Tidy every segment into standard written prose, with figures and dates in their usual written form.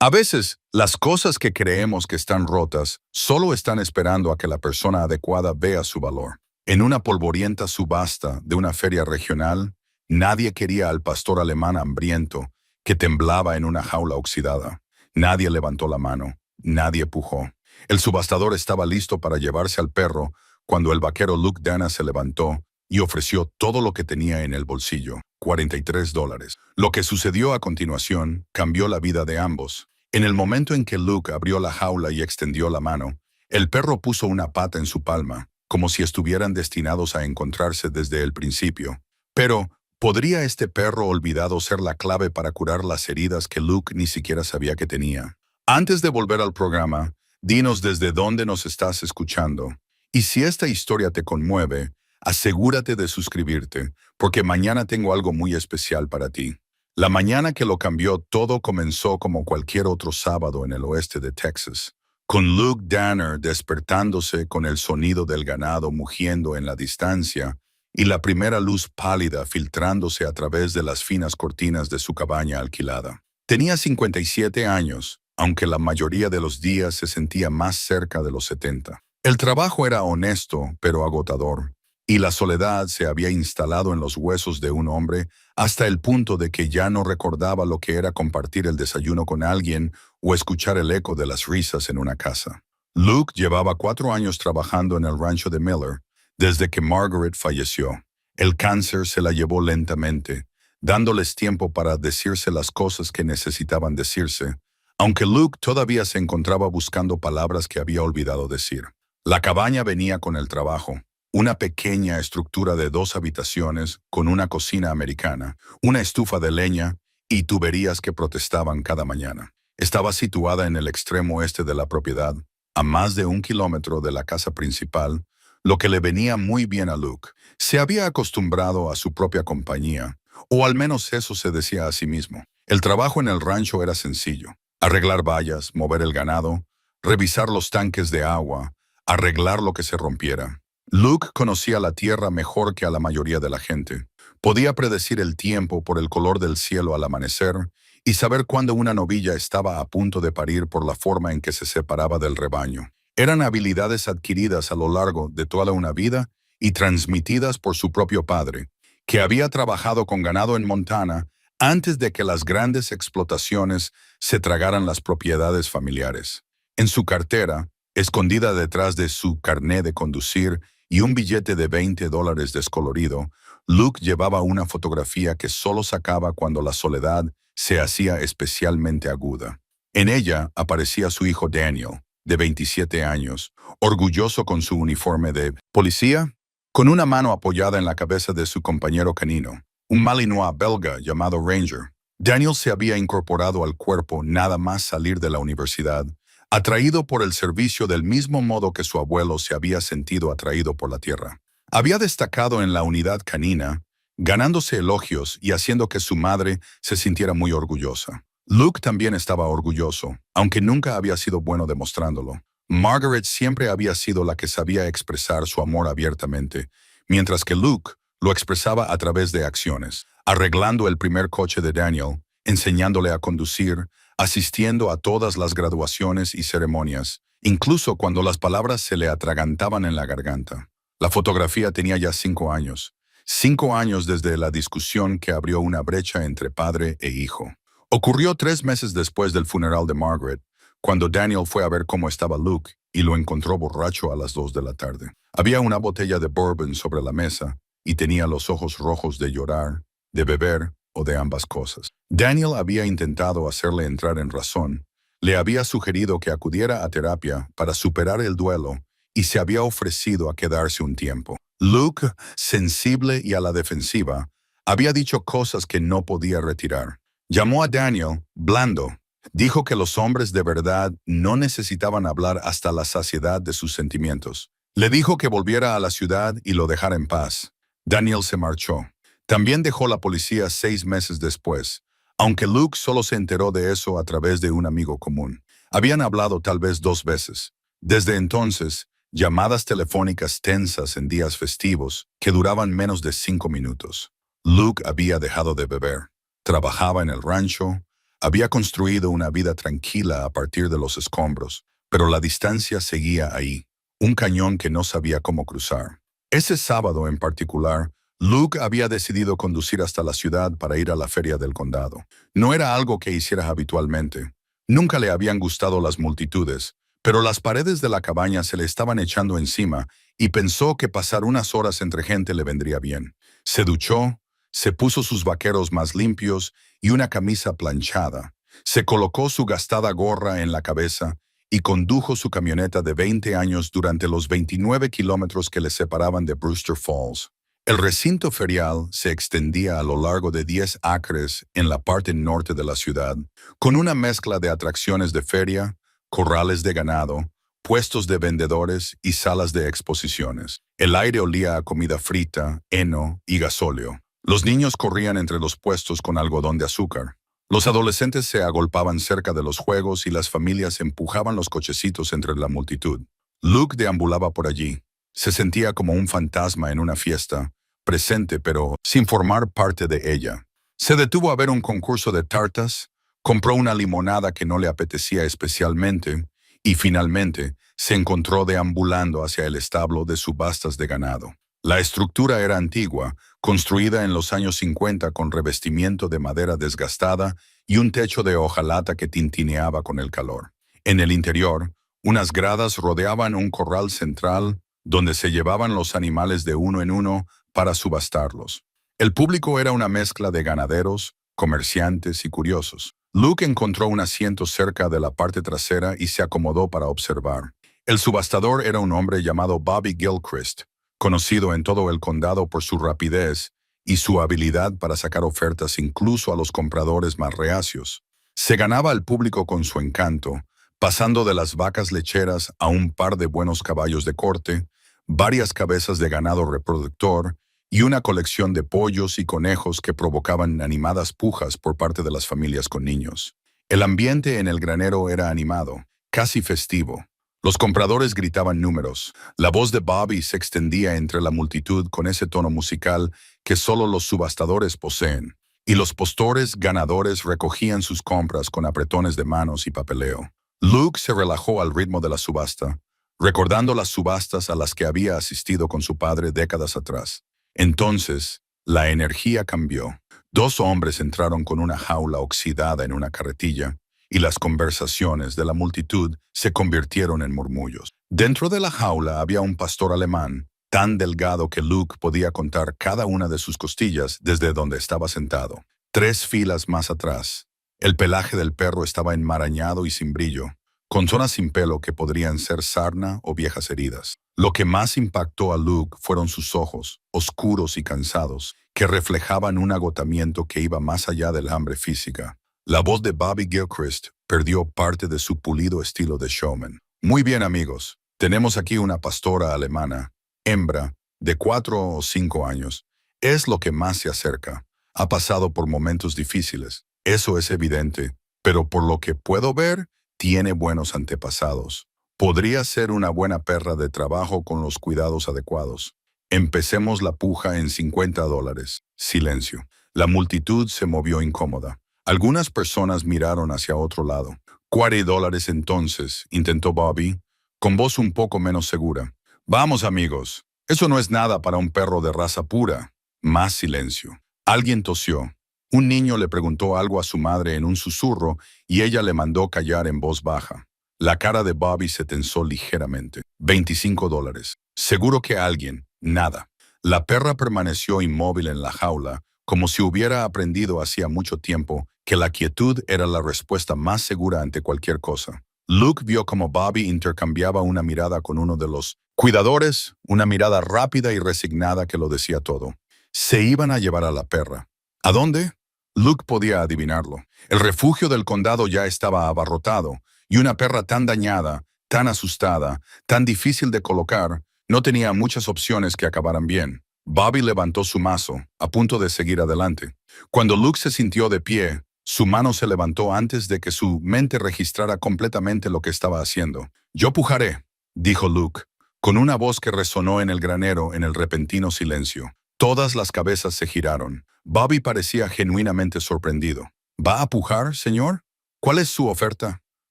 A veces, las cosas que creemos que están rotas solo están esperando a que la persona adecuada vea su valor. En una polvorienta subasta de una feria regional, nadie quería al pastor alemán hambriento que temblaba en una jaula oxidada. Nadie levantó la mano, nadie pujó. El subastador estaba listo para llevarse al perro cuando el vaquero Luke Dana se levantó y ofreció todo lo que tenía en el bolsillo, $43. Lo que sucedió a continuación cambió la vida de ambos. En el momento en que Luke abrió la jaula y extendió la mano, el perro puso una pata en su palma, como si estuvieran destinados a encontrarse desde el principio. Pero, ¿podría este perro olvidado ser la clave para curar las heridas que Luke ni siquiera sabía que tenía? Antes de volver al programa, dinos desde dónde nos estás escuchando. Y si esta historia te conmueve, asegúrate de suscribirte, porque mañana tengo algo muy especial para ti. La mañana que lo cambió todo comenzó como cualquier otro sábado en el oeste de Texas, con Luke Danner despertándose con el sonido del ganado mugiendo en la distancia y la primera luz pálida filtrándose a través de las finas cortinas de su cabaña alquilada. Tenía 57 años, aunque la mayoría de los días se sentía más cerca de los 70. El trabajo era honesto, pero agotador, y la soledad se había instalado en los huesos de un hombre hasta el punto de que ya no recordaba lo que era compartir el desayuno con alguien o escuchar el eco de las risas en una casa. Luke llevaba 4 años trabajando en el rancho de Miller desde que Margaret falleció. El cáncer se la llevó lentamente, dándoles tiempo para decirse las cosas que necesitaban decirse, aunque Luke todavía se encontraba buscando palabras que había olvidado decir. La cabaña venía con el trabajo. Una pequeña estructura de 2 habitaciones con una cocina americana, una estufa de leña y tuberías que protestaban cada mañana. Estaba situada en el extremo este de la propiedad, a más de 1 kilómetro de la casa principal, lo que le venía muy bien a Luke. Se había acostumbrado a su propia compañía, o al menos eso se decía a sí mismo. El trabajo en el rancho era sencillo: arreglar vallas, mover el ganado, revisar los tanques de agua, arreglar lo que se rompiera. Luke conocía la tierra mejor que a la mayoría de la gente. Podía predecir el tiempo por el color del cielo al amanecer y saber cuándo una novilla estaba a punto de parir por la forma en que se separaba del rebaño. Eran habilidades adquiridas a lo largo de toda una vida y transmitidas por su propio padre, que había trabajado con ganado en Montana antes de que las grandes explotaciones se tragaran las propiedades familiares. En su cartera, escondida detrás de su carné de conducir y un billete de $20 descolorido, Luke llevaba una fotografía que solo sacaba cuando la soledad se hacía especialmente aguda. En ella aparecía su hijo Daniel, de 27 años, orgulloso con su uniforme de policía, con una mano apoyada en la cabeza de su compañero canino, un malinois belga llamado Ranger. Daniel se había incorporado al cuerpo nada más salir de la universidad, atraído por el servicio del mismo modo que su abuelo se había sentido atraído por la tierra. Había destacado en la unidad canina, ganándose elogios y haciendo que su madre se sintiera muy orgullosa. Luke también estaba orgulloso, aunque nunca había sido bueno demostrándolo. Margaret siempre había sido la que sabía expresar su amor abiertamente, mientras que Luke lo expresaba a través de acciones, arreglando el primer coche de Daniel, enseñándole a conducir, asistiendo a todas las graduaciones y ceremonias, incluso cuando las palabras se le atragantaban en la garganta. La fotografía tenía ya 5 años. 5 años desde la discusión que abrió una brecha entre padre e hijo. Ocurrió 3 meses después del funeral de Margaret, cuando Daniel fue a ver cómo estaba Luke y lo encontró borracho a las 2 de la tarde. Había una botella de bourbon sobre la mesa y tenía los ojos rojos de llorar, de beber o de ambas cosas. Daniel había intentado hacerle entrar en razón, le había sugerido que acudiera a terapia para superar el duelo y se había ofrecido a quedarse un tiempo. Luke, sensible y a la defensiva, había dicho cosas que no podía retirar. Llamó a Daniel blando. Dijo que los hombres de verdad no necesitaban hablar hasta la saciedad de sus sentimientos. Le dijo que volviera a la ciudad y lo dejara en paz. Daniel se marchó. También dejó la policía 6 meses después, aunque Luke solo se enteró de eso a través de un amigo común. Habían hablado tal vez 2 veces. Desde entonces, llamadas telefónicas tensas en días festivos que duraban menos de 5 minutos. Luke había dejado de beber. Trabajaba en el rancho, Había construido una vida tranquila a partir de los escombros, pero la distancia seguía ahí, un cañón que no sabía cómo cruzar. Ese sábado en particular, Luke había decidido conducir hasta la ciudad para ir a la feria del condado. No era algo que hiciera habitualmente. Nunca le habían gustado las multitudes, pero las paredes de la cabaña se le estaban echando encima y pensó que pasar unas horas entre gente le vendría bien. Se duchó, se puso sus vaqueros más limpios y una camisa planchada. Se colocó su gastada gorra en la cabeza y condujo su camioneta de 20 años durante los 29 kilómetros que le separaban de Brewster Falls. El recinto ferial se extendía a lo largo de 10 acres en la parte norte de la ciudad, con una mezcla de atracciones de feria, corrales de ganado, puestos de vendedores y salas de exposiciones. El aire olía a comida frita, heno y gasóleo. Los niños corrían entre los puestos con algodón de azúcar. Los adolescentes se agolpaban cerca de los juegos y las familias empujaban los cochecitos entre la multitud. Luke deambulaba por allí. Se sentía como un fantasma en una fiesta, presente pero sin formar parte de ella. Se detuvo a ver un concurso de tartas, compró una limonada que no le apetecía especialmente y finalmente se encontró deambulando hacia el establo de subastas de ganado. La estructura era antigua, construida en los años 50 con revestimiento de madera desgastada y un techo de hojalata que tintineaba con el calor. En el interior, unas gradas rodeaban un corral central donde se llevaban los animales de uno en uno para subastarlos. El público era una mezcla de ganaderos, comerciantes y curiosos. Luke encontró un asiento cerca de la parte trasera y se acomodó para observar. El subastador era un hombre llamado Bobby Gilchrist, conocido en todo el condado por su rapidez y su habilidad para sacar ofertas incluso a los compradores más reacios. Se ganaba al público con su encanto, pasando de las vacas lecheras a un par de buenos caballos de corte, varias cabezas de ganado reproductor y una colección de pollos y conejos que provocaban animadas pujas por parte de las familias con niños. El ambiente en el granero era animado, casi festivo. Los compradores gritaban números. La voz de Bobby se extendía entre la multitud con ese tono musical que solo los subastadores poseen, y los postores ganadores recogían sus compras con apretones de manos y papeleo. Luke se relajó al ritmo de la subasta, recordando las subastas a las que había asistido con su padre décadas atrás. Entonces, la energía cambió. Dos hombres entraron con una jaula oxidada en una carretilla, y las conversaciones de la multitud se convirtieron en murmullos. Dentro de la jaula había un pastor alemán, tan delgado que Luke podía contar cada una de sus costillas desde donde estaba sentado. 3 filas más atrás, el pelaje del perro estaba enmarañado y sin brillo, con zonas sin pelo que podrían ser sarna o viejas heridas. Lo que más impactó a Luke fueron sus ojos, oscuros y cansados, que reflejaban un agotamiento que iba más allá del hambre física. La voz de Bobby Gilchrist perdió parte de su pulido estilo de showman. Muy bien, amigos. Tenemos aquí una pastora alemana, hembra, de 4 o 5 años. Es lo que más se acerca. Ha pasado por momentos difíciles. Eso es evidente. Pero por lo que puedo ver, tiene buenos antepasados. Podría ser una buena perra de trabajo con los cuidados adecuados. Empecemos la puja en $50. Silencio. La multitud se movió incómoda. Algunas personas miraron hacia otro lado. $40 entonces, intentó Bobby, con voz un poco menos segura. Vamos, amigos. Eso no es nada para un perro de raza pura. Más silencio. Alguien tosió. Un niño le preguntó algo a su madre en un susurro y ella le mandó callar en voz baja. La cara de Bobby se tensó ligeramente. $25. Seguro que alguien. Nada. La perra permaneció inmóvil en la jaula, como si hubiera aprendido hacía mucho tiempo que la quietud era la respuesta más segura ante cualquier cosa. Luke vio como Bobby intercambiaba una mirada con uno de los cuidadores, una mirada rápida y resignada que lo decía todo. Se iban a llevar a la perra. ¿A dónde? Luke podía adivinarlo. El refugio del condado ya estaba abarrotado, y una perra tan dañada, tan asustada, tan difícil de colocar, no tenía muchas opciones que acabaran bien. Bobby levantó su mazo, a punto de seguir adelante. Cuando Luke se sintió de pie, su mano se levantó antes de que su mente registrara completamente lo que estaba haciendo. «Yo pujaré», dijo Luke, con una voz que resonó en el granero en el repentino silencio. Todas las cabezas se giraron. Bobby parecía genuinamente sorprendido. ¿Va a pujar, señor? ¿Cuál es su oferta?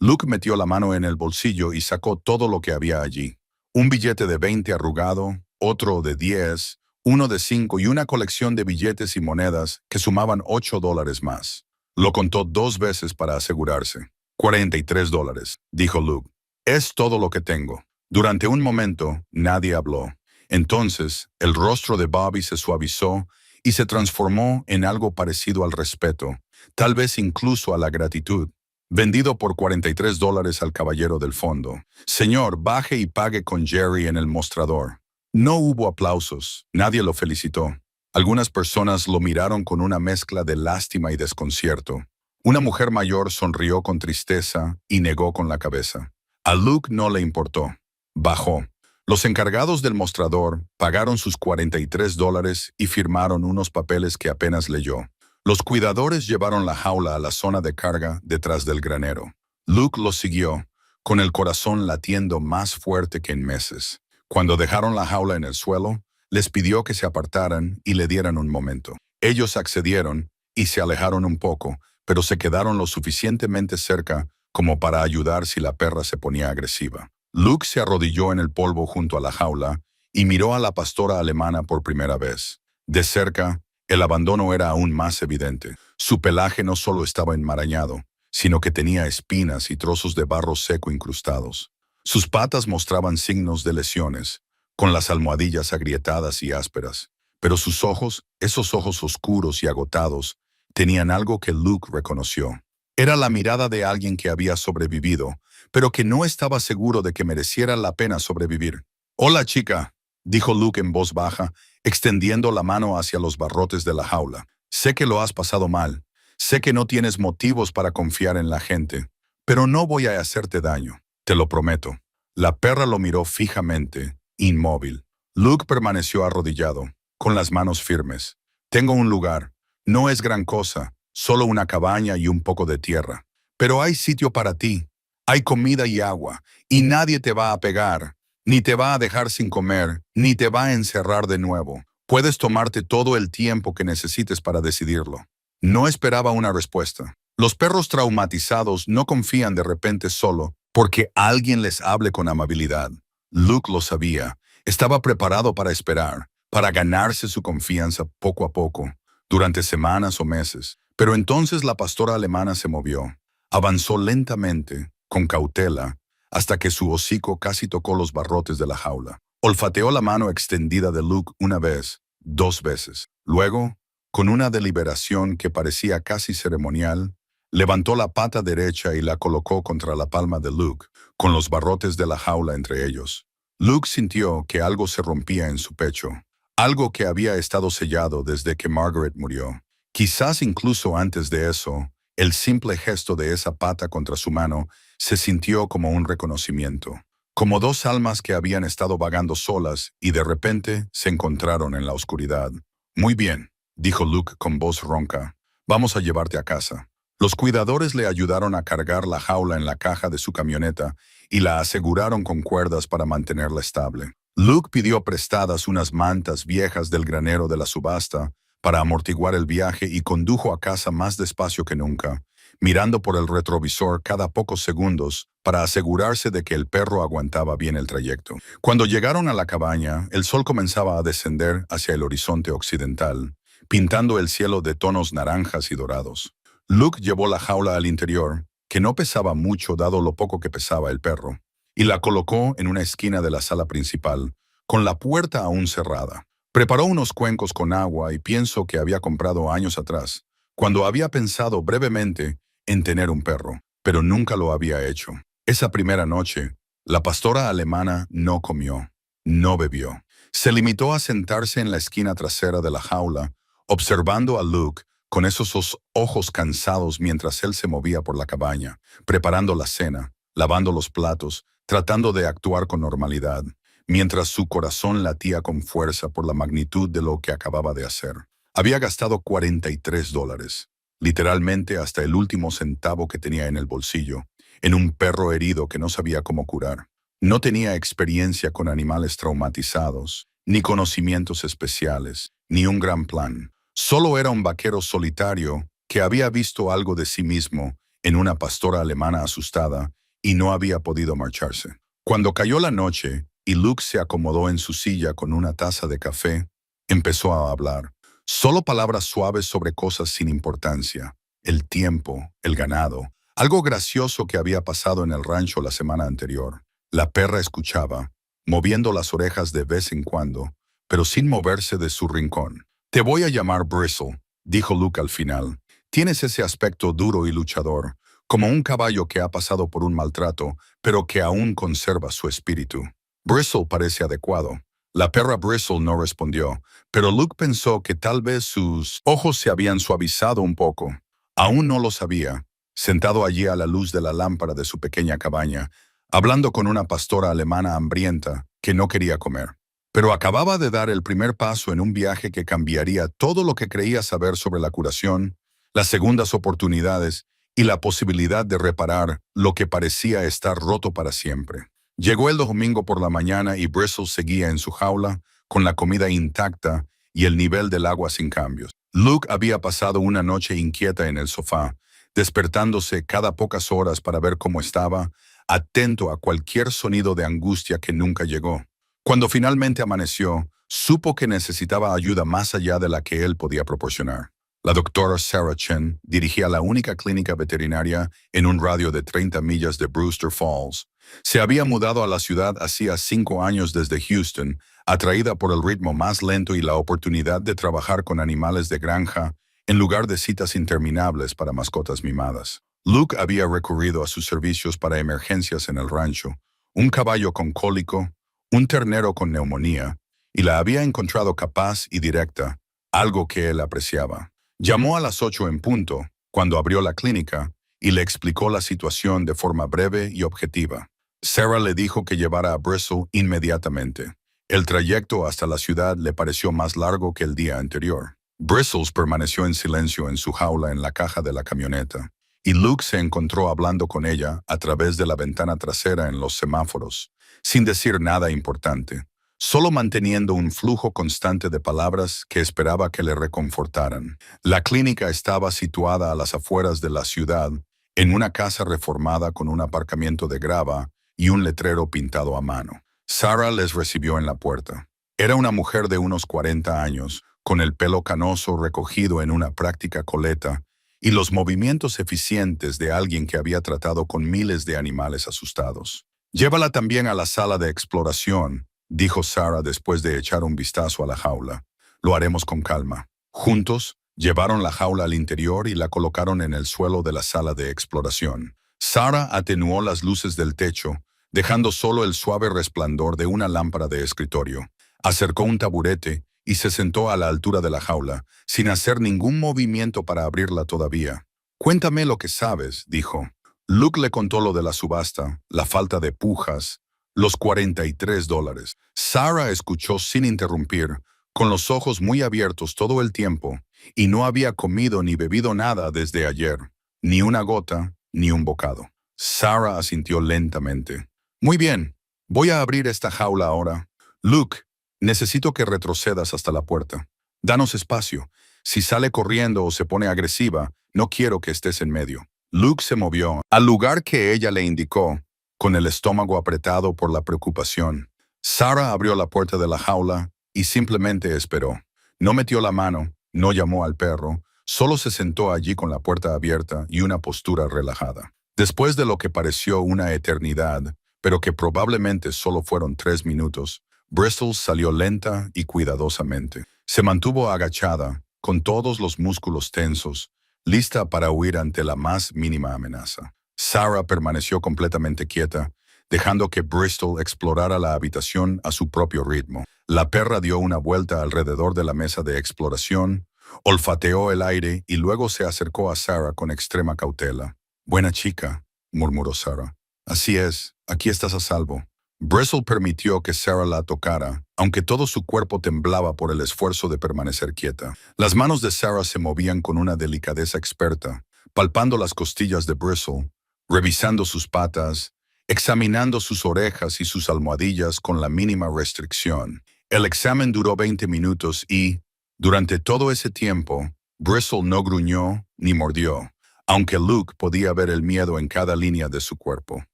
Luke metió la mano en el bolsillo y sacó todo lo que había allí. Un billete de 20 arrugado, otro de 10, uno de 5 y una colección de billetes y monedas que sumaban $8 más. Lo contó 2 veces para asegurarse. $43, dijo Luke. Es todo lo que tengo. Durante un momento, nadie habló. Entonces, el rostro de Bobby se suavizó y se transformó en algo parecido al respeto, tal vez incluso a la gratitud. Vendido por $43 al caballero del fondo. Señor, baje y pague con Jerry en el mostrador. No hubo aplausos, nadie lo felicitó. Algunas personas lo miraron con una mezcla de lástima y desconcierto. Una mujer mayor sonrió con tristeza y negó con la cabeza. A Luke no le importó. Bajó. Los encargados del mostrador pagaron sus $43 y firmaron unos papeles que apenas leyó. Los cuidadores llevaron la jaula a la zona de carga detrás del granero. Luke los siguió, con el corazón latiendo más fuerte que en meses. Cuando dejaron la jaula en el suelo, les pidió que se apartaran y le dieran un momento. Ellos accedieron y se alejaron un poco, pero se quedaron lo suficientemente cerca como para ayudar si la perra se ponía agresiva. Luke se arrodilló en el polvo junto a la jaula y miró a la pastora alemana por primera vez. De cerca, el abandono era aún más evidente. Su pelaje no solo estaba enmarañado, sino que tenía espinas y trozos de barro seco incrustados. Sus patas mostraban signos de lesiones, con las almohadillas agrietadas y ásperas. Pero sus ojos, esos ojos oscuros y agotados, tenían algo que Luke reconoció. Era la mirada de alguien que había sobrevivido, pero que no estaba seguro de que mereciera la pena sobrevivir. «Hola, chica», dijo Luke en voz baja, extendiendo la mano hacia los barrotes de la jaula. «Sé que lo has pasado mal. Sé que no tienes motivos para confiar en la gente, pero no voy a hacerte daño, te lo prometo». La perra lo miró fijamente, inmóvil. Luke permaneció arrodillado, con las manos firmes. «Tengo un lugar. No es gran cosa, solo una cabaña y un poco de tierra. Pero hay sitio para ti. Hay comida y agua, y nadie te va a pegar, ni te va a dejar sin comer, ni te va a encerrar de nuevo. Puedes tomarte todo el tiempo que necesites para decidirlo». No esperaba una respuesta. Los perros traumatizados no confían de repente solo porque alguien les hable con amabilidad. Luke lo sabía. Estaba preparado para esperar, para ganarse su confianza poco a poco, durante semanas o meses. Pero entonces la pastora alemana se movió. Avanzó lentamente, con cautela, hasta que su hocico casi tocó los barrotes de la jaula. Olfateó la mano extendida de Luke una vez, 2 veces. Luego, con una deliberación que parecía casi ceremonial, levantó la pata derecha y la colocó contra la palma de Luke, con los barrotes de la jaula entre ellos. Luke sintió que algo se rompía en su pecho, algo que había estado sellado desde que Margaret murió. Quizás incluso antes de eso, el simple gesto de esa pata contra su mano se sintió como un reconocimiento, como 2 almas que habían estado vagando solas y de repente se encontraron en la oscuridad. «Muy bien», dijo Luke con voz ronca. «Vamos a llevarte a casa». Los cuidadores le ayudaron a cargar la jaula en la caja de su camioneta y la aseguraron con cuerdas para mantenerla estable. Luke pidió prestadas unas mantas viejas del granero de la subasta para amortiguar el viaje y condujo a casa más despacio que nunca, mirando por el retrovisor cada pocos segundos para asegurarse de que el perro aguantaba bien el trayecto. Cuando llegaron a la cabaña, el sol comenzaba a descender hacia el horizonte occidental, pintando el cielo de tonos naranjas y dorados. Luke llevó la jaula al interior, que no pesaba mucho dado lo poco que pesaba el perro, y la colocó en una esquina de la sala principal, con la puerta aún cerrada. Preparó unos cuencos con agua y pienso que había comprado años atrás, cuando había pensado brevemente en tener un perro, pero nunca lo había hecho. Esa primera noche, la pastora alemana no comió, no bebió. Se limitó a sentarse en la esquina trasera de la jaula, observando a Luke con esos ojos cansados mientras él se movía por la cabaña, preparando la cena, lavando los platos, tratando de actuar con normalidad, mientras su corazón latía con fuerza por la magnitud de lo que acababa de hacer. Había gastado $43, literalmente hasta el último centavo que tenía en el bolsillo, en un perro herido que no sabía cómo curar. No tenía experiencia con animales traumatizados, ni conocimientos especiales, ni un gran plan. Solo era un vaquero solitario que había visto algo de sí mismo en una pastora alemana asustada y no había podido marcharse. Cuando cayó la noche y Luke se acomodó en su silla con una taza de café, empezó a hablar. Solo palabras suaves sobre cosas sin importancia. El tiempo, el ganado, algo gracioso que había pasado en el rancho la semana anterior. La perra escuchaba, moviendo las orejas de vez en cuando, pero sin moverse de su rincón. Te voy a llamar Bristle, dijo Luke al final. Tienes ese aspecto duro y luchador, como un caballo que ha pasado por un maltrato, pero que aún conserva su espíritu. Bristle parece adecuado. La perra Bristle no respondió, pero Luke pensó que tal vez sus ojos se habían suavizado un poco. Aún no lo sabía. Sentado allí a la luz de la lámpara de su pequeña cabaña, hablando con una pastora alemana hambrienta que no quería comer. Pero acababa de dar el primer paso en un viaje que cambiaría todo lo que creía saber sobre la curación, las segundas oportunidades y la posibilidad de reparar lo que parecía estar roto para siempre. Llegó el domingo por la mañana y Bristle seguía en su jaula, con la comida intacta y el nivel del agua sin cambios. Luke había pasado una noche inquieta en el sofá, despertándose cada pocas horas para ver cómo estaba, atento a cualquier sonido de angustia que nunca llegó. Cuando finalmente amaneció, supo que necesitaba ayuda más allá de la que él podía proporcionar. La doctora Sarah Chen dirigía la única clínica veterinaria en un radio de 30 millas de Brewster Falls. Se había mudado a la ciudad hacía 5 años desde Houston, atraída por el ritmo más lento y la oportunidad de trabajar con animales de granja en lugar de citas interminables para mascotas mimadas. Luke había recurrido a sus servicios para emergencias en el rancho, un caballo con cólico, un ternero con neumonía, y la había encontrado capaz y directa, algo que él apreciaba. Llamó a las 8 en punto, cuando abrió la clínica, y le explicó la situación de forma breve y objetiva. Sarah le dijo que llevara a Bristle inmediatamente. El trayecto hasta la ciudad le pareció más largo que el día anterior. Bristle permaneció en silencio en su jaula en la caja de la camioneta, y Luke se encontró hablando con ella a través de la ventana trasera en los semáforos, sin decir nada importante, solo manteniendo un flujo constante de palabras que esperaba que le reconfortaran. La clínica estaba situada a las afueras de la ciudad, en una casa reformada con un aparcamiento de grava y un letrero pintado a mano. Sarah les recibió en la puerta. Era una mujer de unos 40 años, con el pelo canoso recogido en una práctica coleta y los movimientos eficientes de alguien que había tratado con miles de animales asustados. Llévala también a la sala de exploración, dijo Sarah después de echar un vistazo a la jaula. Lo haremos con calma. Juntos, llevaron la jaula al interior y la colocaron en el suelo de la sala de exploración. Sarah atenuó las luces del techo, dejando solo el suave resplandor de una lámpara de escritorio. Acercó un taburete y se sentó a la altura de la jaula, sin hacer ningún movimiento para abrirla todavía. Cuéntame lo que sabes, dijo. Luke le contó lo de la subasta, la falta de pujas, los $43. Sarah escuchó sin interrumpir, con los ojos muy abiertos todo el tiempo, y no había comido ni bebido nada desde ayer, ni una gota, ni un bocado. Sarah asintió lentamente. Muy bien, voy a abrir esta jaula ahora. Luke, necesito que retrocedas hasta la puerta. Danos espacio. Si sale corriendo o se pone agresiva, no quiero que estés en medio. Luke se movió al lugar que ella le indicó, con el estómago apretado por la preocupación. Sarah abrió la puerta de la jaula y simplemente esperó. No metió la mano, no llamó al perro, solo se sentó allí con la puerta abierta y una postura relajada. Después de lo que pareció una eternidad, pero que probablemente solo fueron 3 minutos, Bristle salió lenta y cuidadosamente. Se mantuvo agachada, con todos los músculos tensos, lista para huir ante la más mínima amenaza. Sarah permaneció completamente quieta, dejando que Bristle explorara la habitación a su propio ritmo. La perra dio una vuelta alrededor de la mesa de exploración, olfateó el aire y luego se acercó a Sarah con extrema cautela. «Buena chica», murmuró Sarah. «Así es, aquí estás a salvo». Bristle permitió que Sarah la tocara, aunque todo su cuerpo temblaba por el esfuerzo de permanecer quieta. Las manos de Sarah se movían con una delicadeza experta, palpando las costillas de Bristle, revisando sus patas, examinando sus orejas y sus almohadillas con la mínima restricción. El examen duró 20 minutos y, durante todo ese tiempo, Bristle no gruñó ni mordió, aunque Luke podía ver el miedo en cada línea de su cuerpo.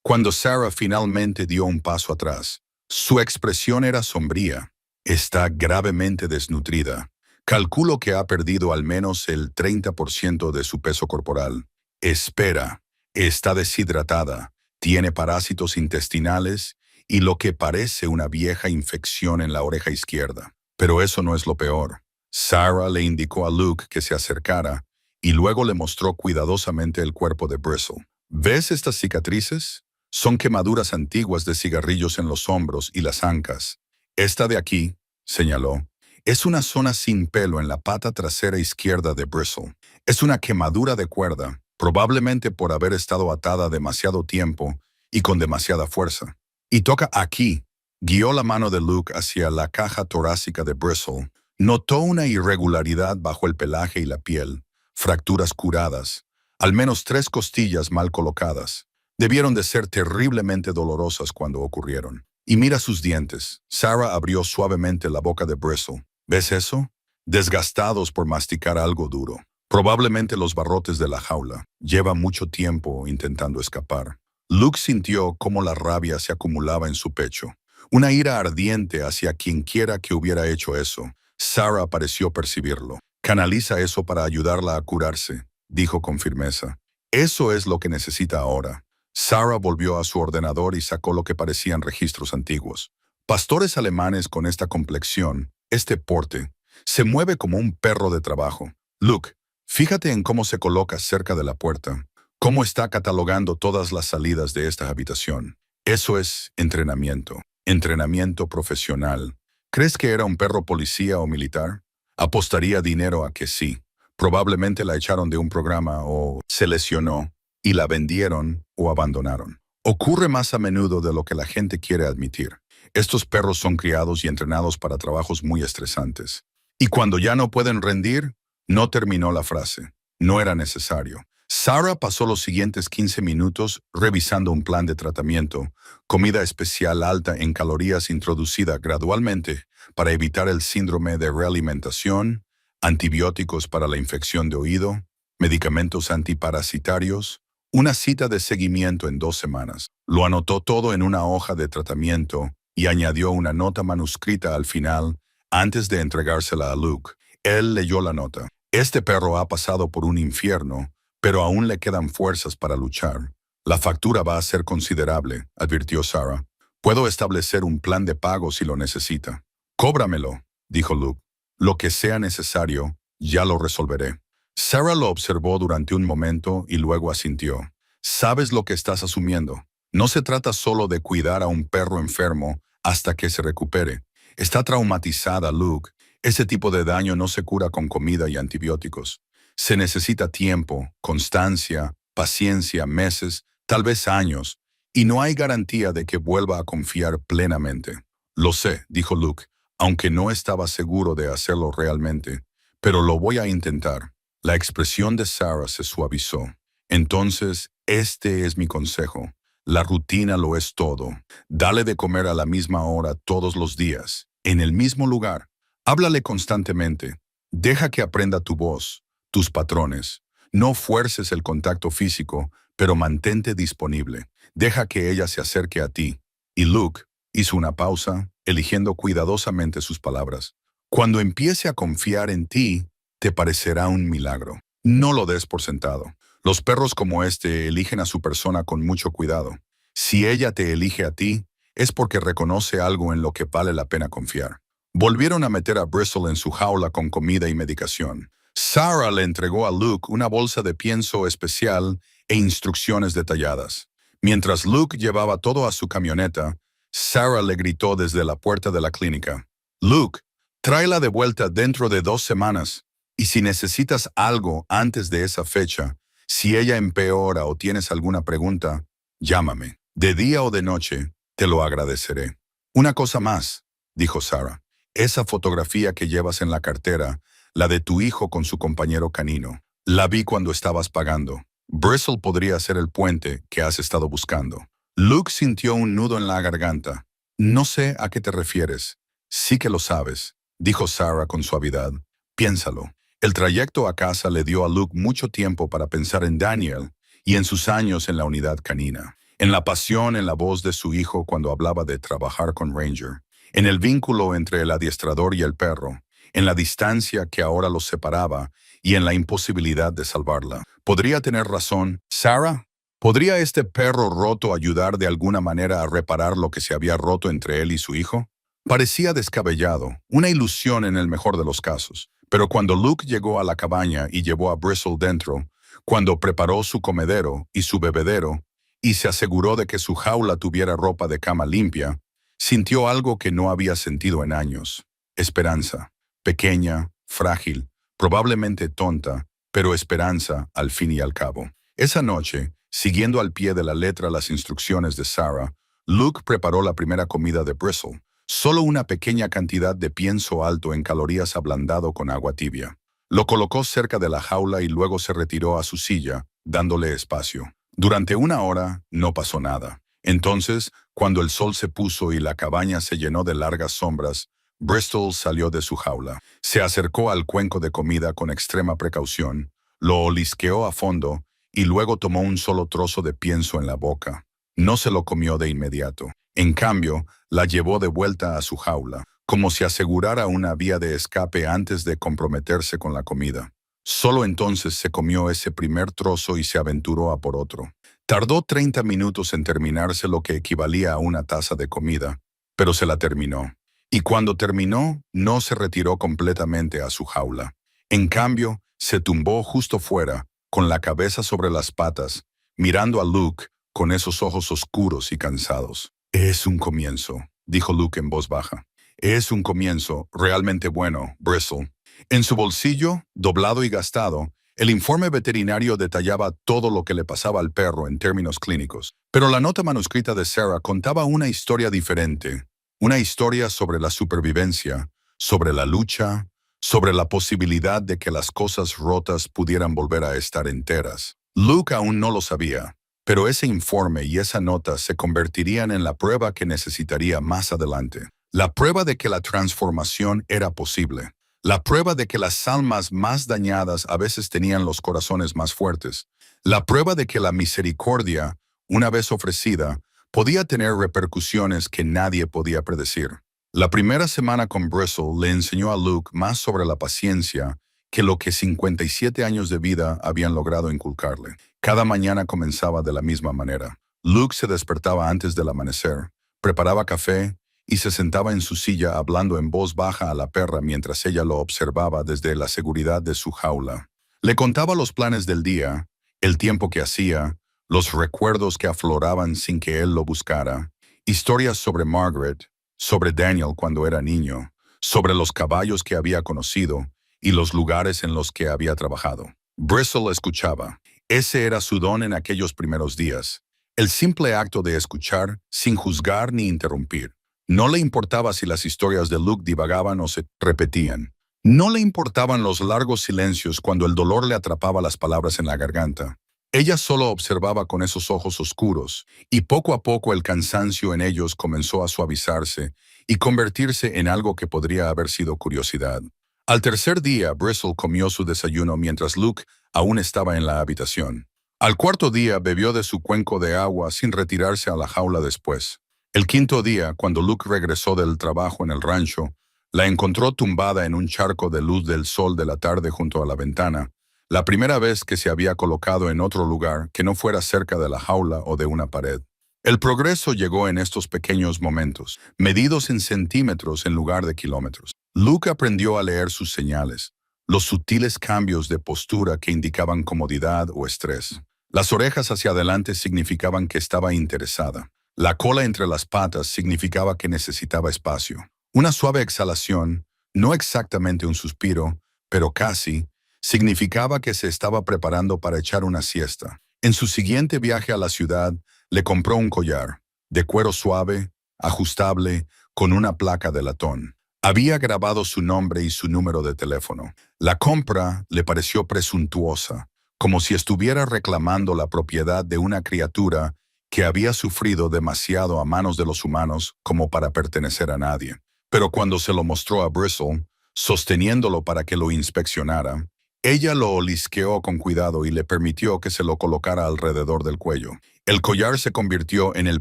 Cuando Sarah finalmente dio un paso atrás, su expresión era sombría. Está gravemente desnutrida. Calculo que ha perdido al menos el 30% de su peso corporal. Espera, está deshidratada, tiene parásitos intestinales y lo que parece una vieja infección en la oreja izquierda. Pero eso no es lo peor. Sarah le indicó a Luke que se acercara y luego le mostró cuidadosamente el cuerpo de Bristle. ¿Ves estas cicatrices? Son quemaduras antiguas de cigarrillos en los hombros y las ancas. Esta de aquí, señaló, es una zona sin pelo en la pata trasera izquierda de Bristle. Es una quemadura de cuerda, probablemente por haber estado atada demasiado tiempo y con demasiada fuerza. Y toca aquí. Guió la mano de Luke hacia la caja torácica de Bristle. Notó una irregularidad bajo el pelaje y la piel, fracturas curadas, al menos 3 costillas mal colocadas. Debieron de ser terriblemente dolorosas cuando ocurrieron. Y mira sus dientes. Sarah abrió suavemente la boca de Bristle. ¿Ves eso? Desgastados por masticar algo duro. Probablemente los barrotes de la jaula. Lleva mucho tiempo intentando escapar. Luke sintió cómo la rabia se acumulaba en su pecho. Una ira ardiente hacia quienquiera que hubiera hecho eso. Sarah pareció percibirlo. Canaliza eso para ayudarla a curarse, dijo con firmeza. Eso es lo que necesita ahora. Sarah volvió a su ordenador y sacó lo que parecían registros antiguos. Pastores alemanes con esta complexión, este porte, se mueve como un perro de trabajo. Luke, fíjate en cómo se coloca cerca de la puerta, cómo está catalogando todas las salidas de esta habitación. Eso es entrenamiento, entrenamiento profesional. ¿Crees que era un perro policía o militar? Apostaría dinero a que sí. Probablemente la echaron de un programa o se lesionó y la vendieron o abandonaron. Ocurre más a menudo de lo que la gente quiere admitir. Estos perros son criados y entrenados para trabajos muy estresantes. Y cuando ya no pueden rendir, no terminó la frase. No era necesario. Sarah pasó los siguientes 15 minutos revisando un plan de tratamiento, comida especial alta en calorías introducida gradualmente para evitar el síndrome de realimentación, antibióticos para la infección de oído, medicamentos antiparasitarios, una cita de seguimiento en 2 semanas. Lo anotó todo en una hoja de tratamiento y añadió una nota manuscrita al final antes de entregársela a Luke. Él leyó la nota. Este perro ha pasado por un infierno, pero aún le quedan fuerzas para luchar. La factura va a ser considerable, advirtió Sarah. Puedo establecer un plan de pago si lo necesita. Cóbramelo, dijo Luke. Lo que sea necesario, ya lo resolveré. Sarah lo observó durante un momento y luego asintió. Sabes lo que estás asumiendo. No se trata solo de cuidar a un perro enfermo hasta que se recupere. Está traumatizada, Luke. Ese tipo de daño no se cura con comida y antibióticos. Se necesita tiempo, constancia, paciencia, meses, tal vez años, y no hay garantía de que vuelva a confiar plenamente. Lo sé, dijo Luke, aunque no estaba seguro de hacerlo realmente, pero lo voy a intentar. La expresión de Sarah se suavizó. Entonces, este es mi consejo. La rutina lo es todo. Dale de comer a la misma hora todos los días, en el mismo lugar. Háblale constantemente. Deja que aprenda tu voz, tus patrones. No fuerces el contacto físico, pero mantente disponible. Deja que ella se acerque a ti. Y Luke hizo una pausa, eligiendo cuidadosamente sus palabras. Cuando empiece a confiar en ti, te parecerá un milagro. No lo des por sentado. Los perros como este eligen a su persona con mucho cuidado. Si ella te elige a ti, es porque reconoce algo en lo que vale la pena confiar. Volvieron a meter a Bristle en su jaula con comida y medicación. Sarah le entregó a Luke una bolsa de pienso especial e instrucciones detalladas. Mientras Luke llevaba todo a su camioneta, Sarah le gritó desde la puerta de la clínica. Luke, tráela de vuelta dentro de 2 semanas. Y si necesitas algo antes de esa fecha, si ella empeora o tienes alguna pregunta, llámame. De día o de noche, te lo agradeceré. Una cosa más, dijo Sarah. Esa fotografía que llevas en la cartera, la de tu hijo con su compañero canino, la vi cuando estabas pagando. Bristle podría ser el puente que has estado buscando. Luke sintió un nudo en la garganta. No sé a qué te refieres. Sí que lo sabes, dijo Sarah con suavidad. Piénsalo. El trayecto a casa le dio a Luke mucho tiempo para pensar en Daniel y en sus años en la unidad canina, en la pasión en la voz de su hijo cuando hablaba de trabajar con Ranger, en el vínculo entre el adiestrador y el perro, en la distancia que ahora los separaba y en la imposibilidad de salvarla. ¿Podría tener razón Sarah? ¿Podría este perro roto ayudar de alguna manera a reparar lo que se había roto entre él y su hijo? Parecía descabellado, una ilusión en el mejor de los casos. Pero cuando Luke llegó a la cabaña y llevó a Bristle dentro, cuando preparó su comedero y su bebedero, y se aseguró de que su jaula tuviera ropa de cama limpia, sintió algo que no había sentido en años. Esperanza. Pequeña, frágil, probablemente tonta, pero esperanza al fin y al cabo. Esa noche, siguiendo al pie de la letra las instrucciones de Sarah, Luke preparó la primera comida de Bristle. Solo una pequeña cantidad de pienso alto en calorías ablandado con agua tibia. Lo colocó cerca de la jaula y luego se retiró a su silla, dándole espacio. Durante una hora no pasó nada. Entonces, cuando el sol se puso y la cabaña se llenó de largas sombras, Bristol salió de su jaula. Se acercó al cuenco de comida con extrema precaución, lo olisqueó a fondo y luego tomó un solo trozo de pienso en la boca. No se lo comió de inmediato. En cambio, la llevó de vuelta a su jaula, como si asegurara una vía de escape antes de comprometerse con la comida. Solo entonces se comió ese primer trozo y se aventuró a por otro. Tardó 30 minutos en terminarse lo que equivalía a una taza de comida, pero se la terminó. Y cuando terminó, no se retiró completamente a su jaula. En cambio, se tumbó justo fuera, con la cabeza sobre las patas, mirando a Luke con esos ojos oscuros y cansados. «Es un comienzo», dijo Luke en voz baja. «Es un comienzo realmente bueno, Bristle». En su bolsillo, doblado y gastado, el informe veterinario detallaba todo lo que le pasaba al perro en términos clínicos. Pero la nota manuscrita de Sarah contaba una historia diferente. Una historia sobre la supervivencia, sobre la lucha, sobre la posibilidad de que las cosas rotas pudieran volver a estar enteras. Luke aún no lo sabía. Pero ese informe y esa nota se convertirían en la prueba que necesitaría más adelante. La prueba de que la transformación era posible. La prueba de que las almas más dañadas a veces tenían los corazones más fuertes. La prueba de que la misericordia, una vez ofrecida, podía tener repercusiones que nadie podía predecir. La primera semana con Bristle le enseñó a Luke más sobre la paciencia que lo que 57 años de vida habían logrado inculcarle. Cada mañana comenzaba de la misma manera. Luke se despertaba antes del amanecer, preparaba café y se sentaba en su silla hablando en voz baja a la perra mientras ella lo observaba desde la seguridad de su jaula. Le contaba los planes del día, el tiempo que hacía, los recuerdos que afloraban sin que él lo buscara, historias sobre Margaret, sobre Daniel cuando era niño, sobre los caballos que había conocido y los lugares en los que había trabajado. Bristle escuchaba. Ese era su don en aquellos primeros días. El simple acto de escuchar sin juzgar ni interrumpir. No le importaba si las historias de Luke divagaban o se repetían. No le importaban los largos silencios cuando el dolor le atrapaba las palabras en la garganta. Ella solo observaba con esos ojos oscuros, y poco a poco el cansancio en ellos comenzó a suavizarse y convertirse en algo que podría haber sido curiosidad. Al tercer día, Bristle comió su desayuno mientras Luke aún estaba en la habitación. Al cuarto día bebió de su cuenco de agua sin retirarse a la jaula después. El quinto día, cuando Luke regresó del trabajo en el rancho, la encontró tumbada en un charco de luz del sol de la tarde junto a la ventana, la primera vez que se había colocado en otro lugar que no fuera cerca de la jaula o de una pared. El progreso llegó en estos pequeños momentos, medidos en centímetros en lugar de kilómetros. Luke aprendió a leer sus señales, los sutiles cambios de postura que indicaban comodidad o estrés. Las orejas hacia adelante significaban que estaba interesada. La cola entre las patas significaba que necesitaba espacio. Una suave exhalación, no exactamente un suspiro, pero casi, significaba que se estaba preparando para echar una siesta. En su siguiente viaje a la ciudad, le compró un collar, de cuero suave, ajustable, con una placa de latón. Había grabado su nombre y su número de teléfono. La compra le pareció presuntuosa, como si estuviera reclamando la propiedad de una criatura que había sufrido demasiado a manos de los humanos como para pertenecer a nadie. Pero cuando se lo mostró a Bristle, sosteniéndolo para que lo inspeccionara. Ella lo olisqueó con cuidado y le permitió que se lo colocara alrededor del cuello. El collar se convirtió en el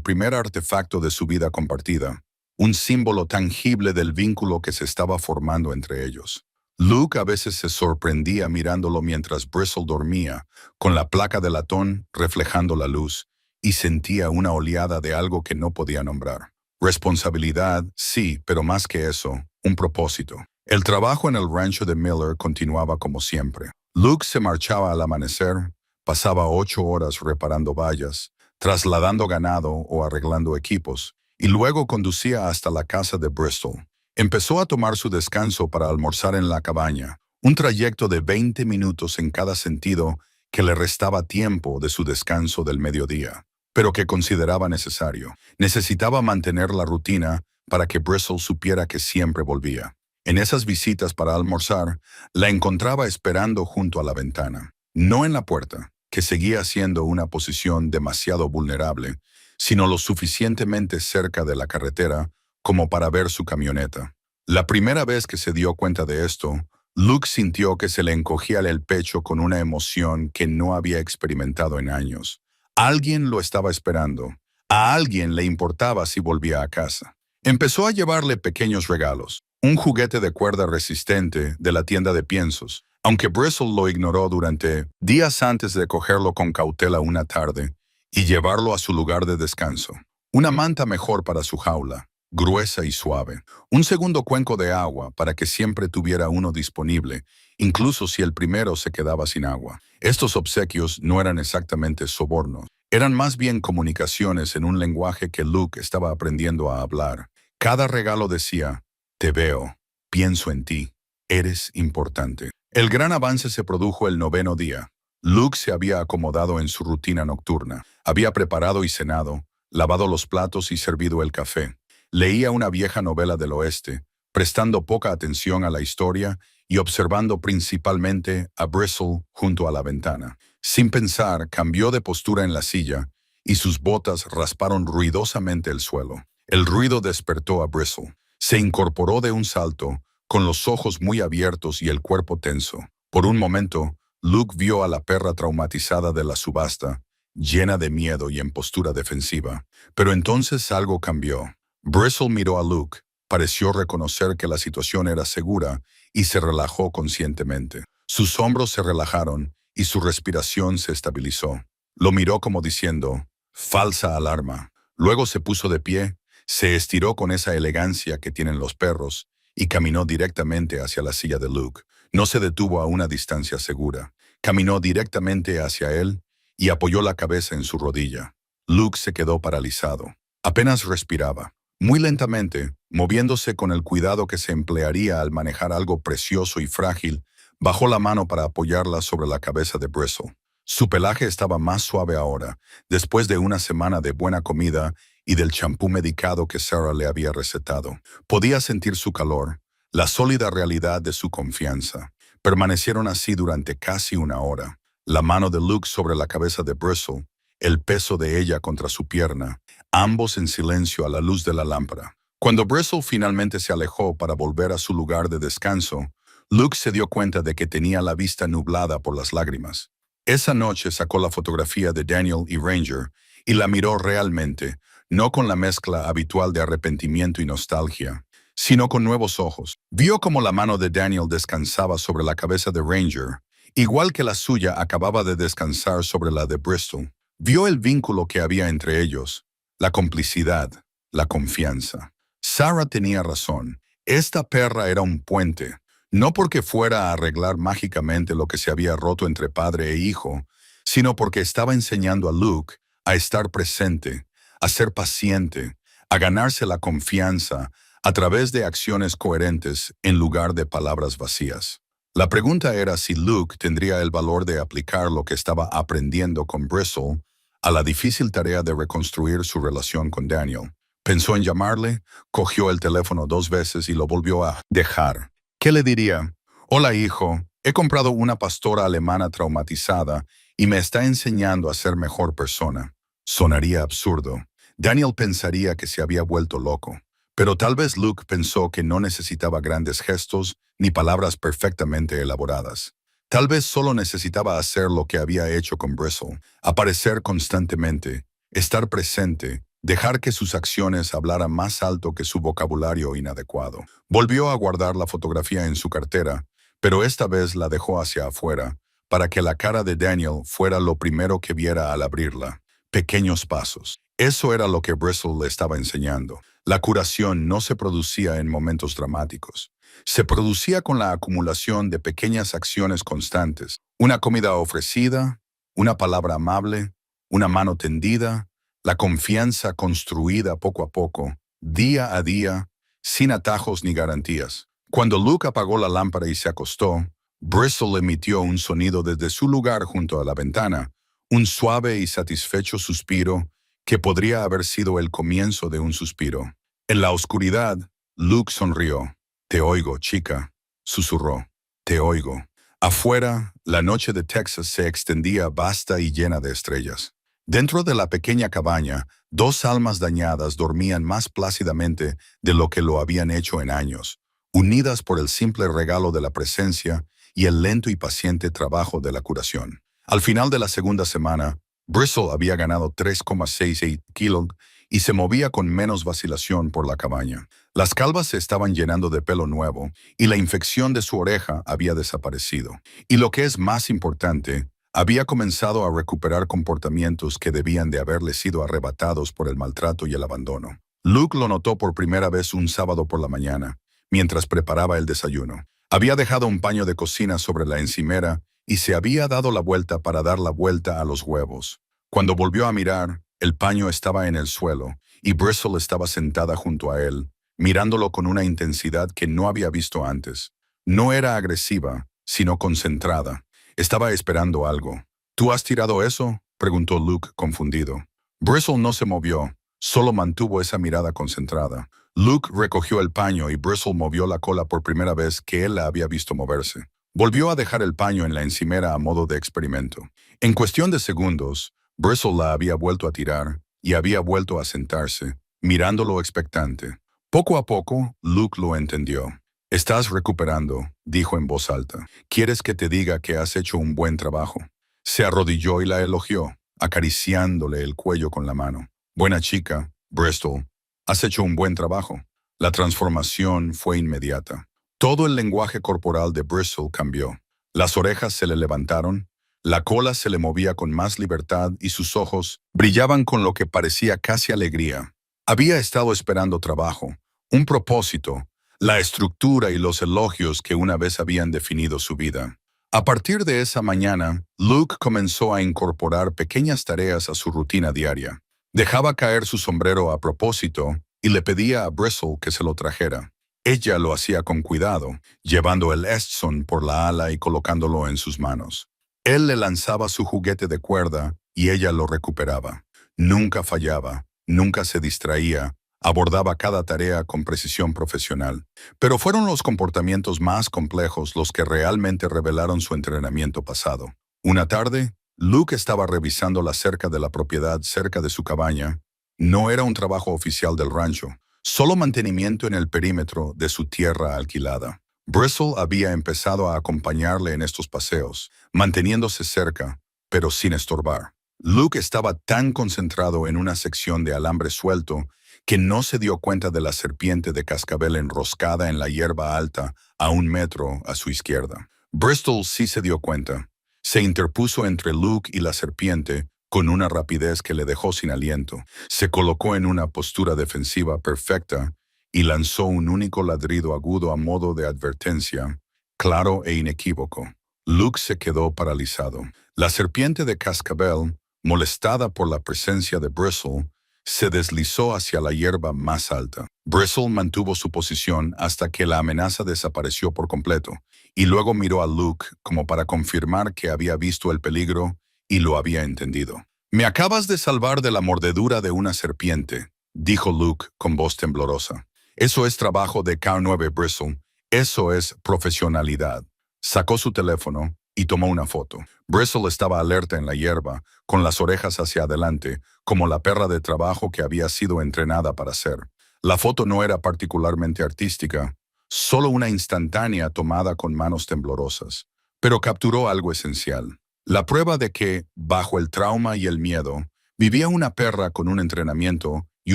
primer artefacto de su vida compartida, un símbolo tangible del vínculo que se estaba formando entre ellos. Luke a veces se sorprendía mirándolo mientras Bristle dormía, con la placa de latón reflejando la luz, y sentía una oleada de algo que no podía nombrar. Responsabilidad, sí, pero más que eso, un propósito. El trabajo en el rancho de Miller continuaba como siempre. Luke se marchaba al amanecer, pasaba 8 horas reparando vallas, trasladando ganado o arreglando equipos, y luego conducía hasta la casa de Bristol. Empezó a tomar su descanso para almorzar en la cabaña, un trayecto de 20 minutos en cada sentido que le restaba tiempo de su descanso del mediodía, pero que consideraba necesario. Necesitaba mantener la rutina para que Bristol supiera que siempre volvía. En esas visitas para almorzar, la encontraba esperando junto a la ventana, no en la puerta, que seguía siendo una posición demasiado vulnerable, sino lo suficientemente cerca de la carretera como para ver su camioneta. La primera vez que se dio cuenta de esto, Luke sintió que se le encogía el pecho con una emoción que no había experimentado en años. Alguien lo estaba esperando. A alguien le importaba si volvía a casa. Empezó a llevarle pequeños regalos. Un juguete de cuerda resistente de la tienda de piensos, aunque Bristle lo ignoró durante días antes de cogerlo con cautela una tarde y llevarlo a su lugar de descanso. Una manta mejor para su jaula, gruesa y suave. Un segundo cuenco de agua para que siempre tuviera uno disponible, incluso si el primero se quedaba sin agua. Estos obsequios no eran exactamente sobornos, eran más bien comunicaciones en un lenguaje que Luke estaba aprendiendo a hablar. Cada regalo decía: te veo, pienso en ti, eres importante. El gran avance se produjo el 9º día. Luke se había acomodado en su rutina nocturna. Había preparado y cenado, lavado los platos y servido el café. Leía una vieja novela del oeste, prestando poca atención a la historia y observando principalmente a Bristle junto a la ventana. Sin pensar, cambió de postura en la silla y sus botas rasparon ruidosamente el suelo. El ruido despertó a Bristle. Se incorporó de un salto, con los ojos muy abiertos y el cuerpo tenso. Por un momento, Luke vio a la perra traumatizada de la subasta, llena de miedo y en postura defensiva. Pero entonces algo cambió. Bristle miró a Luke, pareció reconocer que la situación era segura y se relajó conscientemente. Sus hombros se relajaron y su respiración se estabilizó. Lo miró como diciendo: falsa alarma. Luego se puso de pie, se estiró con esa elegancia que tienen los perros y caminó directamente hacia la silla de Luke. No se detuvo a una distancia segura. Caminó directamente hacia él y apoyó la cabeza en su rodilla. Luke se quedó paralizado. Apenas respiraba. Muy lentamente, moviéndose con el cuidado que se emplearía al manejar algo precioso y frágil, bajó la mano para apoyarla sobre la cabeza de Bristle. Su pelaje estaba más suave ahora, después de una semana de buena comida y del champú medicado que Sarah le había recetado. Podía sentir su calor, la sólida realidad de su confianza. Permanecieron así durante casi una hora. La mano de Luke sobre la cabeza de Bristle, el peso de ella contra su pierna, ambos en silencio a la luz de la lámpara. Cuando Bristle finalmente se alejó para volver a su lugar de descanso, Luke se dio cuenta de que tenía la vista nublada por las lágrimas. Esa noche sacó la fotografía de Daniel y Ranger y la miró realmente, no con la mezcla habitual de arrepentimiento y nostalgia, sino con nuevos ojos. Vio como la mano de Daniel descansaba sobre la cabeza de Ranger, igual que la suya acababa de descansar sobre la de Bristol. Vio el vínculo que había entre ellos, la complicidad, la confianza. Sarah tenía razón. Esta perra era un puente, no porque fuera a arreglar mágicamente lo que se había roto entre padre e hijo, sino porque estaba enseñando a Luke a estar presente, a ser paciente, a ganarse la confianza a través de acciones coherentes en lugar de palabras vacías. La pregunta era si Luke tendría el valor de aplicar lo que estaba aprendiendo con Bristle a la difícil tarea de reconstruir su relación con Daniel. Pensó en llamarle, cogió el teléfono 2 veces y lo volvió a dejar. ¿Qué le diría? Hola, hijo, he comprado una pastora alemana traumatizada y me está enseñando a ser mejor persona. Sonaría absurdo. Daniel pensaría que se había vuelto loco. Pero tal vez Luke pensó que no necesitaba grandes gestos ni palabras perfectamente elaboradas. Tal vez solo necesitaba hacer lo que había hecho con Bristle, aparecer constantemente, estar presente, dejar que sus acciones hablaran más alto que su vocabulario inadecuado. Volvió a guardar la fotografía en su cartera, pero esta vez la dejó hacia afuera, para que la cara de Daniel fuera lo primero que viera al abrirla. Pequeños pasos. Eso era lo que Bristle le estaba enseñando. La curación no se producía en momentos dramáticos. Se producía con la acumulación de pequeñas acciones constantes. Una comida ofrecida, una palabra amable, una mano tendida, la confianza construida poco a poco, día a día, sin atajos ni garantías. Cuando Luke apagó la lámpara y se acostó, Bristle emitió un sonido desde su lugar junto a la ventana, un suave y satisfecho suspiro que podría haber sido el comienzo de un suspiro. En la oscuridad, Luke sonrió. «Te oigo, chica», susurró. «Te oigo». Afuera, la noche de Texas se extendía vasta y llena de estrellas. Dentro de la pequeña cabaña, dos almas dañadas dormían más plácidamente de lo que lo habían hecho en años, unidas por el simple regalo de la presencia y el lento y paciente trabajo de la curación. Al final de la segunda semana, Bristle había ganado 3,68 kilos y se movía con menos vacilación por la cabaña. Las calvas se estaban llenando de pelo nuevo y la infección de su oreja había desaparecido. Y lo que es más importante, había comenzado a recuperar comportamientos que debían de haberle sido arrebatados por el maltrato y el abandono. Luke lo notó por primera vez un sábado por la mañana, mientras preparaba el desayuno. Había dejado un paño de cocina sobre la encimera y se había dado la vuelta para dar la vuelta a los huevos. Cuando volvió a mirar, el paño estaba en el suelo y Bristle estaba sentada junto a él, mirándolo con una intensidad que no había visto antes. No era agresiva, sino concentrada. Estaba esperando algo. «¿Tú has tirado eso?», preguntó Luke confundido. Bristle no se movió, solo mantuvo esa mirada concentrada. Luke recogió el paño y Bristle movió la cola por primera vez que él la había visto moverse. Volvió a dejar el paño en la encimera a modo de experimento. En cuestión de segundos, Bristle la había vuelto a tirar y había vuelto a sentarse, mirándolo expectante. Poco a poco, Luke lo entendió. «Estás recuperando», dijo en voz alta. «¿Quieres que te diga que has hecho un buen trabajo?». Se arrodilló y la elogió, acariciándole el cuello con la mano. «Buena chica, Bristle. Has hecho un buen trabajo». La transformación fue inmediata. Todo el lenguaje corporal de Bristle cambió. Las orejas se le levantaron, la cola se le movía con más libertad y sus ojos brillaban con lo que parecía casi alegría. Había estado esperando trabajo, un propósito, la estructura y los elogios que una vez habían definido su vida. A partir de esa mañana, Luke comenzó a incorporar pequeñas tareas a su rutina diaria. Dejaba caer su sombrero a propósito y le pedía a Bristle que se lo trajera. Ella lo hacía con cuidado, llevando el Estzon por la ala y colocándolo en sus manos. Él le lanzaba su juguete de cuerda y ella lo recuperaba. Nunca fallaba, nunca se distraía, abordaba cada tarea con precisión profesional. Pero fueron los comportamientos más complejos los que realmente revelaron su entrenamiento pasado. Una tarde, Luke estaba revisando la cerca de la propiedad cerca de su cabaña. No era un trabajo oficial del rancho, solo mantenimiento en el perímetro de su tierra alquilada. Bristle había empezado a acompañarle en estos paseos, manteniéndose cerca, pero sin estorbar. Luke estaba tan concentrado en una sección de alambre suelto que no se dio cuenta de la serpiente de cascabel enroscada en la hierba alta a 1 metro a su izquierda. Bristle sí se dio cuenta. Se interpuso entre Luke y la serpiente con una rapidez que le dejó sin aliento. Se colocó en una postura defensiva perfecta y lanzó un único ladrido agudo a modo de advertencia, claro e inequívoco. Luke se quedó paralizado. La serpiente de cascabel, molestada por la presencia de Bristle, se deslizó hacia la hierba más alta. Bristle mantuvo su posición hasta que la amenaza desapareció por completo, y luego miró a Luke como para confirmar que había visto el peligro y lo había entendido. «Me acabas de salvar de la mordedura de una serpiente», dijo Luke con voz temblorosa. «Eso es trabajo de K9 Bristle. Eso es profesionalidad». Sacó su teléfono y tomó una foto. Bristle estaba alerta en la hierba, con las orejas hacia adelante, como la perra de trabajo que había sido entrenada para ser. La foto no era particularmente artística, solo una instantánea tomada con manos temblorosas, pero capturó algo esencial. La prueba de que, bajo el trauma y el miedo, vivía una perra con un entrenamiento y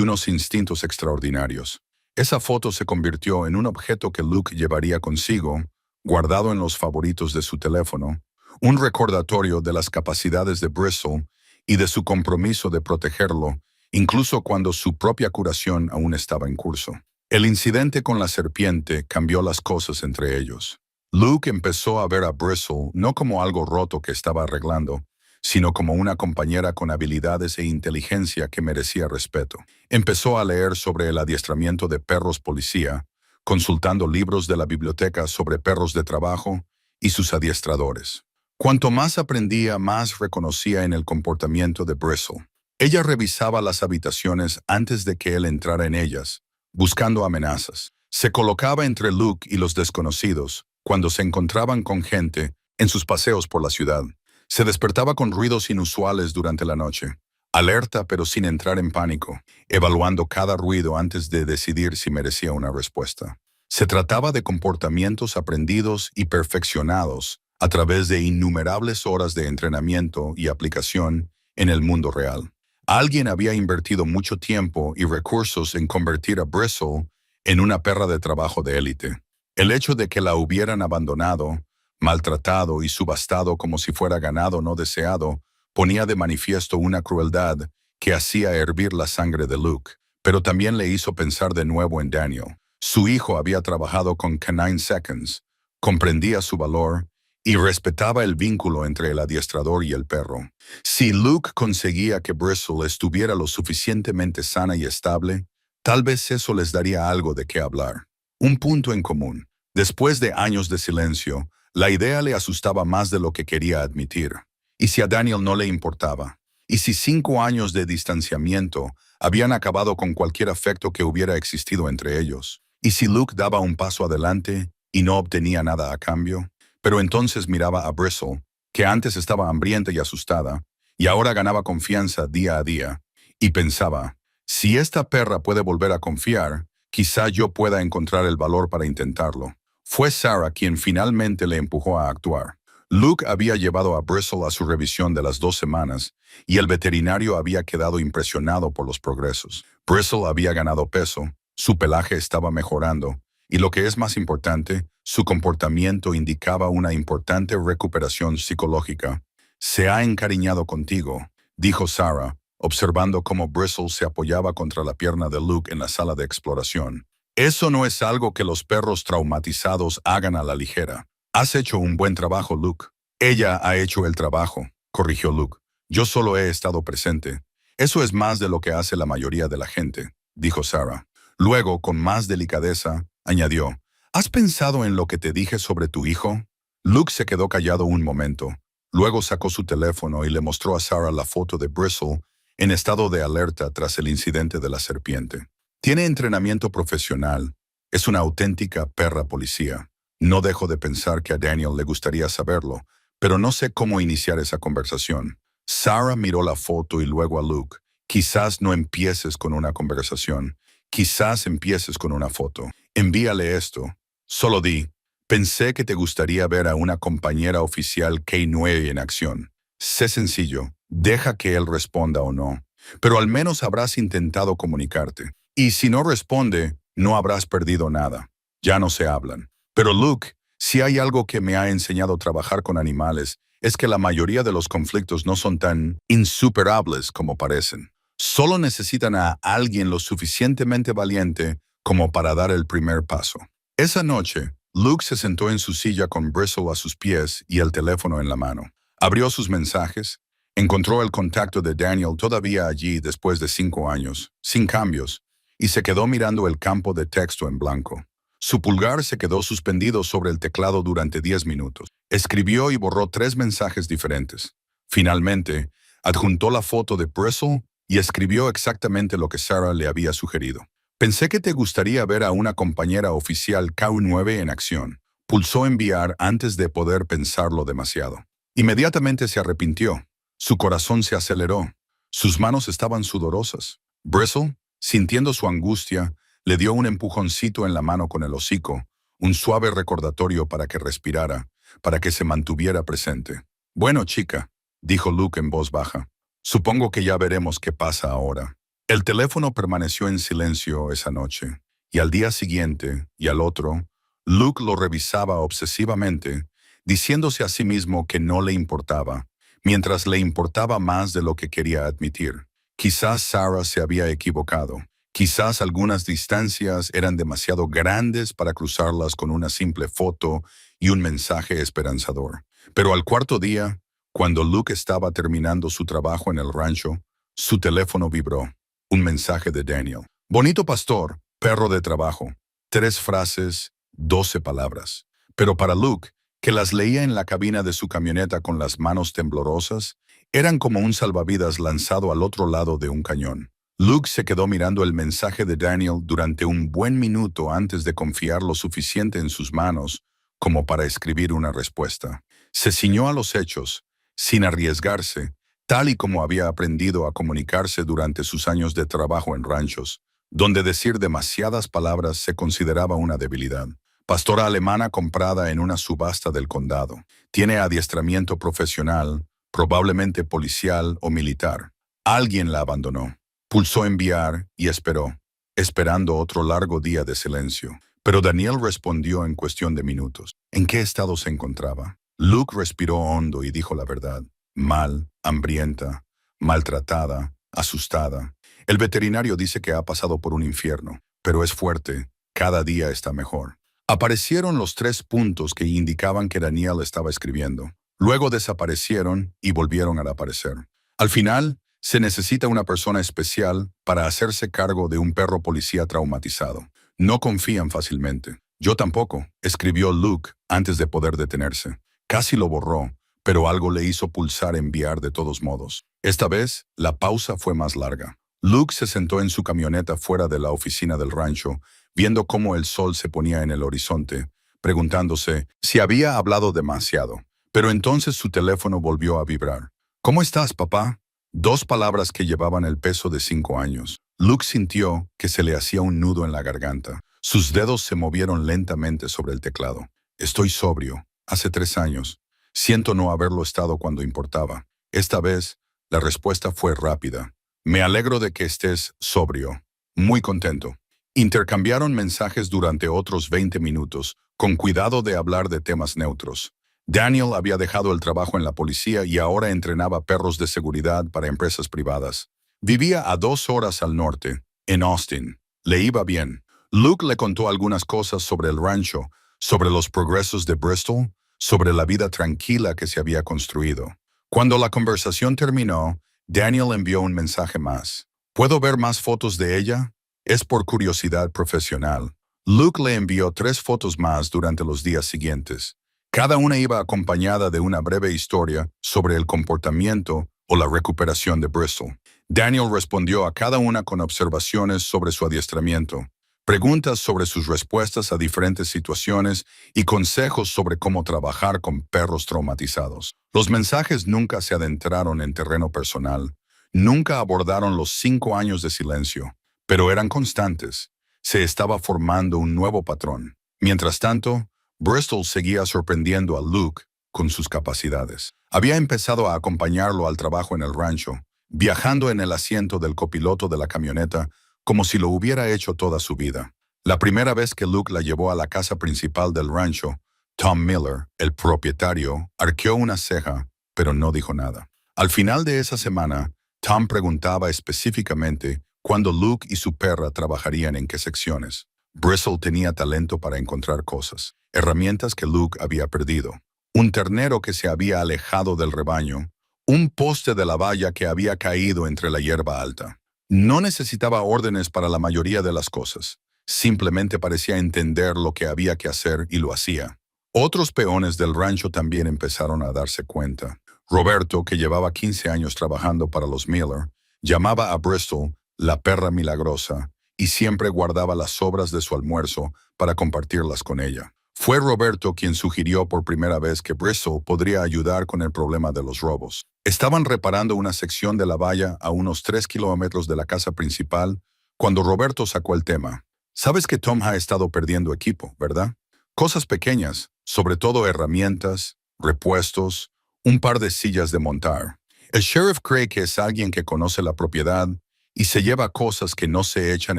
unos instintos extraordinarios. Esa foto se convirtió en un objeto que Luke llevaría consigo, guardado en los favoritos de su teléfono, un recordatorio de las capacidades de Bristle y de su compromiso de protegerlo, incluso cuando su propia curación aún estaba en curso. El incidente con la serpiente cambió las cosas entre ellos. Luke empezó a ver a Bristle no como algo roto que estaba arreglando, sino como una compañera con habilidades e inteligencia que merecía respeto. Empezó a leer sobre el adiestramiento de perros policía, consultando libros de la biblioteca sobre perros de trabajo y sus adiestradores. Cuanto más aprendía, más reconocía en el comportamiento de Bristle. Ella revisaba las habitaciones antes de que él entrara en ellas, buscando amenazas. Se colocaba entre Luke y los desconocidos cuando se encontraban con gente en sus paseos por la ciudad. Se despertaba con ruidos inusuales durante la noche, alerta pero sin entrar en pánico, evaluando cada ruido antes de decidir si merecía una respuesta. Se trataba de comportamientos aprendidos y perfeccionados a través de innumerables horas de entrenamiento y aplicación en el mundo real. Alguien había invertido mucho tiempo y recursos en convertir a Bristle en una perra de trabajo de élite. El hecho de que la hubieran abandonado, maltratado y subastado como si fuera ganado no deseado, ponía de manifiesto una crueldad que hacía hervir la sangre de Luke, pero también le hizo pensar de nuevo en Daniel. Su hijo había trabajado con Canine Seconds, comprendía su valor y respetaba el vínculo entre el adiestrador y el perro. Si Luke conseguía que Bristle estuviera lo suficientemente sana y estable, tal vez eso les daría algo de qué hablar. Un punto en común. Después de años de silencio, la idea le asustaba más de lo que quería admitir. ¿Y si a Daniel no le importaba? ¿Y si 5 años de distanciamiento habían acabado con cualquier afecto que hubiera existido entre ellos? ¿Y si Luke daba un paso adelante y no obtenía nada a cambio? Pero entonces miraba a Bristle, que antes estaba hambrienta y asustada, y ahora ganaba confianza día a día, y pensaba, si esta perra puede volver a confiar, quizá yo pueda encontrar el valor para intentarlo. Fue Sarah quien finalmente le empujó a actuar. Luke había llevado a Bristle a su revisión de las 2 semanas, y el veterinario había quedado impresionado por los progresos. Bristle había ganado peso, su pelaje estaba mejorando, y lo que es más importante, su comportamiento indicaba una importante recuperación psicológica. «Se ha encariñado contigo», dijo Sarah, observando cómo Bristle se apoyaba contra la pierna de Luke en la sala de exploración. «Eso no es algo que los perros traumatizados hagan a la ligera. Has hecho un buen trabajo, Luke». «Ella ha hecho el trabajo», corrigió Luke. «Yo solo he estado presente». «Eso es más de lo que hace la mayoría de la gente», dijo Sarah. Luego, con más delicadeza, añadió, «¿Has pensado en lo que te dije sobre tu hijo?» Luke se quedó callado un momento. Luego sacó su teléfono y le mostró a Sarah la foto de Bristle en estado de alerta tras el incidente de la serpiente. «Tiene entrenamiento profesional. Es una auténtica perra policía. No dejo de pensar que a Daniel le gustaría saberlo, pero no sé cómo iniciar esa conversación». Sarah miró la foto y luego a Luke. «Quizás no empieces con una conversación. Quizás empieces con una foto. Envíale esto. Solo di, pensé que te gustaría ver a una compañera oficial K9 en acción. Sé sencillo, deja que él responda o no. Pero al menos habrás intentado comunicarte. Y si no responde, no habrás perdido nada. Ya no se hablan. Pero Luke, si hay algo que me ha enseñado a trabajar con animales, es que la mayoría de los conflictos no son tan insuperables como parecen. Solo necesitan a alguien lo suficientemente valiente como para dar el primer paso». Esa noche, Luke se sentó en su silla con Bristle a sus pies y el teléfono en la mano. Abrió sus mensajes, encontró el contacto de Daniel todavía allí después de 5 años, sin cambios, y se quedó mirando el campo de texto en blanco. Su pulgar se quedó suspendido sobre el teclado durante 10 minutos. Escribió y borró 3 mensajes diferentes. Finalmente, adjuntó la foto de Bristle y escribió exactamente lo que Sarah le había sugerido. «Pensé que te gustaría ver a una compañera oficial K9 en acción». Pulsó enviar antes de poder pensarlo demasiado. Inmediatamente se arrepintió. Su corazón se aceleró. Sus manos estaban sudorosas. Bristle, sintiendo su angustia, Le dio un empujoncito en la mano con el hocico, un suave recordatorio para que respirara, para que se mantuviera presente. «Bueno, chica», dijo Luke en voz baja. «Supongo que ya veremos qué pasa ahora». El teléfono permaneció en silencio esa noche, y al día siguiente, y al otro, Luke lo revisaba obsesivamente, diciéndose a sí mismo que no le importaba, mientras le importaba más de lo que quería admitir. Quizás Sarah se había equivocado. Quizás algunas distancias eran demasiado grandes para cruzarlas con una simple foto y un mensaje esperanzador. Pero al cuarto día, cuando Luke estaba terminando su trabajo en el rancho, su teléfono vibró. Un mensaje de Daniel. «Bonito pastor, perro de trabajo». 3 frases, 12 palabras. Pero para Luke, que las leía en la cabina de su camioneta con las manos temblorosas, eran como un salvavidas lanzado al otro lado de un cañón. Luke se quedó mirando el mensaje de Daniel durante un buen minuto antes de confiar lo suficiente en sus manos como para escribir una respuesta. Se ciñó a los hechos, sin arriesgarse, tal y como había aprendido a comunicarse durante sus años de trabajo en ranchos, donde decir demasiadas palabras se consideraba una debilidad. Pastora alemana comprada en una subasta del condado. Tiene adiestramiento profesional, probablemente policial o militar. Alguien la abandonó. Pulsó enviar y esperó, esperando otro largo día de silencio. Pero Daniel respondió en cuestión de minutos. ¿En qué estado se encontraba? Luke respiró hondo y dijo la verdad. Mal, hambrienta, maltratada, asustada. El veterinario dice que ha pasado por un infierno, pero es fuerte, cada día está mejor. Aparecieron los 3 puntos que indicaban que Daniel estaba escribiendo. Luego desaparecieron y volvieron a aparecer. Al final, se necesita una persona especial para hacerse cargo de un perro policía traumatizado. No confían fácilmente. Yo tampoco, escribió Luke antes de poder detenerse. Casi lo borró, pero algo le hizo pulsar enviar de todos modos. Esta vez, la pausa fue más larga. Luke se sentó en su camioneta fuera de la oficina del rancho, viendo cómo el sol se ponía en el horizonte, preguntándose si había hablado demasiado. Pero entonces su teléfono volvió a vibrar. «¿Cómo estás, papá?». 2 palabras que llevaban el peso de 5 años. Luke sintió que se le hacía un nudo en la garganta. Sus dedos se movieron lentamente sobre el teclado. «Estoy sobrio. Hace 3 años. Siento no haberlo estado cuando importaba». Esta vez, la respuesta fue rápida. «Me alegro de que estés sobrio. Muy contento». Intercambiaron mensajes durante otros 20 minutos, con cuidado de hablar de temas neutros. Daniel había dejado el trabajo en la policía y ahora entrenaba perros de seguridad para empresas privadas. Vivía a 2 horas al norte, en Austin. Le iba bien. Luke le contó algunas cosas sobre el rancho, sobre los progresos de Bristol, sobre la vida tranquila que se había construido. Cuando la conversación terminó, Daniel envió un mensaje más. «¿Puedo ver más fotos de ella? Es por curiosidad profesional». Luke le envió 3 fotos más durante los días siguientes. Cada una iba acompañada de una breve historia sobre el comportamiento o la recuperación de Bristol. Daniel respondió a cada una con observaciones sobre su adiestramiento, preguntas sobre sus respuestas a diferentes situaciones y consejos sobre cómo trabajar con perros traumatizados. Los mensajes nunca se adentraron en terreno personal, nunca abordaron los 5 años de silencio, pero eran constantes. Se estaba formando un nuevo patrón. Mientras tanto, Bristol seguía sorprendiendo a Luke con sus capacidades. Había empezado a acompañarlo al trabajo en el rancho, viajando en el asiento del copiloto de la camioneta como si lo hubiera hecho toda su vida. La primera vez que Luke la llevó a la casa principal del rancho, Tom Miller, el propietario, arqueó una ceja, pero no dijo nada. Al final de esa semana, Tom preguntaba específicamente cuándo Luke y su perra trabajarían en qué secciones. Bristol tenía talento para encontrar cosas, herramientas que Luke había perdido, un ternero que se había alejado del rebaño, un poste de la valla que había caído entre la hierba alta. No necesitaba órdenes para la mayoría de las cosas, simplemente parecía entender lo que había que hacer y lo hacía. Otros peones del rancho también empezaron a darse cuenta. Roberto, que llevaba 15 años trabajando para los Miller, llamaba a Bristol la perra milagrosa y siempre guardaba las sobras de su almuerzo para compartirlas con ella. Fue Roberto quien sugirió por primera vez que Bristol podría ayudar con el problema de los robos. Estaban reparando una sección de la valla a unos 3 kilómetros de la casa principal cuando Roberto sacó el tema. Sabes que Tom ha estado perdiendo equipo, ¿verdad? Cosas pequeñas, sobre todo herramientas, repuestos, un par de sillas de montar. El sheriff cree que es alguien que conoce la propiedad y se lleva cosas que no se echan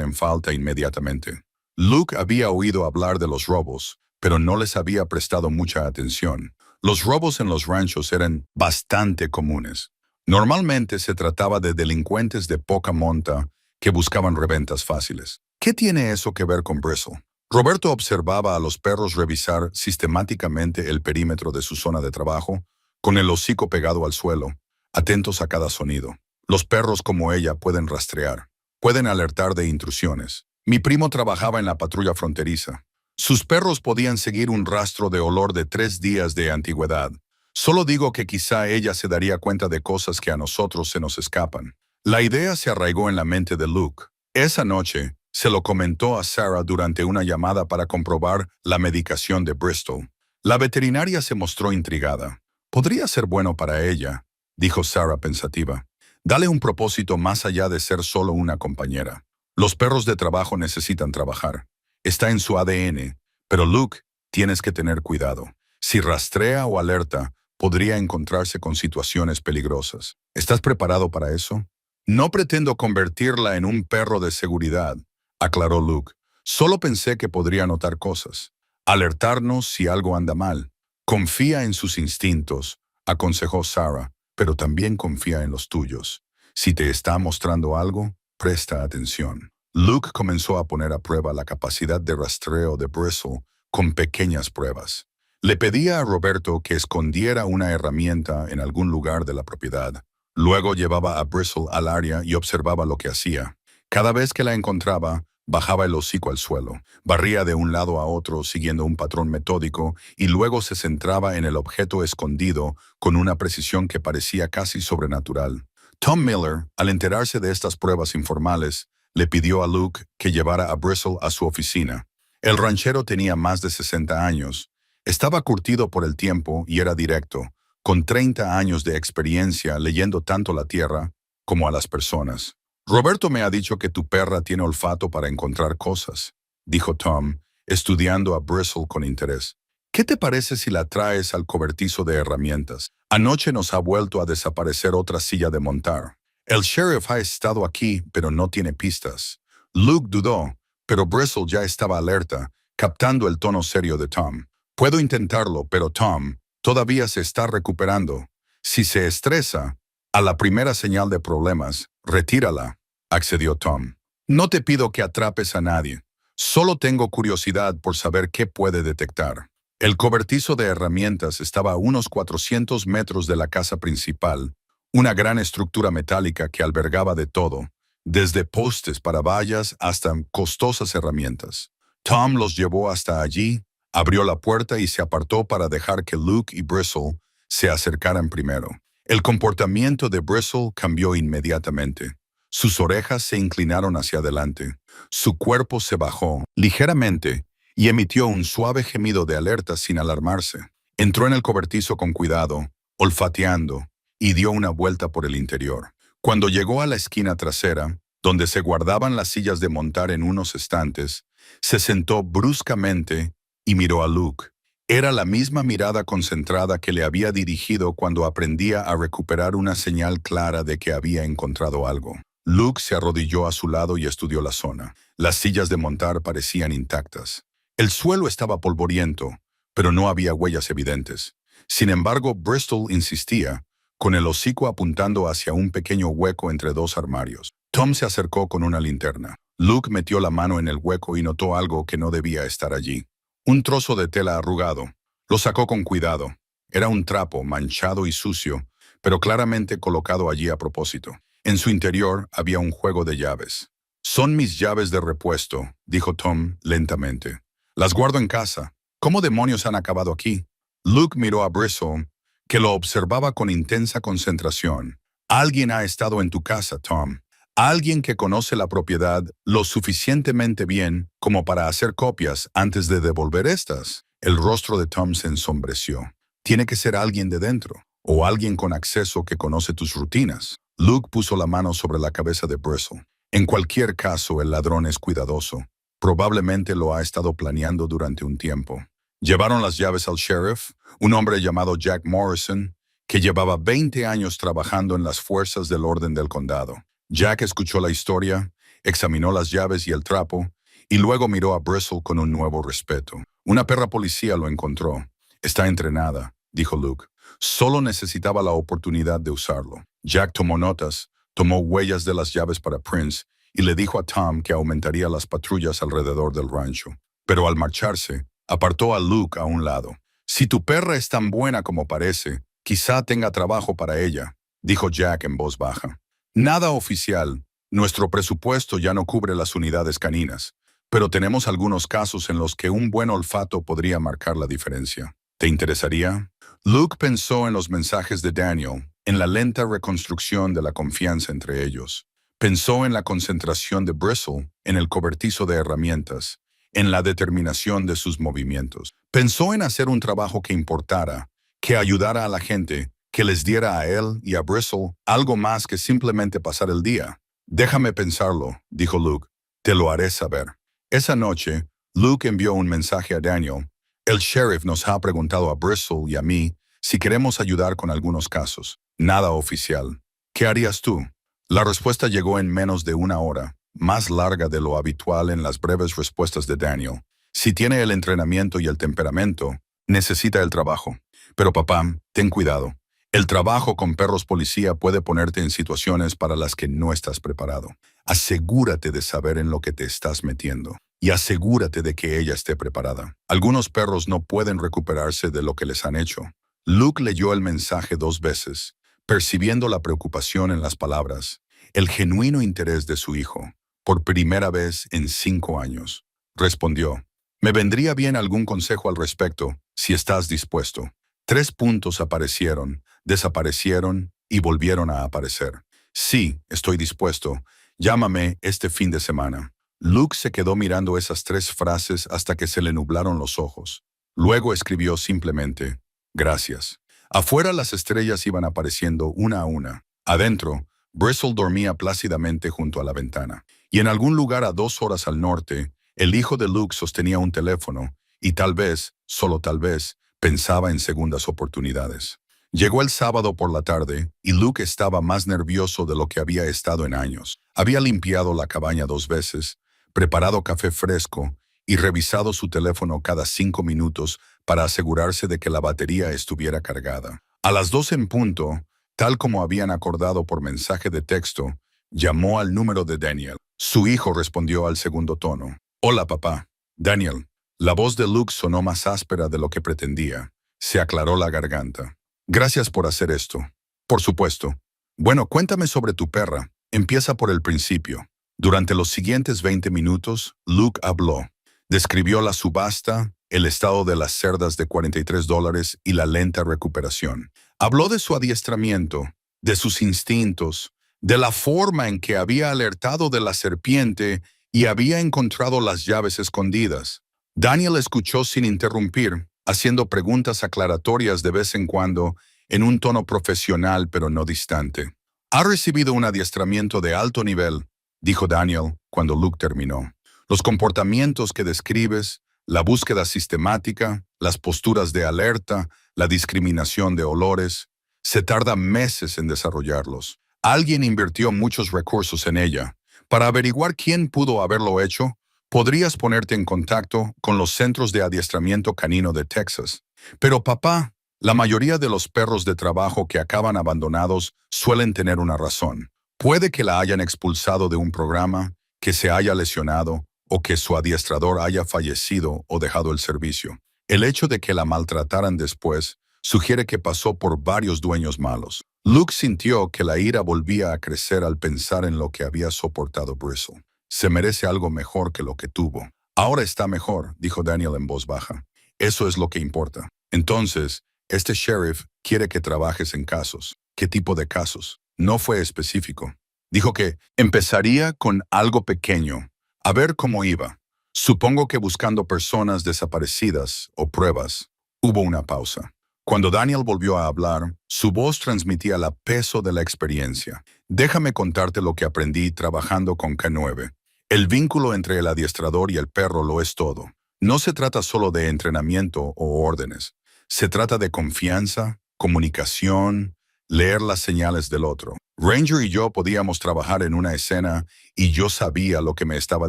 en falta inmediatamente. Luke había oído hablar de los robos, pero no les había prestado mucha atención. Los robos en los ranchos eran bastante comunes. Normalmente se trataba de delincuentes de poca monta que buscaban reventas fáciles. ¿Qué tiene eso que ver con Bristle? Roberto observaba a los perros revisar sistemáticamente el perímetro de su zona de trabajo, con el hocico pegado al suelo, atentos a cada sonido. Los perros como ella pueden rastrear, pueden alertar de intrusiones. Mi primo trabajaba en la patrulla fronteriza. Sus perros podían seguir un rastro de olor de 3 días de antigüedad. Solo digo que quizá ella se daría cuenta de cosas que a nosotros se nos escapan. La idea se arraigó en la mente de Luke. Esa noche, se lo comentó a Sarah durante una llamada para comprobar la medicación de Bristol. La veterinaria se mostró intrigada. Podría ser bueno para ella, dijo Sarah pensativa. Dale un propósito más allá de ser solo una compañera. Los perros de trabajo necesitan trabajar. Está en su ADN. Pero Luke, tienes que tener cuidado. Si rastrea o alerta, podría encontrarse con situaciones peligrosas. ¿Estás preparado para eso? No pretendo convertirla en un perro de seguridad, aclaró Luke. Solo pensé que podría notar cosas. Alertarnos si algo anda mal. Confía en sus instintos, aconsejó Sarah, pero también confía en los tuyos. Si te está mostrando algo, presta atención. Luke comenzó a poner a prueba la capacidad de rastreo de Bristle con pequeñas pruebas. Le pedía a Roberto que escondiera una herramienta en algún lugar de la propiedad. Luego llevaba a Bristle al área y observaba lo que hacía. Cada vez que la encontraba, bajaba el hocico al suelo, barría de un lado a otro siguiendo un patrón metódico y luego se centraba en el objeto escondido con una precisión que parecía casi sobrenatural. Tom Miller, al enterarse de estas pruebas informales, le pidió a Luke que llevara a Bristle a su oficina. El ranchero tenía más de 60 años. Estaba curtido por el tiempo y era directo, con 30 años de experiencia leyendo tanto la tierra como a las personas. Roberto me ha dicho que tu perra tiene olfato para encontrar cosas, dijo Tom, estudiando a Bristle con interés. ¿Qué te parece si la traes al cobertizo de herramientas? Anoche nos ha vuelto a desaparecer otra silla de montar. El sheriff ha estado aquí, pero no tiene pistas. Luke dudó, pero Bristle ya estaba alerta, captando el tono serio de Tom. Puedo intentarlo, pero Tom todavía se está recuperando. Si se estresa, a la primera señal de problemas, retírala, accedió Tom. No te pido que atrapes a nadie. Solo tengo curiosidad por saber qué puede detectar. El cobertizo de herramientas estaba a unos 400 metros de la casa principal, una gran estructura metálica que albergaba de todo, desde postes para vallas hasta costosas herramientas. Tom los llevó hasta allí, abrió la puerta y se apartó para dejar que Luke y Bristle se acercaran primero. El comportamiento de Bristle cambió inmediatamente. Sus orejas se inclinaron hacia adelante. Su cuerpo se bajó ligeramente y emitió un suave gemido de alerta sin alarmarse. Entró en el cobertizo con cuidado, olfateando, y dio una vuelta por el interior. Cuando llegó a la esquina trasera, donde se guardaban las sillas de montar en unos estantes, se sentó bruscamente y miró a Luke. Era la misma mirada concentrada que le había dirigido cuando aprendía a recuperar una señal clara de que había encontrado algo. Luke se arrodilló a su lado y estudió la zona. Las sillas de montar parecían intactas. El suelo estaba polvoriento, pero no había huellas evidentes. Sin embargo, Bristle insistía, con el hocico apuntando hacia un pequeño hueco entre dos armarios. Tom se acercó con una linterna. Luke metió la mano en el hueco y notó algo que no debía estar allí. Un trozo de tela arrugado. Lo sacó con cuidado. Era un trapo manchado y sucio, pero claramente colocado allí a propósito. En su interior había un juego de llaves. «Son mis llaves de repuesto», dijo Tom lentamente. «Las guardo en casa. ¿Cómo demonios han acabado aquí?» Luke miró a Bristle, que lo observaba con intensa concentración. «Alguien ha estado en tu casa, Tom. Alguien que conoce la propiedad lo suficientemente bien como para hacer copias antes de devolver estas». El rostro de Tom se ensombreció. «Tiene que ser alguien de dentro, o alguien con acceso que conoce tus rutinas». Luke puso la mano sobre la cabeza de Bristle. «En cualquier caso, el ladrón es cuidadoso. Probablemente lo ha estado planeando durante un tiempo. Llevaron las llaves al sheriff, un hombre llamado Jack Morrison, que llevaba 20 años trabajando en las fuerzas del orden del condado. Jack escuchó la historia, examinó las llaves y el trapo, y luego miró a Bristle con un nuevo respeto. Una perra policía lo encontró. Está entrenada, dijo Luke. Solo necesitaba la oportunidad de usarlo. Jack tomó notas, tomó huellas de las llaves para Prince y le dijo a Tom que aumentaría las patrullas alrededor del rancho. Pero al marcharse, apartó a Luke a un lado. Si tu perra es tan buena como parece, quizá tenga trabajo para ella, dijo Jack en voz baja. Nada oficial. Nuestro presupuesto ya no cubre las unidades caninas, pero tenemos algunos casos en los que un buen olfato podría marcar la diferencia. ¿Te interesaría? Luke pensó en los mensajes de Daniel, en la lenta reconstrucción de la confianza entre ellos. Pensó en la concentración de Bristle, en el cobertizo de herramientas, en la determinación de sus movimientos. Pensó en hacer un trabajo que importara, que ayudara a la gente, que les diera a él y a Bristle algo más que simplemente pasar el día. Déjame pensarlo, dijo Luke. Te lo haré saber. Esa noche, Luke envió un mensaje a Daniel. El sheriff nos ha preguntado a Bristle y a mí si queremos ayudar con algunos casos. Nada oficial. ¿Qué harías tú? La respuesta llegó en menos de una hora, más larga de lo habitual en las breves respuestas de Daniel. Si tiene el entrenamiento y el temperamento, necesita el trabajo. Pero papá, ten cuidado. El trabajo con perros policía puede ponerte en situaciones para las que no estás preparado. Asegúrate de saber en lo que te estás metiendo. Y asegúrate de que ella esté preparada. Algunos perros no pueden recuperarse de lo que les han hecho. Luke leyó el mensaje 2 veces, percibiendo la preocupación en las palabras, el genuino interés de su hijo, por primera vez en 5 años. Respondió, me vendría bien algún consejo al respecto, si estás dispuesto. 3 puntos aparecieron, desaparecieron y volvieron a aparecer. Sí, estoy dispuesto. Llámame este fin de semana. Luke se quedó mirando esas 3 frases hasta que se le nublaron los ojos. Luego escribió simplemente, gracias. Afuera las estrellas iban apareciendo una a una. Adentro, Bristle dormía plácidamente junto a la ventana. Y en algún lugar a 2 horas al norte, el hijo de Luke sostenía un teléfono y tal vez, solo tal vez, pensaba en segundas oportunidades. Llegó el sábado por la tarde y Luke estaba más nervioso de lo que había estado en años. Había limpiado la cabaña 2 veces, preparado café fresco y revisado su teléfono cada 5 minutos para asegurarse de que la batería estuviera cargada. A las 2 en punto, tal como habían acordado por mensaje de texto, llamó al número de Daniel. Su hijo respondió al segundo tono. Hola, papá. Daniel. La voz de Luke sonó más áspera de lo que pretendía. Se aclaró la garganta. Gracias por hacer esto. Por supuesto. Bueno, cuéntame sobre tu perra. Empieza por el principio. Durante los siguientes 20 minutos, Luke habló. Describió la subasta, el estado de las cerdas de $43 y la lenta recuperación. Habló de su adiestramiento, de sus instintos, de la forma en que había alertado de la serpiente y había encontrado las llaves escondidas. Daniel escuchó sin interrumpir, haciendo preguntas aclaratorias de vez en cuando, en un tono profesional pero no distante. «Ha recibido un adiestramiento de alto nivel», dijo Daniel cuando Luke terminó. «Los comportamientos que describes, la búsqueda sistemática, las posturas de alerta, la discriminación de olores, se tarda meses en desarrollarlos. Alguien invirtió muchos recursos en ella. Para averiguar quién pudo haberlo hecho, podrías ponerte en contacto con los centros de adiestramiento canino de Texas. Pero papá, la mayoría de los perros de trabajo que acaban abandonados suelen tener una razón. Puede que la hayan expulsado de un programa, que se haya lesionado, o que su adiestrador haya fallecido o dejado el servicio. El hecho de que la maltrataran después sugiere que pasó por varios dueños malos. Luke sintió que la ira volvía a crecer al pensar en lo que había soportado Bristle. Se merece algo mejor que lo que tuvo. Ahora está mejor, dijo Daniel en voz baja. Eso es lo que importa. Entonces, este sheriff quiere que trabajes en casos. ¿Qué tipo de casos? No fue específico. Dijo que empezaría con algo pequeño, a ver cómo iba. Supongo que buscando personas desaparecidas o pruebas. Hubo una pausa. Cuando Daniel volvió a hablar, su voz transmitía el peso de la experiencia. Déjame contarte lo que aprendí trabajando con K9. El vínculo entre el adiestrador y el perro lo es todo. No se trata solo de entrenamiento o órdenes. Se trata de confianza, comunicación, leer las señales del otro. Ranger y yo podíamos trabajar en una escena y yo sabía lo que me estaba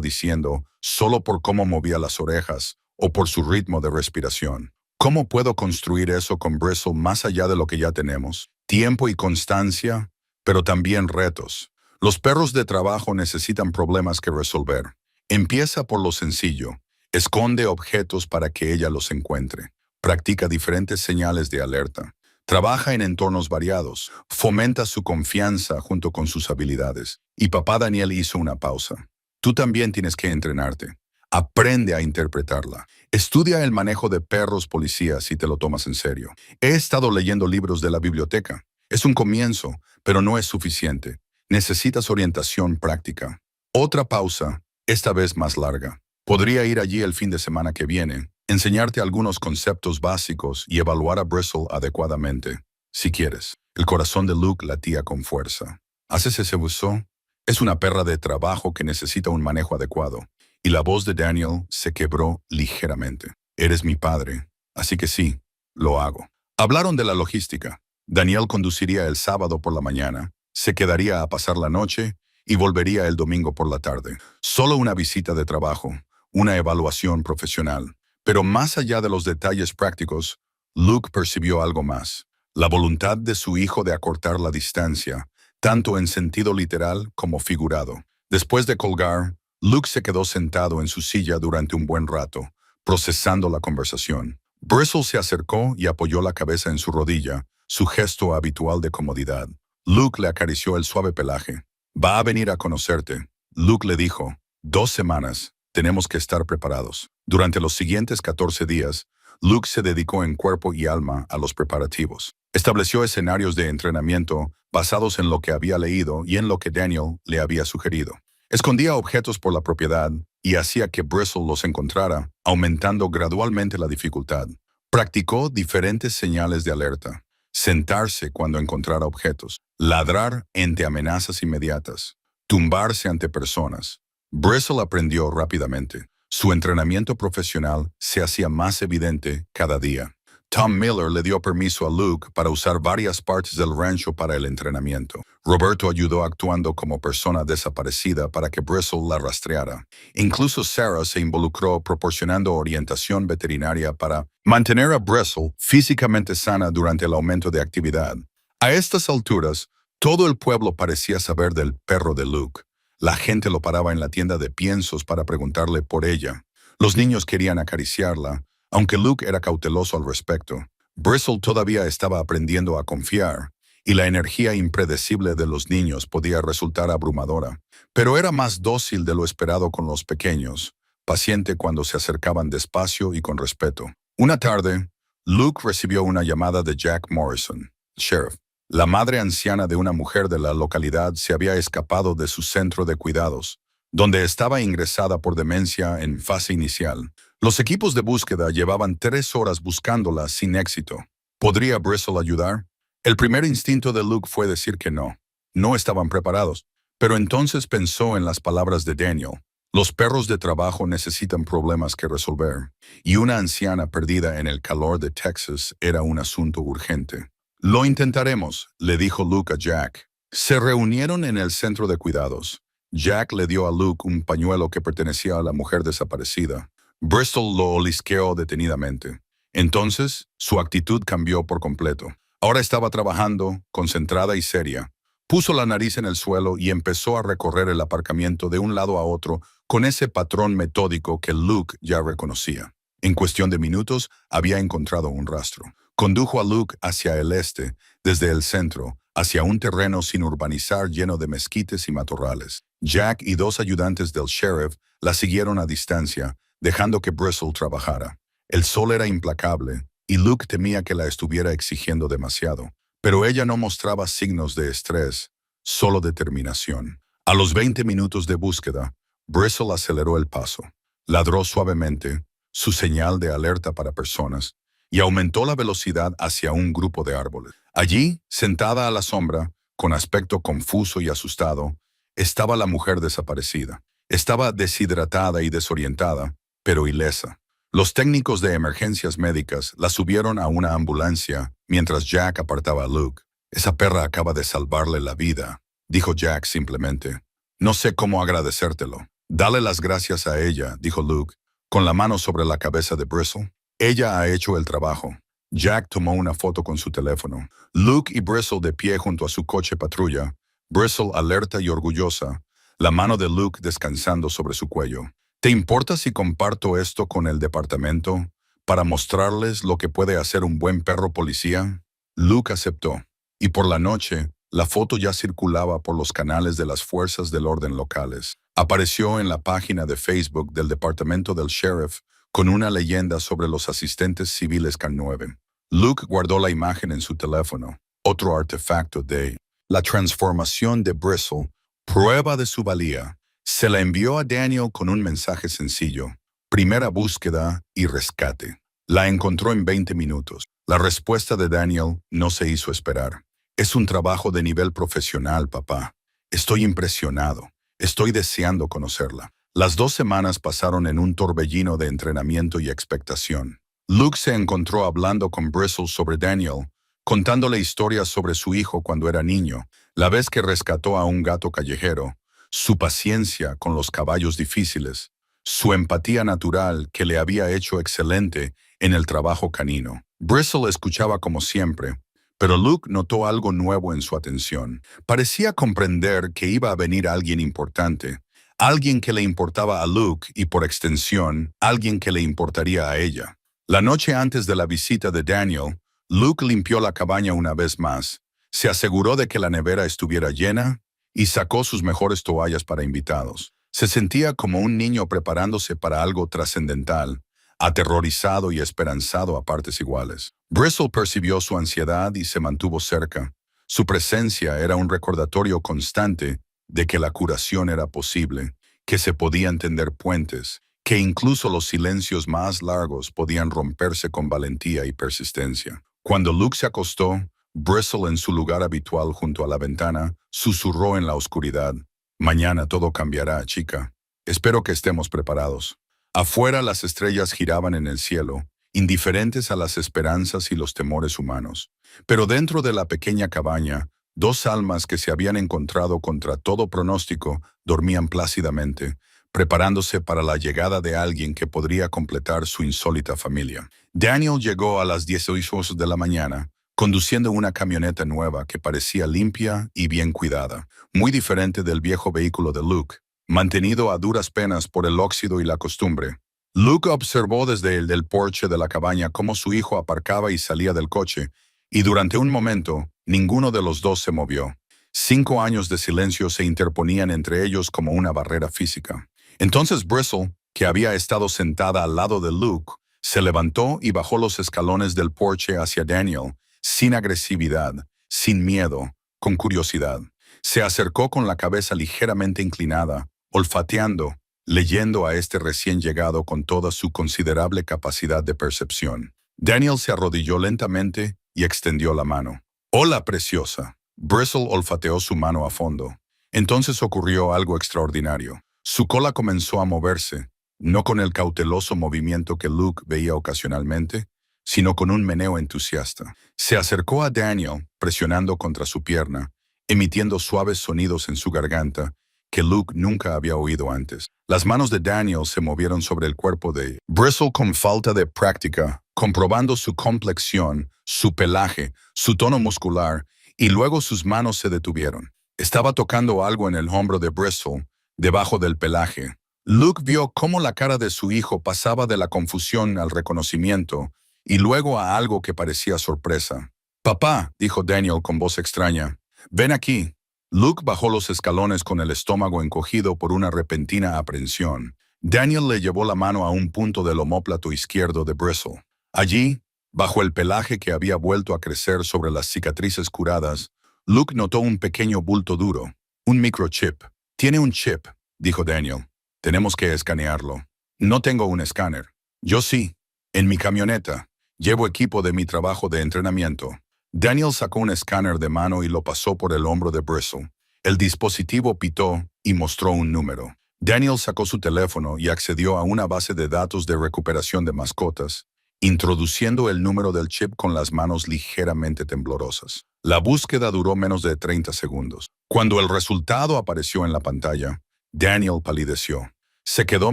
diciendo solo por cómo movía las orejas o por su ritmo de respiración. ¿Cómo puedo construir eso con Bristle más allá de lo que ya tenemos? Tiempo y constancia, pero también retos. Los perros de trabajo necesitan problemas que resolver. Empieza por lo sencillo. Esconde objetos para que ella los encuentre. Practica diferentes señales de alerta. Trabaja en entornos variados. Fomenta su confianza junto con sus habilidades. Y papá Daniel hizo una pausa. Tú también tienes que entrenarte. Aprende a interpretarla. Estudia el manejo de perros policías si te lo tomas en serio. He estado leyendo libros de la biblioteca. Es un comienzo, pero no es suficiente. Necesitas orientación práctica. Otra pausa, esta vez más larga. Podría ir allí el fin de semana que viene, enseñarte algunos conceptos básicos y evaluar a Bristle adecuadamente, si quieres. El corazón de Luke latía con fuerza. ¿Haces ese uso? Es una perra de trabajo que necesita un manejo adecuado. Y la voz de Daniel se quebró ligeramente. Eres mi padre, así que sí, lo hago. Hablaron de la logística. Daniel conduciría el sábado por la mañana, se quedaría a pasar la noche y volvería el domingo por la tarde. Solo una visita de trabajo, una evaluación profesional. Pero más allá de los detalles prácticos, Luke percibió algo más. La voluntad de su hijo de acortar la distancia, tanto en sentido literal como figurado. Después de colgar, Luke se quedó sentado en su silla durante un buen rato, procesando la conversación. Bristle se acercó y apoyó la cabeza en su rodilla, su gesto habitual de comodidad. Luke le acarició el suave pelaje. Va a venir a conocerte. Luke le dijo, 2 semanas, tenemos que estar preparados. Durante los siguientes 14 días, Luke se dedicó en cuerpo y alma a los preparativos. Estableció escenarios de entrenamiento basados en lo que había leído y en lo que Daniel le había sugerido. Escondía objetos por la propiedad y hacía que Bristle los encontrara, aumentando gradualmente la dificultad. Practicó diferentes señales de alerta. Sentarse cuando encontrara objetos. Ladrar ante amenazas inmediatas. Tumbarse ante personas. Bristle aprendió rápidamente. Su entrenamiento profesional se hacía más evidente cada día. Tom Miller le dio permiso a Luke para usar varias partes del rancho para el entrenamiento. Roberto ayudó actuando como persona desaparecida para que Bristle la rastreara. Incluso Sarah se involucró proporcionando orientación veterinaria para mantener a Bristle físicamente sana durante el aumento de actividad. A estas alturas, todo el pueblo parecía saber del perro de Luke. La gente lo paraba en la tienda de piensos para preguntarle por ella. Los niños querían acariciarla, aunque Luke era cauteloso al respecto. Bristle todavía estaba aprendiendo a confiar, y la energía impredecible de los niños podía resultar abrumadora. Pero era más dócil de lo esperado con los pequeños, paciente cuando se acercaban despacio y con respeto. Una tarde, Luke recibió una llamada de Jack Morrison, sheriff. La madre anciana de una mujer de la localidad se había escapado de su centro de cuidados, donde estaba ingresada por demencia en fase inicial. Los equipos de búsqueda llevaban 3 horas buscándola sin éxito. ¿Podría Bristle ayudar? El primer instinto de Luke fue decir que no. No estaban preparados. Pero entonces pensó en las palabras de Daniel. Los perros de trabajo necesitan problemas que resolver, y una anciana perdida en el calor de Texas era un asunto urgente. Lo intentaremos, le dijo Luke a Jack. Se reunieron en el centro de cuidados. Jack le dio a Luke un pañuelo que pertenecía a la mujer desaparecida. Bristle lo olisqueó detenidamente. Entonces, su actitud cambió por completo. Ahora estaba trabajando, concentrada y seria. Puso la nariz en el suelo y empezó a recorrer el aparcamiento de un lado a otro con ese patrón metódico que Luke ya reconocía. En cuestión de minutos, había encontrado un rastro. Condujo a Luke hacia el este, desde el centro, hacia un terreno sin urbanizar lleno de mezquites y matorrales. Jack y 2 ayudantes del sheriff la siguieron a distancia, dejando que Bristle trabajara. El sol era implacable, y Luke temía que la estuviera exigiendo demasiado. Pero ella no mostraba signos de estrés, solo determinación. A los 20 minutos de búsqueda, Bristle aceleró el paso. Ladró suavemente, su señal de alerta para personas, y aumentó la velocidad hacia un grupo de árboles. Allí, sentada a la sombra, con aspecto confuso y asustado, estaba la mujer desaparecida. Estaba deshidratada y desorientada, pero ilesa. Los técnicos de emergencias médicas la subieron a una ambulancia mientras Jack apartaba a Luke. «Esa perra acaba de salvarle la vida», dijo Jack simplemente. «No sé cómo agradecértelo». «Dale las gracias a ella», dijo Luke, con la mano sobre la cabeza de Bristle. «Ella ha hecho el trabajo». Jack tomó una foto con su teléfono. Luke y Bristle de pie junto a su coche patrulla, Bristle alerta y orgullosa, la mano de Luke descansando sobre su cuello. ¿Te importa si comparto esto con el departamento para mostrarles lo que puede hacer un buen perro policía? Luke aceptó, y por la noche, la foto ya circulaba por los canales de las fuerzas del orden locales. Apareció en la página de Facebook del departamento del sheriff con una leyenda sobre los asistentes civiles K9. Luke guardó la imagen en su teléfono, otro artefacto de la transformación de Bristle, prueba de su valía. Se la envió a Daniel con un mensaje sencillo: primera búsqueda y rescate. La encontró en 20 minutos. La respuesta de Daniel no se hizo esperar. «Es un trabajo de nivel profesional, papá. Estoy impresionado. Estoy deseando conocerla». Las 2 semanas pasaron en un torbellino de entrenamiento y expectación. Luke se encontró hablando con Bristle sobre Daniel, contándole historias sobre su hijo cuando era niño, la vez que rescató a un gato callejero, su paciencia con los caballos difíciles, su empatía natural que le había hecho excelente en el trabajo canino. Bristle escuchaba como siempre, pero Luke notó algo nuevo en su atención. Parecía comprender que iba a venir alguien importante, alguien que le importaba a Luke y, por extensión, alguien que le importaría a ella. La noche antes de la visita de Daniel, Luke limpió la cabaña una vez más, se aseguró de que la nevera estuviera llena y sacó sus mejores toallas para invitados. Se sentía como un niño preparándose para algo trascendental, aterrorizado y esperanzado a partes iguales. Bristle percibió su ansiedad y se mantuvo cerca. Su presencia era un recordatorio constante de que la curación era posible, que se podían tender puentes, que incluso los silencios más largos podían romperse con valentía y persistencia. Cuando Luke se acostó, Bristle, en su lugar habitual junto a la ventana, susurró en la oscuridad: «Mañana todo cambiará, chica. Espero que estemos preparados». Afuera las estrellas giraban en el cielo, indiferentes a las esperanzas y los temores humanos. Pero dentro de la pequeña cabaña, 2 almas que se habían encontrado contra todo pronóstico dormían plácidamente, preparándose para la llegada de alguien que podría completar su insólita familia. Daniel llegó a las 18 de la mañana, conduciendo una camioneta nueva que parecía limpia y bien cuidada, muy diferente del viejo vehículo de Luke, mantenido a duras penas por el óxido y la costumbre. Luke observó desde el del porche de la cabaña cómo su hijo aparcaba y salía del coche, y durante un momento, ninguno de los dos se movió. 5 años de silencio se interponían entre ellos como una barrera física. Entonces Bristle, que había estado sentada al lado de Luke, se levantó y bajó los escalones del porche hacia Daniel, sin agresividad, sin miedo, con curiosidad. Se acercó con la cabeza ligeramente inclinada, olfateando, leyendo a este recién llegado con toda su considerable capacidad de percepción. Daniel se arrodilló lentamente y extendió la mano. «Hola, preciosa». Bristle olfateó su mano a fondo. Entonces ocurrió algo extraordinario. Su cola comenzó a moverse, no con el cauteloso movimiento que Luke veía ocasionalmente, sino con un meneo entusiasta. Se acercó a Daniel, presionando contra su pierna, emitiendo suaves sonidos en su garganta que Luke nunca había oído antes. Las manos de Daniel se movieron sobre el cuerpo de Bristle con falta de práctica, comprobando su complexión, su pelaje, su tono muscular, y luego sus manos se detuvieron. Estaba tocando algo en el hombro de Bristle, debajo del pelaje. Luke vio cómo la cara de su hijo pasaba de la confusión al reconocimiento y luego a algo que parecía sorpresa. «Papá», dijo Daniel con voz extraña, «ven aquí». Luke bajó los escalones con el estómago encogido por una repentina aprensión. Daniel le llevó la mano a un punto del omóplato izquierdo de Bristle. Allí, bajo el pelaje que había vuelto a crecer sobre las cicatrices curadas, Luke notó un pequeño bulto duro, un microchip. «Tiene un chip», dijo Daniel. «Tenemos que escanearlo». «No tengo un escáner». «Yo sí. En mi camioneta. Llevo equipo de mi trabajo de entrenamiento». Daniel sacó un escáner de mano y lo pasó por el hombro de Bristle. El dispositivo pitó y mostró un número. Daniel sacó su teléfono y accedió a una base de datos de recuperación de mascotas, introduciendo el número del chip con las manos ligeramente temblorosas. La búsqueda duró menos de 30 segundos. Cuando el resultado apareció en la pantalla, Daniel palideció. Se quedó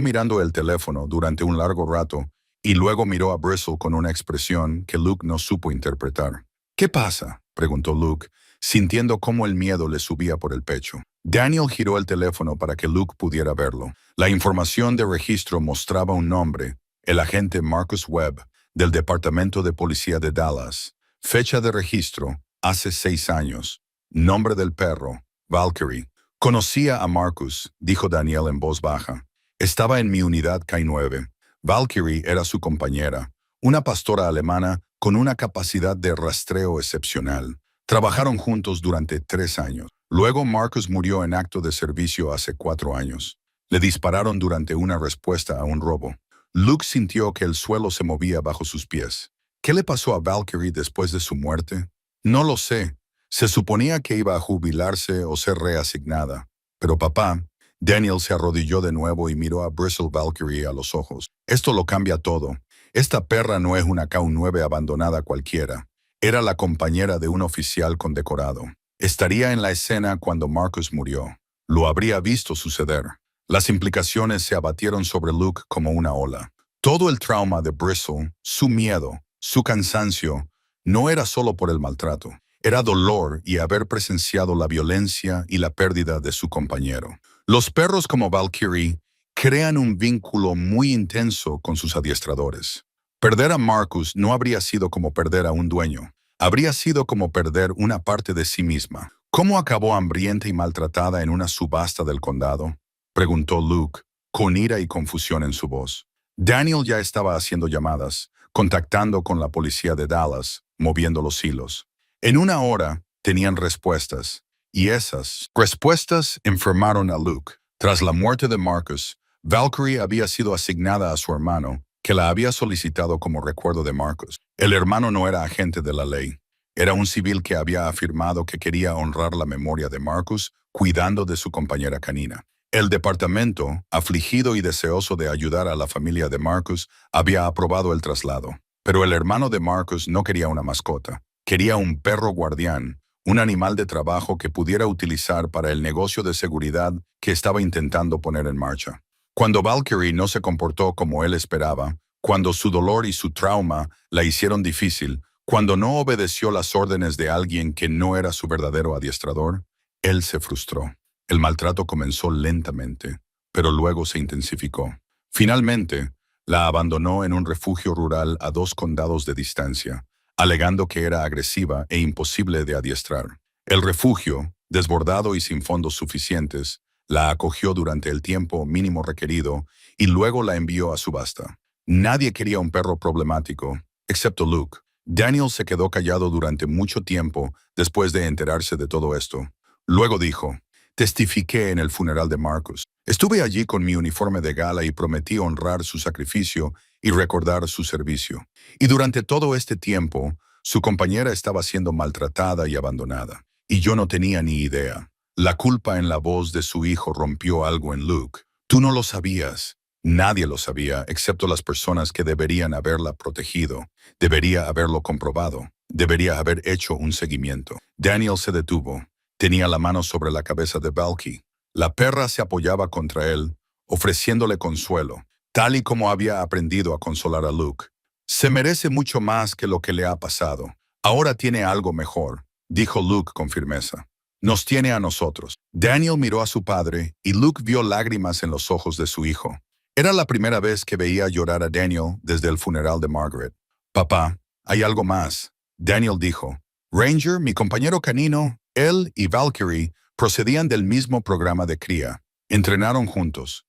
mirando el teléfono durante un largo rato y luego miró a Bristle con una expresión que Luke no supo interpretar. ¿Qué pasa?, preguntó Luke, sintiendo cómo el miedo le subía por el pecho. Daniel giró el teléfono para que Luke pudiera verlo. La información de registro mostraba un nombre, el agente Marcus Webb, del Departamento de Policía de Dallas. Fecha de registro, hace 6 años. Nombre del perro, Valkyrie. Conocía a Marcus, dijo Daniel en voz baja. Estaba en mi unidad K9. Valkyrie era su compañera, una pastora alemana con una capacidad de rastreo excepcional. Trabajaron juntos durante 3 años. Luego Marcus murió en acto de servicio hace 4 años. Le dispararon durante una respuesta a un robo. Luke sintió que el suelo se movía bajo sus pies. ¿Qué le pasó a Valkyrie después de su muerte? No lo sé. Se suponía que iba a jubilarse o ser reasignada. Pero papá, Daniel se arrodilló de nuevo y miró a Bristle Valkyrie a los ojos. Esto lo cambia todo. Esta perra no es una K9 abandonada cualquiera. Era la compañera de un oficial condecorado. Estaría en la escena cuando Marcus murió. Lo habría visto suceder. Las implicaciones se abatieron sobre Luke como una ola. Todo el trauma de Bristle, su miedo, su cansancio, no era solo por el maltrato. Era dolor y haber presenciado la violencia y la pérdida de su compañero. Los perros como Valkyrie crean un vínculo muy intenso con sus adiestradores. Perder a Marcus no habría sido como perder a un dueño. Habría sido como perder una parte de sí misma. ¿Cómo acabó hambrienta y maltratada en una subasta del condado?, preguntó Luke, con ira y confusión en su voz. Daniel ya estaba haciendo llamadas, contactando con la policía de Dallas, moviendo los hilos. En una hora tenían respuestas, y esas respuestas enfermaron a Luke. Tras la muerte de Marcus, Valkyrie había sido asignada a su hermano, que la había solicitado como recuerdo de Marcus. El hermano no era agente de la ley. Era un civil que había afirmado que quería honrar la memoria de Marcus, cuidando de su compañera canina. El departamento, afligido y deseoso de ayudar a la familia de Marcus, había aprobado el traslado. Pero el hermano de Marcus no quería una mascota. Quería un perro guardián, un animal de trabajo que pudiera utilizar para el negocio de seguridad que estaba intentando poner en marcha. Cuando Valkyrie no se comportó como él esperaba, cuando su dolor y su trauma la hicieron difícil, cuando no obedeció las órdenes de alguien que no era su verdadero adiestrador, él se frustró. El maltrato comenzó lentamente, pero luego se intensificó. Finalmente, la abandonó en un refugio rural a 2 condados de distancia, alegando que era agresiva e imposible de adiestrar. El refugio, desbordado y sin fondos suficientes, la acogió durante el tiempo mínimo requerido y luego la envió a subasta. Nadie quería un perro problemático, excepto Luke. Daniel se quedó callado durante mucho tiempo después de enterarse de todo esto. Luego dijo: testifiqué en el funeral de Marcus. Estuve allí con mi uniforme de gala y prometí honrar su sacrificio y recordar su servicio. Y durante todo este tiempo, su compañera estaba siendo maltratada y abandonada. Y yo no tenía ni idea. La culpa en la voz de su hijo rompió algo en Luke. Tú no lo sabías. Nadie lo sabía, excepto las personas que deberían haberla protegido. Debería haberlo comprobado. Debería haber hecho un seguimiento. Daniel se detuvo. Tenía la mano sobre la cabeza de Valky. La perra se apoyaba contra él, ofreciéndole consuelo, tal y como había aprendido a consolar a Luke. Se merece mucho más que lo que le ha pasado. Ahora tiene algo mejor, dijo Luke con firmeza. Nos tiene a nosotros. Daniel miró a su padre y Luke vio lágrimas en los ojos de su hijo. Era la primera vez que veía llorar a Daniel desde el funeral de Margaret. Papá, hay algo más, Daniel dijo. Ranger, mi compañero canino, él y Valkyrie procedían del mismo programa de cría. Entrenaron juntos.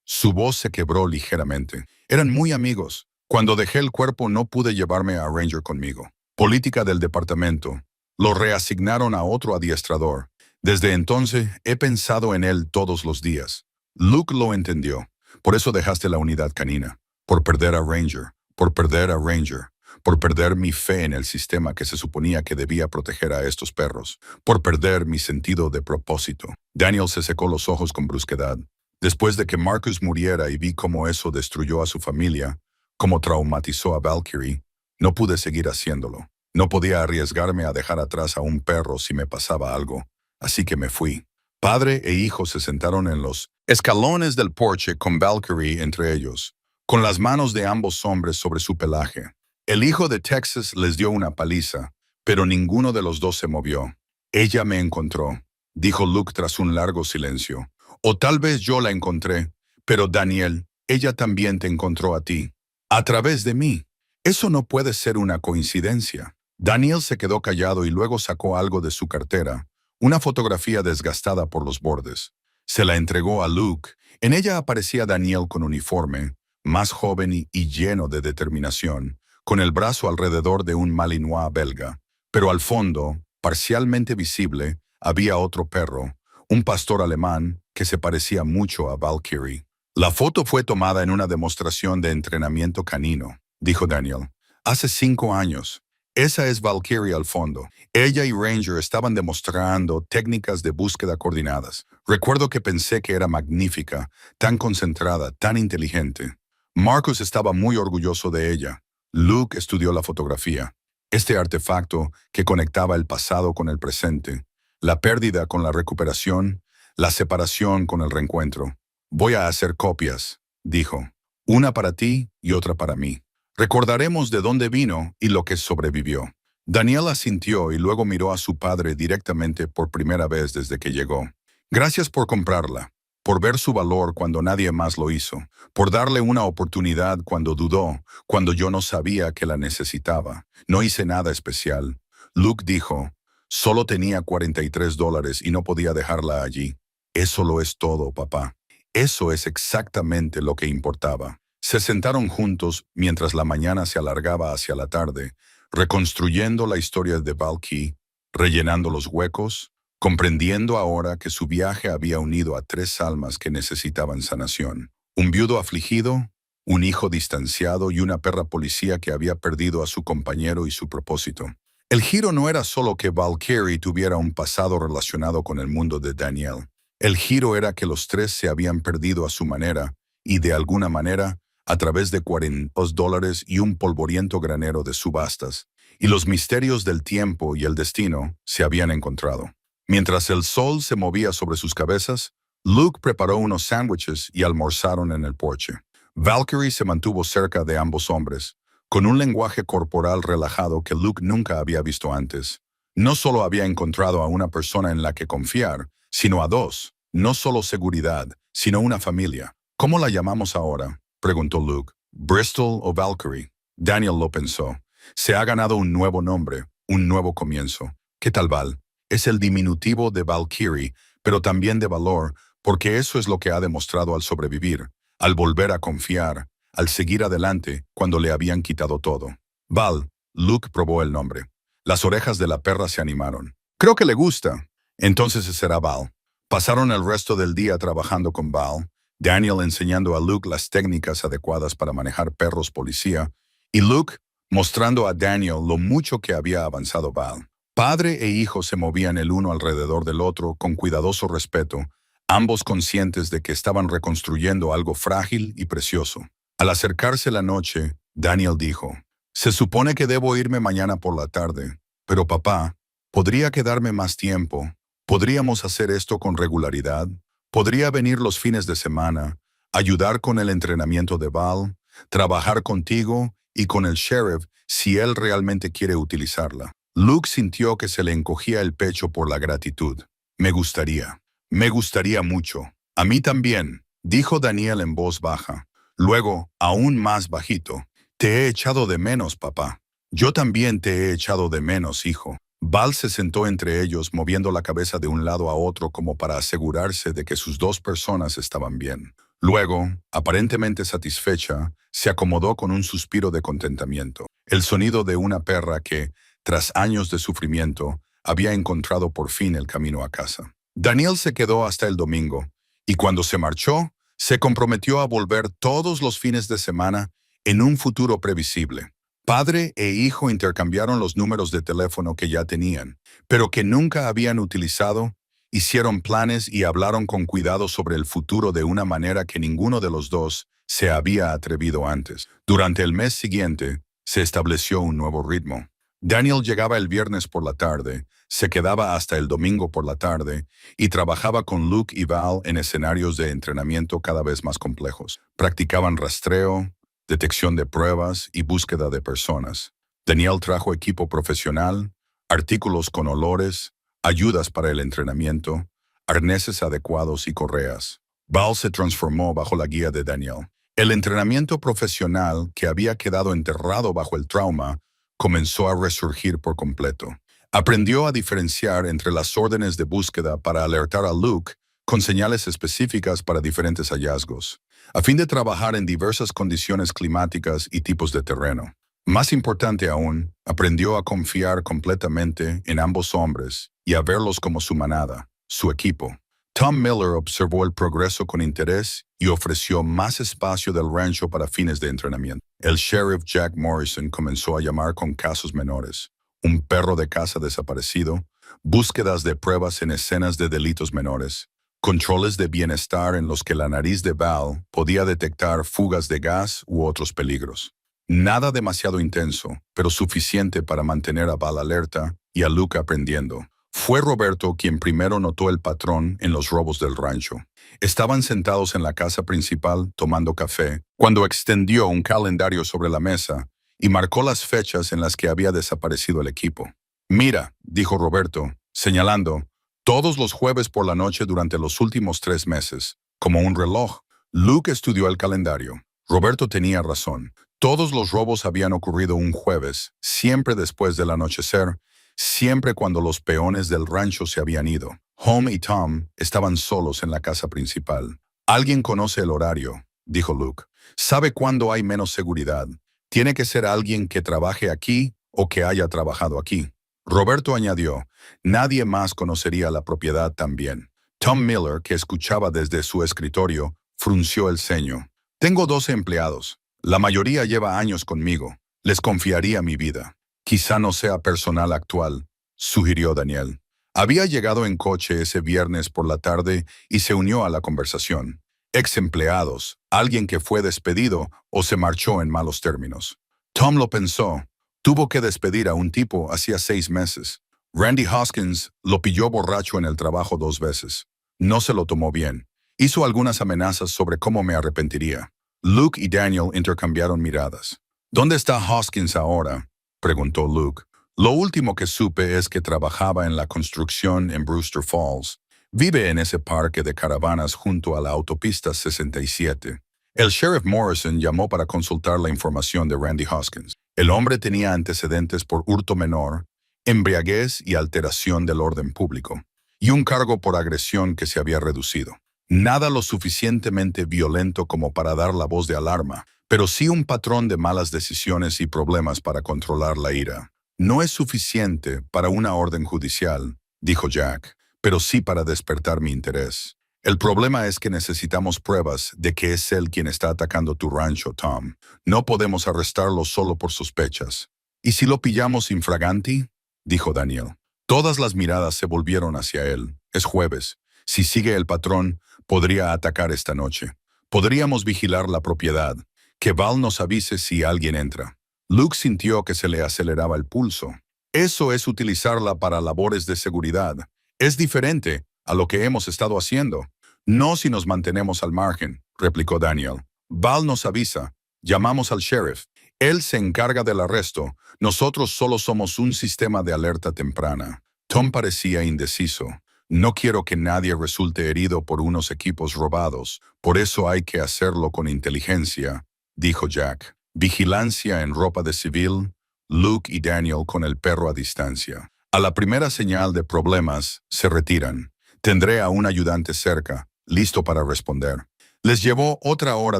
Su voz se quebró ligeramente. Eran muy amigos. Cuando dejé el cuerpo no pude llevarme a Ranger conmigo. Política del departamento. Lo reasignaron a otro adiestrador. Desde entonces he pensado en él todos los días. Luke lo entendió. Por eso dejaste la unidad canina. Por perder a Ranger. Por perder a Ranger. Por perder mi fe en el sistema que se suponía que debía proteger a estos perros, por perder mi sentido de propósito. Daniel se secó los ojos con brusquedad. Después de que Marcus muriera y vi cómo eso destruyó a su familia, cómo traumatizó a Valkyrie, no pude seguir haciéndolo. No podía arriesgarme a dejar atrás a un perro si me pasaba algo, así que me fui. Padre e hijo se sentaron en los escalones del porche con Valkyrie entre ellos, con las manos de ambos hombres sobre su pelaje. El hijo de Texas les dio una paliza, pero ninguno de los dos se movió. Ella me encontró, dijo Luke tras un largo silencio. O tal vez yo la encontré, pero Daniel, ella también te encontró a ti. A través de mí. Eso no puede ser una coincidencia. Daniel se quedó callado y luego sacó algo de su cartera, una fotografía desgastada por los bordes. Se la entregó a Luke. En ella aparecía Daniel con uniforme, más joven y lleno de determinación, con el brazo alrededor de un Malinois belga. Pero al fondo, parcialmente visible, había otro perro, un pastor alemán que se parecía mucho a Valkyrie. La foto fue tomada en una demostración de entrenamiento canino, dijo Daniel. Hace 5 años. Esa es Valkyrie al fondo. Ella y Ranger estaban demostrando técnicas de búsqueda coordinadas. Recuerdo que pensé que era magnífica, tan concentrada, tan inteligente. Marcus estaba muy orgulloso de ella. Luke estudió la fotografía. Este artefacto que conectaba el pasado con el presente, la pérdida con la recuperación, la separación con el reencuentro. Voy a hacer copias, dijo. Una para ti y otra para mí. Recordaremos de dónde vino y lo que sobrevivió. Daniel asintió y luego miró a su padre directamente por primera vez desde que llegó. Gracias por comprarla, por ver su valor cuando nadie más lo hizo, por darle una oportunidad cuando dudó, cuando yo no sabía que la necesitaba. No hice nada especial. Luke dijo, solo tenía $43 y no podía dejarla allí. Eso lo es todo, papá. Eso es exactamente lo que importaba. Se sentaron juntos mientras la mañana se alargaba hacia la tarde, reconstruyendo la historia de Valky, rellenando los huecos, comprendiendo ahora que su viaje había unido a 3 almas que necesitaban sanación. Un viudo afligido, un hijo distanciado y una perra policía que había perdido a su compañero y su propósito. El giro no era solo que Valkyrie tuviera un pasado relacionado con el mundo de Daniel. El giro era que los 3 se habían perdido a su manera y de alguna manera a través de $42 y un polvoriento granero de subastas, y los misterios del tiempo y el destino se habían encontrado. Mientras el sol se movía sobre sus cabezas, Luke preparó unos sándwiches y almorzaron en el porche. Valkyrie se mantuvo cerca de ambos hombres, con un lenguaje corporal relajado que Luke nunca había visto antes. No solo había encontrado a una persona en la que confiar, sino a 2, no solo seguridad, sino una familia. ¿Cómo la llamamos ahora?, preguntó Luke. ¿Bristol o Valkyrie? Daniel lo pensó. Se ha ganado un nuevo nombre, un nuevo comienzo. ¿Qué tal, Val? Es el diminutivo de Valkyrie, pero también de valor, porque eso es lo que ha demostrado al sobrevivir, al volver a confiar, al seguir adelante cuando le habían quitado todo. Val, Luke probó el nombre. Las orejas de la perra se animaron. Creo que le gusta. Entonces será Val. Pasaron el resto del día trabajando con Val, Daniel enseñando a Luke las técnicas adecuadas para manejar perros policía, y Luke mostrando a Daniel lo mucho que había avanzado Val. Padre e hijo se movían el uno alrededor del otro con cuidadoso respeto, ambos conscientes de que estaban reconstruyendo algo frágil y precioso. Al acercarse la noche, Daniel dijo, «Se supone que debo irme mañana por la tarde, pero papá, ¿podría quedarme más tiempo? ¿Podríamos hacer esto con regularidad? Podría venir los fines de semana, ayudar con el entrenamiento de Val, trabajar contigo y con el sheriff si él realmente quiere utilizarla». Luke sintió que se le encogía el pecho por la gratitud. Me gustaría mucho. A mí también, dijo Daniel en voz baja. Luego, aún más bajito, te he echado de menos, papá. Yo también te he echado de menos, hijo. Val se sentó entre ellos moviendo la cabeza de un lado a otro como para asegurarse de que sus 2 personas estaban bien. Luego, aparentemente satisfecha, se acomodó con un suspiro de contentamiento. El sonido de una perra que, tras años de sufrimiento, había encontrado por fin el camino a casa. Daniel se quedó hasta el domingo, y cuando se marchó, se comprometió a volver todos los fines de semana en un futuro previsible. Padre e hijo intercambiaron los números de teléfono que ya tenían, pero que nunca habían utilizado, hicieron planes y hablaron con cuidado sobre el futuro de una manera que ninguno de los dos se había atrevido antes. Durante el mes siguiente, se estableció un nuevo ritmo. Daniel llegaba el viernes por la tarde, se quedaba hasta el domingo por la tarde y trabajaba con Luke y Val en escenarios de entrenamiento cada vez más complejos. Practicaban rastreo, detección de pruebas y búsqueda de personas. Daniel trajo equipo profesional, artículos con olores, ayudas para el entrenamiento, arneses adecuados y correas. Val se transformó bajo la guía de Daniel. El entrenamiento profesional, que había quedado enterrado bajo el trauma, comenzó a resurgir por completo. Aprendió a diferenciar entre las órdenes de búsqueda para alertar a Luke con señales específicas para diferentes hallazgos, a fin de trabajar en diversas condiciones climáticas y tipos de terreno. Más importante aún, aprendió a confiar completamente en ambos hombres y a verlos como su manada, su equipo. Tom Miller observó el progreso con interés y ofreció más espacio del rancho para fines de entrenamiento. El sheriff Jack Morrison comenzó a llamar con casos menores: un perro de caza desaparecido, búsquedas de pruebas en escenas de delitos menores, controles de bienestar en los que la nariz de Val podía detectar fugas de gas u otros peligros. Nada demasiado intenso, pero suficiente para mantener a Val alerta y a Luke aprendiendo. Fue Roberto quien primero notó el patrón en los robos del rancho. Estaban sentados en la casa principal tomando café, cuando extendió un calendario sobre la mesa y marcó las fechas en las que había desaparecido el equipo. «Mira», dijo Roberto, señalando, «todos los jueves por la noche durante los últimos 3 meses, como un reloj». Luke estudió el calendario. Roberto tenía razón. Todos los robos habían ocurrido un jueves, siempre después del anochecer, siempre cuando los peones del rancho se habían ido. Home y Tom estaban solos en la casa principal. «Alguien conoce el horario», dijo Luke. «Sabe cuándo hay menos seguridad. Tiene que ser alguien que trabaje aquí o que haya trabajado aquí». Roberto añadió: «Nadie más conocería la propiedad tan bien». Tom Miller, que escuchaba desde su escritorio, frunció el ceño. «Tengo 12 empleados. La mayoría lleva años conmigo. Les confiaría mi vida». «Quizá no sea personal actual», sugirió Daniel. Había llegado en coche ese viernes por la tarde y se unió a la conversación. Ex empleados, alguien que fue despedido o se marchó en malos términos. Tom lo pensó. Tuvo que despedir a un tipo hacía 6 meses. Randy Hoskins lo pilló borracho en el trabajo 2 veces. No se lo tomó bien. Hizo algunas amenazas sobre cómo me arrepentiría. Luke y Daniel intercambiaron miradas. «¿Dónde está Hoskins ahora?», preguntó Luke. «Lo último que supe es que trabajaba en la construcción en Brewster Falls. Vive en ese parque de caravanas junto a la autopista 67. El sheriff Morrison llamó para consultar la información de Randy Hoskins. El hombre tenía antecedentes por hurto menor, embriaguez y alteración del orden público, y un cargo por agresión que se había reducido. Nada lo suficientemente violento como para dar la voz de alarma, pero sí un patrón de malas decisiones y problemas para controlar la ira. No es suficiente para una orden judicial», dijo Jack, «pero sí para despertar mi interés. El problema es que necesitamos pruebas de que es él quien está atacando tu rancho, Tom. No podemos arrestarlo solo por sospechas». «¿Y si lo pillamos infraganti?», dijo Daniel. Todas las miradas se volvieron hacia él. «Es jueves. Si sigue el patrón, podría atacar esta noche. Podríamos vigilar la propiedad. Que Val nos avise si alguien entra». Luke sintió que se le aceleraba el pulso. «Eso es utilizarla para labores de seguridad. Es diferente a lo que hemos estado haciendo». «No si nos mantenemos al margen», replicó Daniel. «Val nos avisa. Llamamos al sheriff. Él se encarga del arresto. Nosotros solo somos un sistema de alerta temprana». Tom parecía indeciso. «No quiero que nadie resulte herido por unos equipos robados. Por eso hay que hacerlo con inteligencia», dijo Jack. «Vigilancia en ropa de civil, Luke y Daniel con el perro a distancia. A la primera señal de problemas, se retiran. Tendré a un ayudante cerca, listo para responder». Les llevó otra hora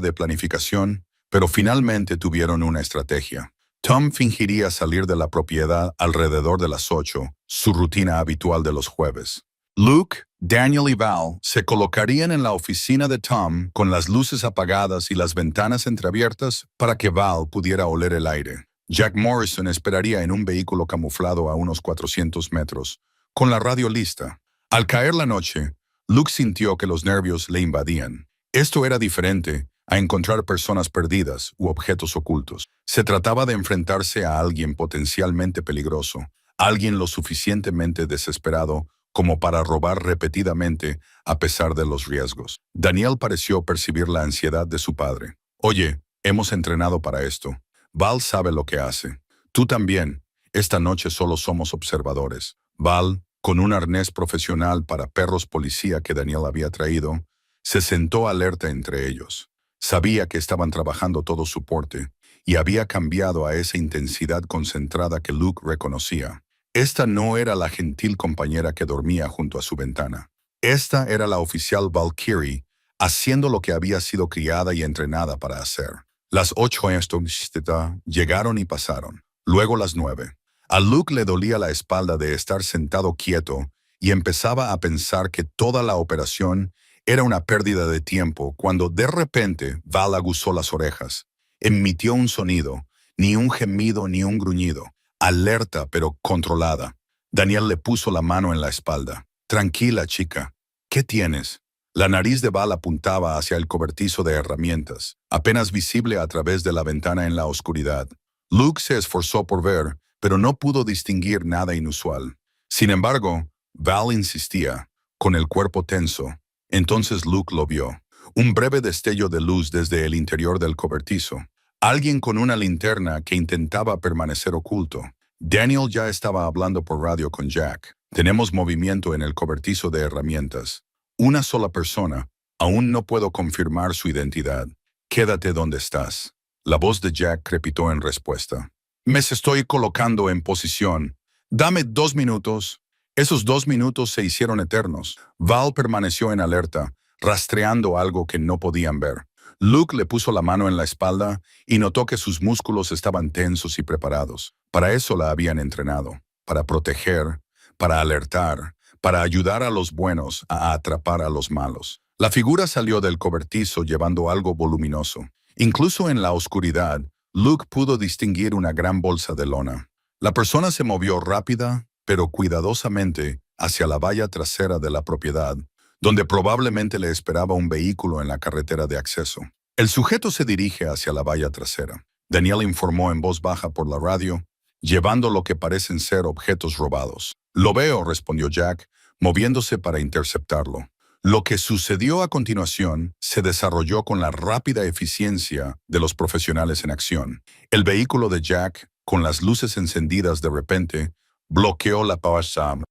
de planificación, pero finalmente tuvieron una estrategia. Tom fingiría salir de la propiedad alrededor de las 8, su rutina habitual de los jueves. Luke, Daniel y Val se colocarían en la oficina de Tom con las luces apagadas y las ventanas entreabiertas para que Val pudiera oler el aire. Jack Morrison esperaría en un vehículo camuflado a unos 400 metros, con la radio lista. Al caer la noche, Luke sintió que los nervios le invadían. Esto era diferente a encontrar personas perdidas u objetos ocultos. Se trataba de enfrentarse a alguien potencialmente peligroso, alguien lo suficientemente desesperado como para robar repetidamente a pesar de los riesgos. Daniel pareció percibir la ansiedad de su padre. Oye, hemos entrenado para esto. Val sabe lo que hace. Tú también. Esta noche solo somos observadores. Val, con un arnés profesional para perros policía que Daniel había traído, se sentó alerta entre ellos. Sabía que estaban trabajando todo su porte y había cambiado a esa intensidad concentrada que Luke reconocía. Esta no era la gentil compañera que dormía junto a su ventana. Esta era la oficial Valkyrie, haciendo lo que había sido criada y entrenada para hacer. Las 8 llegaron y pasaron. Luego las 9. A Luke le dolía la espalda de estar sentado quieto y empezaba a pensar que toda la operación era una pérdida de tiempo cuando de repente Val aguzó las orejas. Emitió un sonido, ni un gemido ni un gruñido, alerta pero controlada. Daniel le puso la mano en la espalda. Tranquila, chica. ¿Qué tienes? La nariz de Val apuntaba hacia el cobertizo de herramientas, apenas visible a través de la ventana en la oscuridad. Luke se esforzó por ver, pero no pudo distinguir nada inusual. Sin embargo, Val insistía, con el cuerpo tenso. Entonces Luke lo vio. Un breve destello de luz desde el interior del cobertizo. Alguien con una linterna que intentaba permanecer oculto. Daniel ya estaba hablando por radio con Jack. Tenemos movimiento en el cobertizo de herramientas. Una sola persona. Aún no puedo confirmar su identidad. Quédate donde estás. La voz de Jack crepitó en respuesta. Me estoy colocando en posición. Dame 2 minutos. Esos 2 minutos se hicieron eternos. Val permaneció en alerta, rastreando algo que no podían ver. Luke le puso la mano en la espalda y notó que sus músculos estaban tensos y preparados. Para eso la habían entrenado, para proteger, para alertar, para ayudar a los buenos a atrapar a los malos. La figura salió del cobertizo llevando algo voluminoso. Incluso en la oscuridad, Luke pudo distinguir una gran bolsa de lona. La persona se movió rápida, pero cuidadosamente, hacia la valla trasera de la propiedad, donde probablemente le esperaba un vehículo en la carretera de acceso. El sujeto se dirige hacia la valla trasera. Daniel informó en voz baja por la radio, llevando lo que parecen ser objetos robados. Lo veo, respondió Jack, moviéndose para interceptarlo. Lo que sucedió a continuación se desarrolló con la rápida eficiencia de los profesionales en acción. El vehículo de Jack, con las luces encendidas de repente, bloqueó la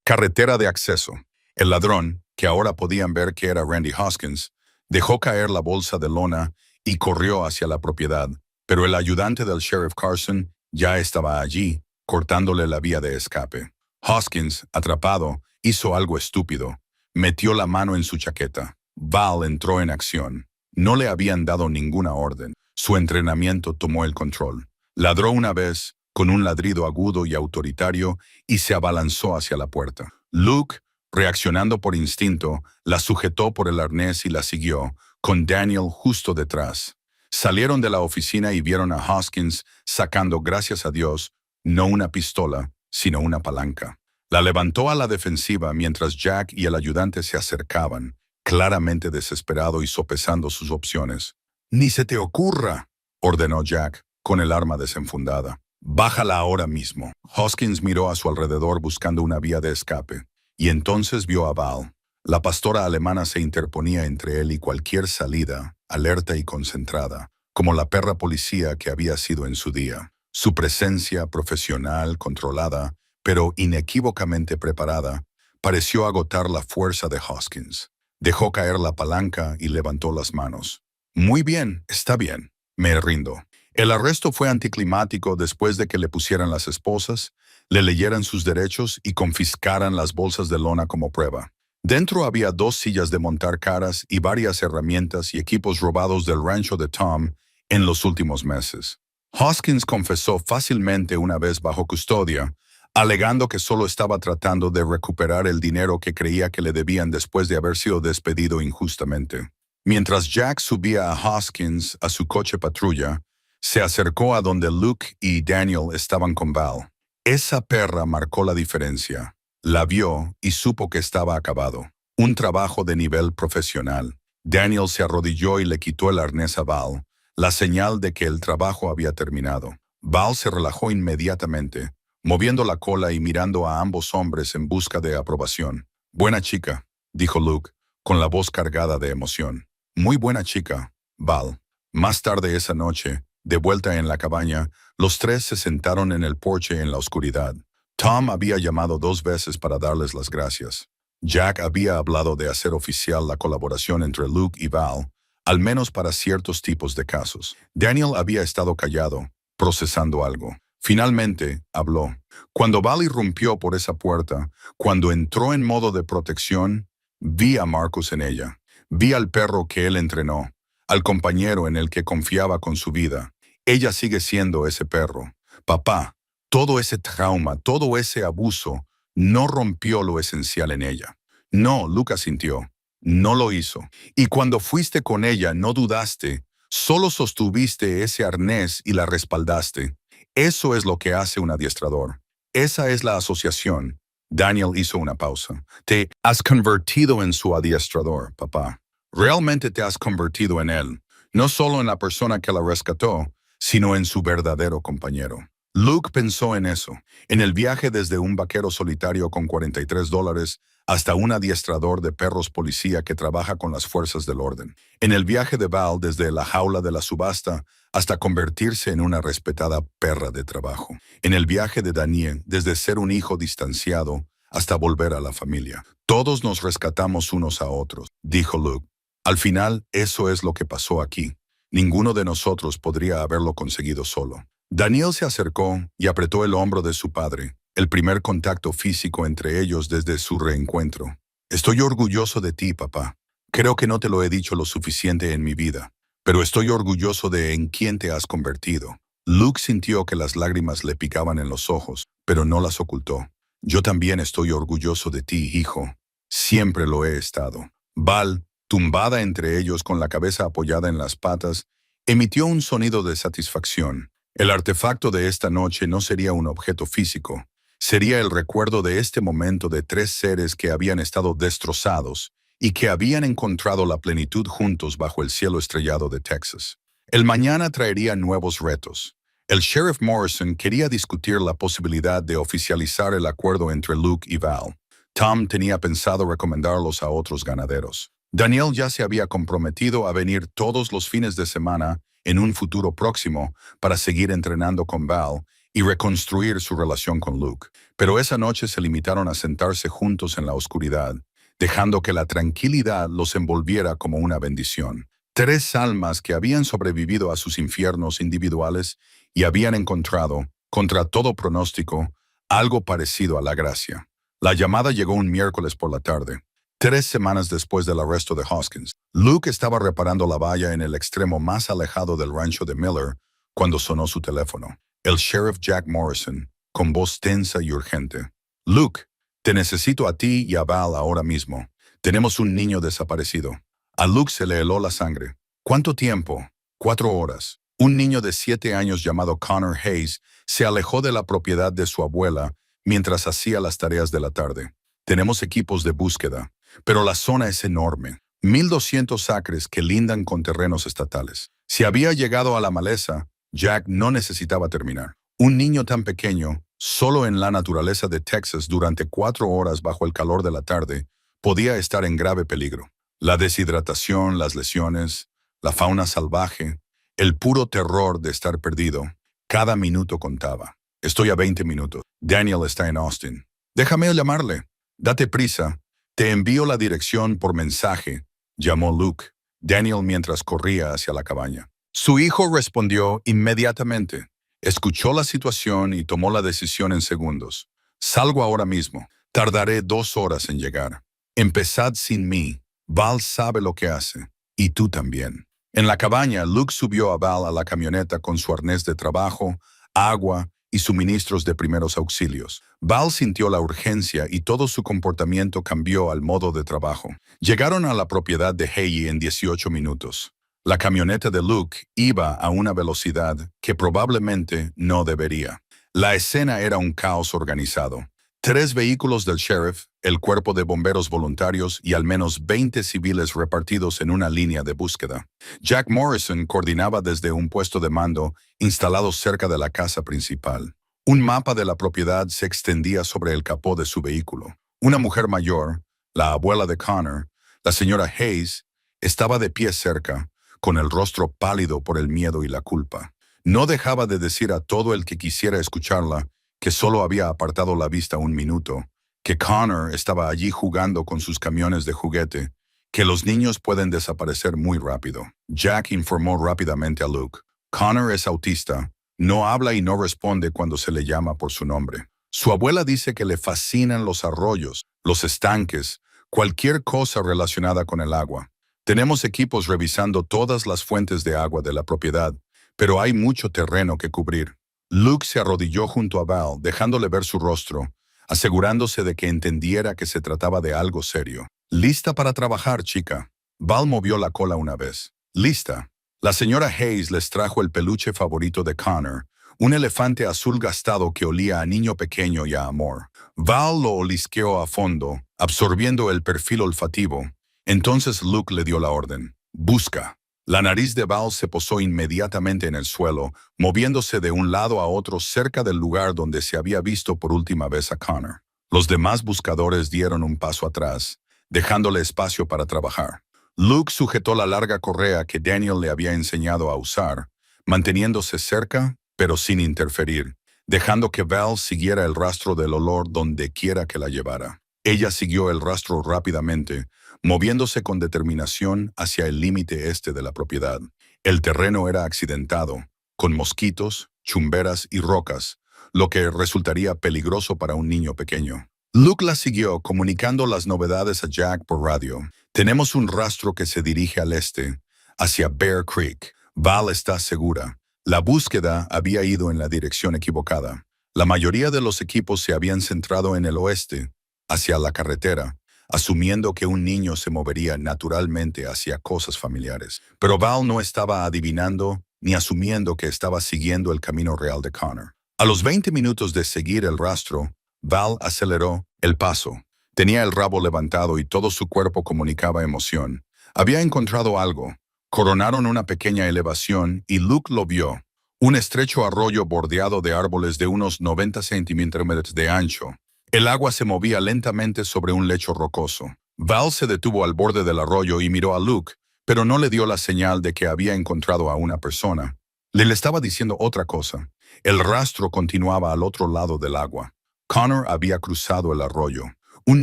carretera de acceso. El ladrón, que ahora podían ver que era Randy Hoskins, dejó caer la bolsa de lona y corrió hacia la propiedad, pero el ayudante del sheriff Carson ya estaba allí, cortándole la vía de escape. Hoskins, atrapado, hizo algo estúpido. Metió la mano en su chaqueta. Val entró en acción. No le habían dado ninguna orden. Su entrenamiento tomó el control. Ladró una vez, con un ladrido agudo y autoritario, y se abalanzó hacia la puerta. Luke, reaccionando por instinto, la sujetó por el arnés y la siguió, con Daniel justo detrás. Salieron de la oficina y vieron a Hoskins sacando, gracias a Dios, no una pistola, sino una palanca. La levantó a la defensiva mientras Jack y el ayudante se acercaban, claramente desesperado y sopesando sus opciones. «¡Ni se te ocurra!», ordenó Jack, con el arma desenfundada. «Bájala ahora mismo». Hoskins miró a su alrededor buscando una vía de escape, y entonces vio a Val. La pastora alemana se interponía entre él y cualquier salida, alerta y concentrada, como la perra policía que había sido en su día. Su presencia profesional, controlada, pero inequívocamente preparada, pareció agotar la fuerza de Hoskins. Dejó caer la palanca y levantó las manos. «Muy bien, está bien. Me rindo». El arresto fue anticlimático después de que le pusieran las esposas, le leyeran sus derechos y confiscaran las bolsas de lona como prueba. Dentro había 2 sillas de montar caras y varias herramientas y equipos robados del rancho de Tom en los últimos meses. Hoskins confesó fácilmente una vez bajo custodia, alegando que solo estaba tratando de recuperar el dinero que creía que le debían después de haber sido despedido injustamente. Mientras Jack subía a Hoskins a su coche patrulla, se acercó a donde Luke y Daniel estaban con Val. Esa perra marcó la diferencia. La vio y supo que estaba acabado. Un trabajo de nivel profesional. Daniel se arrodilló y le quitó el arnés a Val, la señal de que el trabajo había terminado. Val se relajó inmediatamente, moviendo la cola y mirando a ambos hombres en busca de aprobación. «Buena chica», dijo Luke, con la voz cargada de emoción. «Muy buena chica, Val». Más tarde esa noche, de vuelta en la cabaña, los tres se sentaron en el porche en la oscuridad. Tom había llamado 2 veces para darles las gracias. Jack había hablado de hacer oficial la colaboración entre Luke y Val, al menos para ciertos tipos de casos. Daniel había estado callado, procesando algo. Finalmente, habló. Cuando Val irrumpió por esa puerta, cuando entró en modo de protección, vi a Marcus en ella. Vi al perro que él entrenó, al compañero en el que confiaba con su vida. Ella sigue siendo ese perro. Papá, todo ese trauma, todo ese abuso, no rompió lo esencial en ella. No, Lucas sintió. No lo hizo. Y cuando fuiste con ella, no dudaste. Solo sostuviste ese arnés y la respaldaste. Eso es lo que hace un adiestrador. Esa es la asociación. Daniel hizo una pausa. Te has convertido en su adiestrador, papá. Realmente te has convertido en él. No solo en la persona que la rescató, sino en su verdadero compañero. Luke pensó en eso, en el viaje desde un vaquero solitario con $43 hasta un adiestrador de perros policía que trabaja con las fuerzas del orden. En el viaje de Val desde la jaula de la subasta hasta convertirse en una respetada perra de trabajo. En el viaje de Daniel desde ser un hijo distanciado hasta volver a la familia. Todos nos rescatamos unos a otros, dijo Luke. Al final, eso es lo que pasó aquí. Ninguno de nosotros podría haberlo conseguido solo. Daniel se acercó y apretó el hombro de su padre, el primer contacto físico entre ellos desde su reencuentro. Estoy orgulloso de ti, papá. Creo que no te lo he dicho lo suficiente en mi vida, pero estoy orgulloso de en quién te has convertido. Luke sintió que las lágrimas le picaban en los ojos, pero no las ocultó. Yo también estoy orgulloso de ti, hijo. Siempre lo he estado. Val, tumbada entre ellos con la cabeza apoyada en las patas, emitió un sonido de satisfacción. El artefacto de esta noche no sería un objeto físico, sería el recuerdo de este momento de 3 seres que habían estado destrozados y que habían encontrado la plenitud juntos bajo el cielo estrellado de Texas. El mañana traería nuevos retos. El sheriff Morrison quería discutir la posibilidad de oficializar el acuerdo entre Luke y Val. Tom tenía pensado recomendarlos a otros ganaderos. Daniel ya se había comprometido a venir todos los fines de semana en un futuro próximo para seguir entrenando con Val y reconstruir su relación con Luke. Pero esa noche se limitaron a sentarse juntos en la oscuridad, dejando que la tranquilidad los envolviera como una bendición. 3 almas que habían sobrevivido a sus infiernos individuales y habían encontrado, contra todo pronóstico, algo parecido a la gracia. La llamada llegó un miércoles por la tarde. 3 semanas después del arresto de Hoskins, Luke estaba reparando la valla en el extremo más alejado del rancho de Miller cuando sonó su teléfono. El sheriff Jack Morrison, con voz tensa y urgente. «Luke, te necesito a ti y a Val ahora mismo. Tenemos un niño desaparecido». A Luke se le heló la sangre. ¿Cuánto tiempo? 4 horas. Un niño de 7 años llamado Connor Hayes se alejó de la propiedad de su abuela mientras hacía las tareas de la tarde. Tenemos equipos de búsqueda. Pero la zona es enorme, 1,200 acres que lindan con terrenos estatales. Si había llegado a la maleza, Jack no necesitaba terminar. Un niño tan pequeño, solo en la naturaleza de Texas durante 4 horas bajo el calor de la tarde, podía estar en grave peligro. La deshidratación, las lesiones, la fauna salvaje, el puro terror de estar perdido. Cada minuto contaba. Estoy a 20 minutos. Daniel está en Austin. Déjame llamarle. Date prisa. Te envío la dirección por mensaje, llamó Luke, Daniel mientras corría hacia la cabaña. Su hijo respondió inmediatamente. Escuchó la situación y tomó la decisión en segundos. Salgo ahora mismo. Tardaré 2 horas en llegar. Empezad sin mí. Val sabe lo que hace. Y tú también. En la cabaña, Luke subió a Val a la camioneta con su arnés de trabajo, agua y suministros de primeros auxilios. Val sintió la urgencia y todo su comportamiento cambió al modo de trabajo. Llegaron a la propiedad de Haye en 18 minutos. La camioneta de Luke iba a una velocidad que probablemente no debería. La escena era un caos organizado. 3 vehículos del sheriff, el cuerpo de bomberos voluntarios y al menos 20 civiles repartidos en una línea de búsqueda. Jack Morrison coordinaba desde un puesto de mando instalado cerca de la casa principal. Un mapa de la propiedad se extendía sobre el capó de su vehículo. Una mujer mayor, la abuela de Connor, la señora Hayes, estaba de pie cerca, con el rostro pálido por el miedo y la culpa. No dejaba de decir a todo el que quisiera escucharla que solo había apartado la vista un minuto, que Connor estaba allí jugando con sus camiones de juguete, que los niños pueden desaparecer muy rápido. Jack informó rápidamente a Luke. Connor es autista, no habla y no responde cuando se le llama por su nombre. Su abuela dice que le fascinan los arroyos, los estanques, cualquier cosa relacionada con el agua. Tenemos equipos revisando todas las fuentes de agua de la propiedad, pero hay mucho terreno que cubrir. Luke se arrodilló junto a Val, dejándole ver su rostro, asegurándose de que entendiera que se trataba de algo serio. «¿Lista para trabajar, chica?» Val movió la cola una vez. «Lista». La señora Hayes les trajo el peluche favorito de Connor, un elefante azul gastado que olía a niño pequeño y a amor. Val lo olisqueó a fondo, absorbiendo el perfil olfativo. Entonces Luke le dio la orden. «Busca». La nariz de Val se posó inmediatamente en el suelo, moviéndose de un lado a otro cerca del lugar donde se había visto por última vez a Connor. Los demás buscadores dieron un paso atrás, dejándole espacio para trabajar. Luke sujetó la larga correa que Daniel le había enseñado a usar, manteniéndose cerca, pero sin interferir, dejando que Val siguiera el rastro del olor donde quiera que la llevara. Ella siguió el rastro rápidamente, moviéndose con determinación hacia el límite este de la propiedad. El terreno era accidentado, con mosquitos, chumberas y rocas, lo que resultaría peligroso para un niño pequeño. Luke la siguió, comunicando las novedades a Jack por radio. «Tenemos un rastro que se dirige al este, hacia Bear Creek. Val está segura. La búsqueda había ido en la dirección equivocada. La mayoría de los equipos se habían centrado en el oeste, hacia la carretera, asumiendo que un niño se movería naturalmente hacia cosas familiares. Pero Val no estaba adivinando ni asumiendo que estaba siguiendo el camino real de Connor. A los 20 minutos de seguir el rastro, Val aceleró el paso. Tenía el rabo levantado y todo su cuerpo comunicaba emoción. Había encontrado algo. Coronaron una pequeña elevación y Luke lo vio. Un estrecho arroyo bordeado de árboles de unos 90 centímetros de ancho. El agua se movía lentamente sobre un lecho rocoso. Val se detuvo al borde del arroyo y miró a Luke, pero no le dio la señal de que había encontrado a una persona. Le estaba diciendo otra cosa. El rastro continuaba al otro lado del agua. Connor había cruzado el arroyo. Un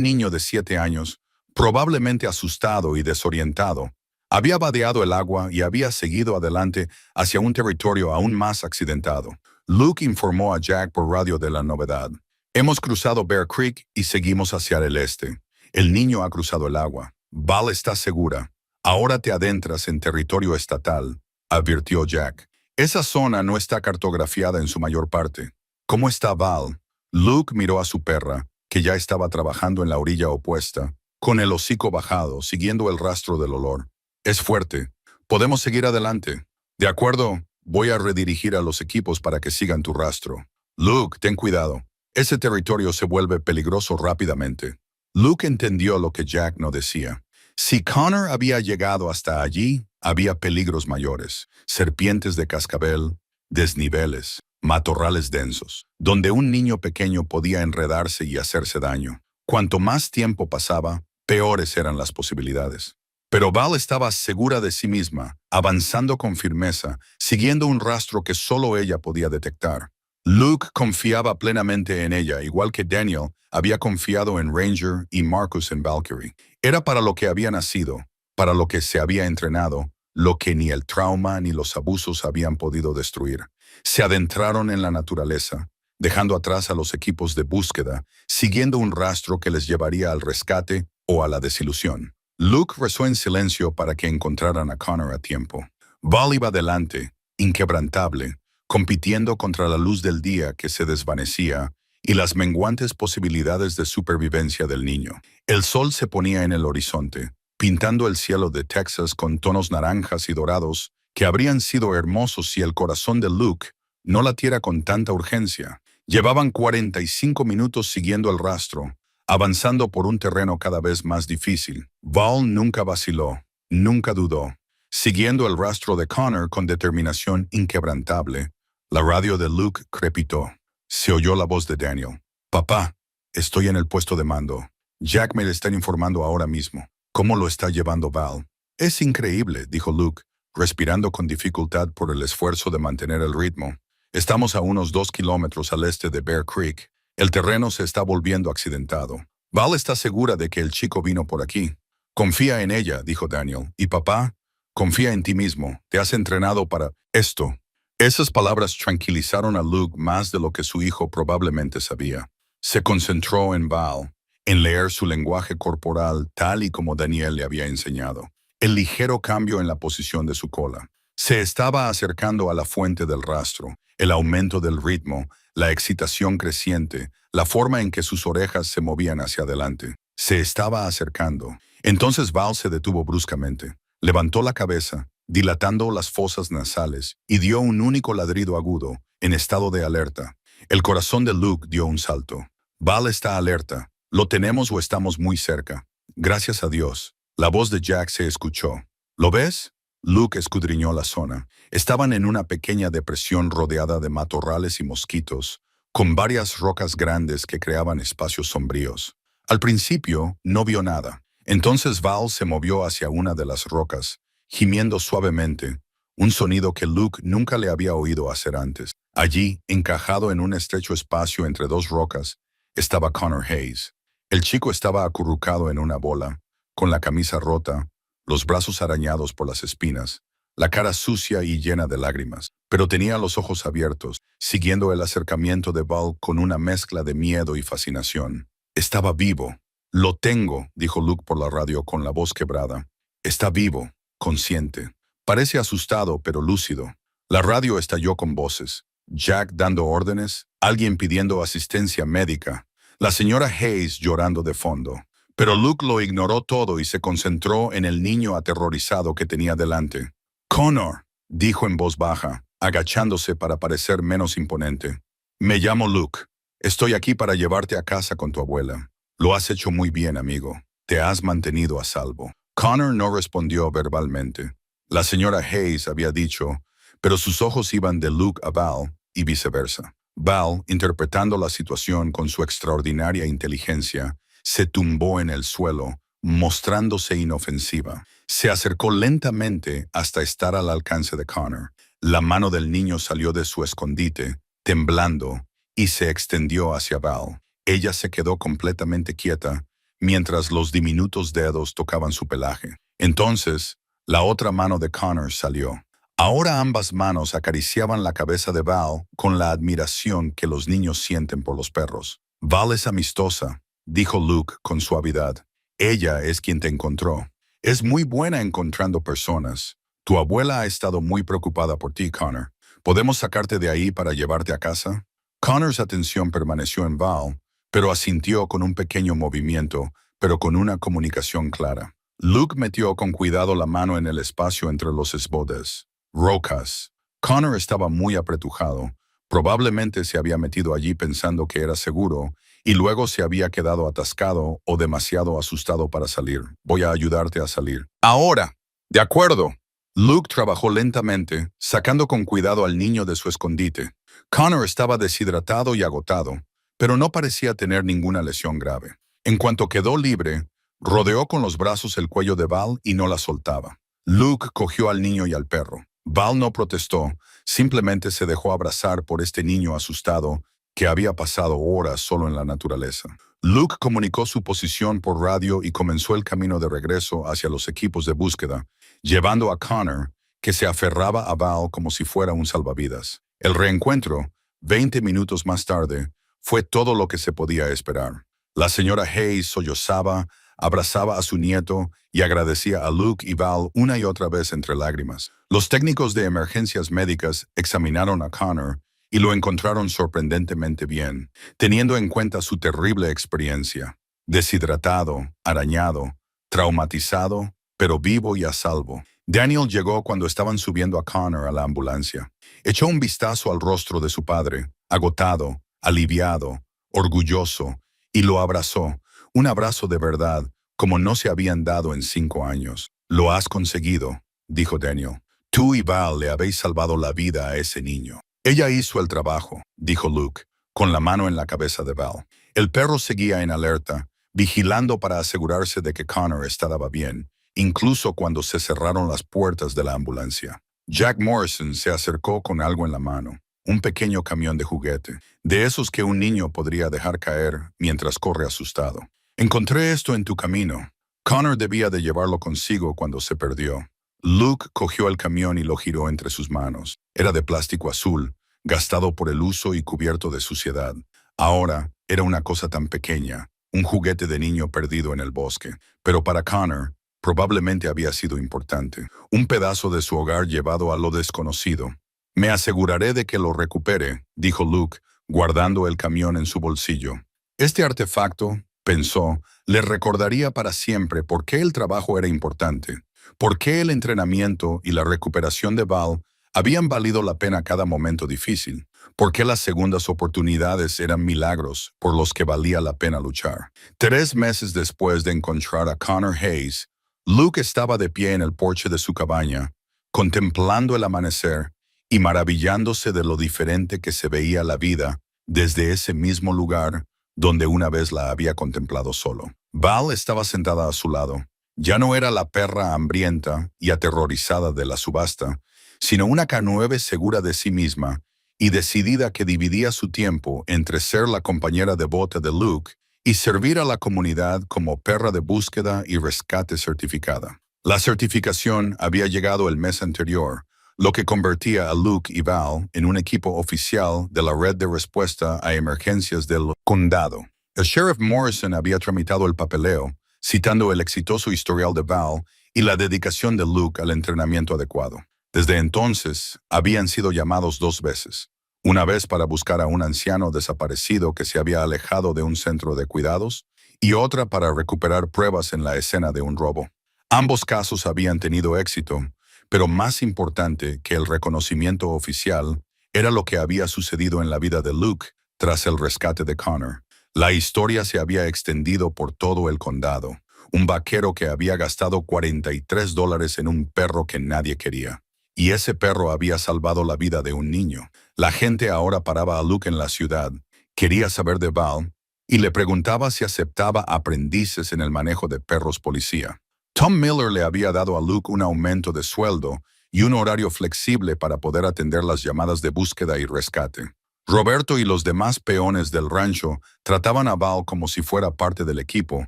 niño de 7 años, probablemente asustado y desorientado, había vadeado el agua y había seguido adelante hacia un territorio aún más accidentado. Luke informó a Jack por radio de la novedad. «Hemos cruzado Bear Creek y seguimos hacia el este. El niño ha cruzado el agua. Val está segura. Ahora te adentras en territorio estatal», advirtió Jack. «Esa zona no está cartografiada en su mayor parte. ¿Cómo está Val?» Luke miró a su perra, que ya estaba trabajando en la orilla opuesta, con el hocico bajado, siguiendo el rastro del olor. «Es fuerte. Podemos seguir adelante». «De acuerdo, voy a redirigir a los equipos para que sigan tu rastro». «Luke, ten cuidado. Ese territorio se vuelve peligroso rápidamente». Luke entendió lo que Jack no decía. Si Connor había llegado hasta allí, había peligros mayores. Serpientes de cascabel, desniveles, matorrales densos, donde un niño pequeño podía enredarse y hacerse daño. Cuanto más tiempo pasaba, peores eran las posibilidades. Pero Val estaba segura de sí misma, avanzando con firmeza, siguiendo un rastro que solo ella podía detectar. Luke confiaba plenamente en ella, igual que Daniel había confiado en Ranger y Marcus en Valkyrie. Era para lo que había nacido, para lo que se había entrenado, lo que ni el trauma ni los abusos habían podido destruir. Se adentraron en la naturaleza, dejando atrás a los equipos de búsqueda, siguiendo un rastro que les llevaría al rescate o a la desilusión. Luke rezó en silencio para que encontraran a Connor a tiempo. Val iba adelante, inquebrantable, compitiendo contra la luz del día que se desvanecía y las menguantes posibilidades de supervivencia del niño. El sol se ponía en el horizonte, pintando el cielo de Texas con tonos naranjas y dorados que habrían sido hermosos si el corazón de Luke no latiera con tanta urgencia. Llevaban 45 minutos siguiendo el rastro, avanzando por un terreno cada vez más difícil. Val nunca vaciló, nunca dudó. Siguiendo el rastro de Connor con determinación inquebrantable, la radio de Luke crepitó. Se oyó la voz de Daniel. «Papá, estoy en el puesto de mando. Jack me lo está informando ahora mismo. ¿Cómo lo está llevando Val?» «Es increíble», dijo Luke, respirando con dificultad por el esfuerzo de mantener el ritmo. «Estamos a unos 2 kilómetros al este de Bear Creek. El terreno se está volviendo accidentado. Val está segura de que el chico vino por aquí. Confía en ella», dijo Daniel. «Y papá, confía en ti mismo. Te has entrenado para esto». Esas palabras tranquilizaron a Luke más de lo que su hijo probablemente sabía. Se concentró en Val, en leer su lenguaje corporal tal y como Daniel le había enseñado. El ligero cambio en la posición de su cola. Se estaba acercando a la fuente del rastro, el aumento del ritmo, la excitación creciente, la forma en que sus orejas se movían hacia adelante. Se estaba acercando. Entonces Val se detuvo bruscamente. Levantó la cabeza, dilatando las fosas nasales, y dio un único ladrido agudo, en estado de alerta. El corazón de Luke dio un salto. «Val está alerta. Lo tenemos o estamos muy cerca. Gracias a Dios». La voz de Jack se escuchó. «¿Lo ves?» Luke escudriñó la zona. Estaban en una pequeña depresión rodeada de matorrales y mosquitos, con varias rocas grandes que creaban espacios sombríos. Al principio no vio nada. Entonces Val se movió hacia una de las rocas, gimiendo suavemente, un sonido que Luke nunca le había oído hacer antes. Allí, encajado en un estrecho espacio entre dos rocas, estaba Connor Hayes. El chico estaba acurrucado en una bola, con la camisa rota, los brazos arañados por las espinas, la cara sucia y llena de lágrimas, pero tenía los ojos abiertos, siguiendo el acercamiento de Val con una mezcla de miedo y fascinación. Estaba vivo. «Lo tengo», dijo Luke por la radio con la voz quebrada. «Está vivo, consciente. Parece asustado, pero lúcido». La radio estalló con voces. Jack dando órdenes, alguien pidiendo asistencia médica, la señora Hayes llorando de fondo. Pero Luke lo ignoró todo y se concentró en el niño aterrorizado que tenía delante. «Connor», dijo en voz baja, agachándose para parecer menos imponente. «Me llamo Luke. Estoy aquí para llevarte a casa con tu abuela. Lo has hecho muy bien, amigo. Te has mantenido a salvo». Connor no respondió verbalmente. La señora Hayes había dicho, pero sus ojos iban de Luke a Val y viceversa. Val, interpretando la situación con su extraordinaria inteligencia, se tumbó en el suelo, mostrándose inofensiva. Se acercó lentamente hasta estar al alcance de Connor. La mano del niño salió de su escondite, temblando, y se extendió hacia Val. Ella se quedó completamente quieta, mientras los diminutos dedos tocaban su pelaje. Entonces, la otra mano de Connor salió. Ahora ambas manos acariciaban la cabeza de Val con la admiración que los niños sienten por los perros. «Val es amistosa», dijo Luke con suavidad. «Ella es quien te encontró. Es muy buena encontrando personas. Tu abuela ha estado muy preocupada por ti, Connor. ¿Podemos sacarte de ahí para llevarte a casa?» Connor's atención permaneció en Val, pero asintió con un pequeño movimiento, pero con una comunicación clara. Luke metió con cuidado la mano en el espacio entre los esbodes. Rocas. Connor estaba muy apretujado. Probablemente se había metido allí pensando que era seguro, y luego se había quedado atascado o demasiado asustado para salir. «Voy a ayudarte a salir». «Ahora». «De acuerdo». Luke trabajó lentamente, sacando con cuidado al niño de su escondite. Connor estaba deshidratado y agotado, pero no parecía tener ninguna lesión grave. En cuanto quedó libre, rodeó con los brazos el cuello de Val y no la soltaba. Luke cogió al niño y al perro. Val no protestó, simplemente se dejó abrazar por este niño asustado que había pasado horas solo en la naturaleza. Luke comunicó su posición por radio y comenzó el camino de regreso hacia los equipos de búsqueda, llevando a Connor, que se aferraba a Val como si fuera un salvavidas. El reencuentro, 20 minutos más tarde, fue todo lo que se podía esperar. La señora Hayes sollozaba, abrazaba a su nieto y agradecía a Luke y Val una y otra vez entre lágrimas. Los técnicos de emergencias médicas examinaron a Connor y lo encontraron sorprendentemente bien, teniendo en cuenta su terrible experiencia. Deshidratado, arañado, traumatizado, pero vivo y a salvo. Daniel llegó cuando estaban subiendo a Connor a la ambulancia. Echó un vistazo al rostro de su padre, agotado, aliviado, orgulloso, y lo abrazó, un abrazo de verdad, como no se habían dado en 5 años. «Lo has conseguido», dijo Daniel. «Tú y Val le habéis salvado la vida a ese niño». «Ella hizo el trabajo», dijo Luke, con la mano en la cabeza de Val. El perro seguía en alerta, vigilando para asegurarse de que Connor estaba bien, incluso cuando se cerraron las puertas de la ambulancia. Jack Morrison se acercó con algo en la mano, un pequeño camión de juguete, de esos que un niño podría dejar caer mientras corre asustado. «Encontré esto en tu camino». Connor debía de llevarlo consigo cuando se perdió. Luke cogió el camión y lo giró entre sus manos. Era de plástico azul, gastado por el uso y cubierto de suciedad. Ahora era una cosa tan pequeña, un juguete de niño perdido en el bosque. Pero para Connor, probablemente había sido importante. Un pedazo de su hogar llevado a lo desconocido. «Me aseguraré de que lo recupere», dijo Luke, guardando el camión en su bolsillo. Este artefacto, pensó, le recordaría para siempre por qué el trabajo era importante, por qué el entrenamiento y la recuperación de Val habían valido la pena cada momento difícil, por qué las segundas oportunidades eran milagros por los que valía la pena luchar. 3 meses después de encontrar a Connor Hayes, Luke estaba de pie en el porche de su cabaña, contemplando el amanecer y maravillándose de lo diferente que se veía la vida desde ese mismo lugar donde una vez la había contemplado solo. Val estaba sentada a su lado. Ya no era la perra hambrienta y aterrorizada de la subasta, sino una K9 segura de sí misma y decidida que dividía su tiempo entre ser la compañera devota de Luke y servir a la comunidad como perra de búsqueda y rescate certificada. La certificación había llegado el mes anterior, lo que convertía a Luke y Val en un equipo oficial de la red de respuesta a emergencias del condado. El sheriff Morrison había tramitado el papeleo, citando el exitoso historial de Val y la dedicación de Luke al entrenamiento adecuado. Desde entonces, habían sido llamados 2 veces. Una vez para buscar a un anciano desaparecido que se había alejado de un centro de cuidados, y otra para recuperar pruebas en la escena de un robo. Ambos casos habían tenido éxito, pero más importante que el reconocimiento oficial era lo que había sucedido en la vida de Luke tras el rescate de Connor. La historia se había extendido por todo el condado. Un vaquero que había gastado $43 en un perro que nadie quería. Y ese perro había salvado la vida de un niño. La gente ahora paraba a Luke en la ciudad, quería saber de Val, y le preguntaba si aceptaba aprendices en el manejo de perros policía. Tom Miller le había dado a Luke un aumento de sueldo y un horario flexible para poder atender las llamadas de búsqueda y rescate. Roberto y los demás peones del rancho trataban a Val como si fuera parte del equipo,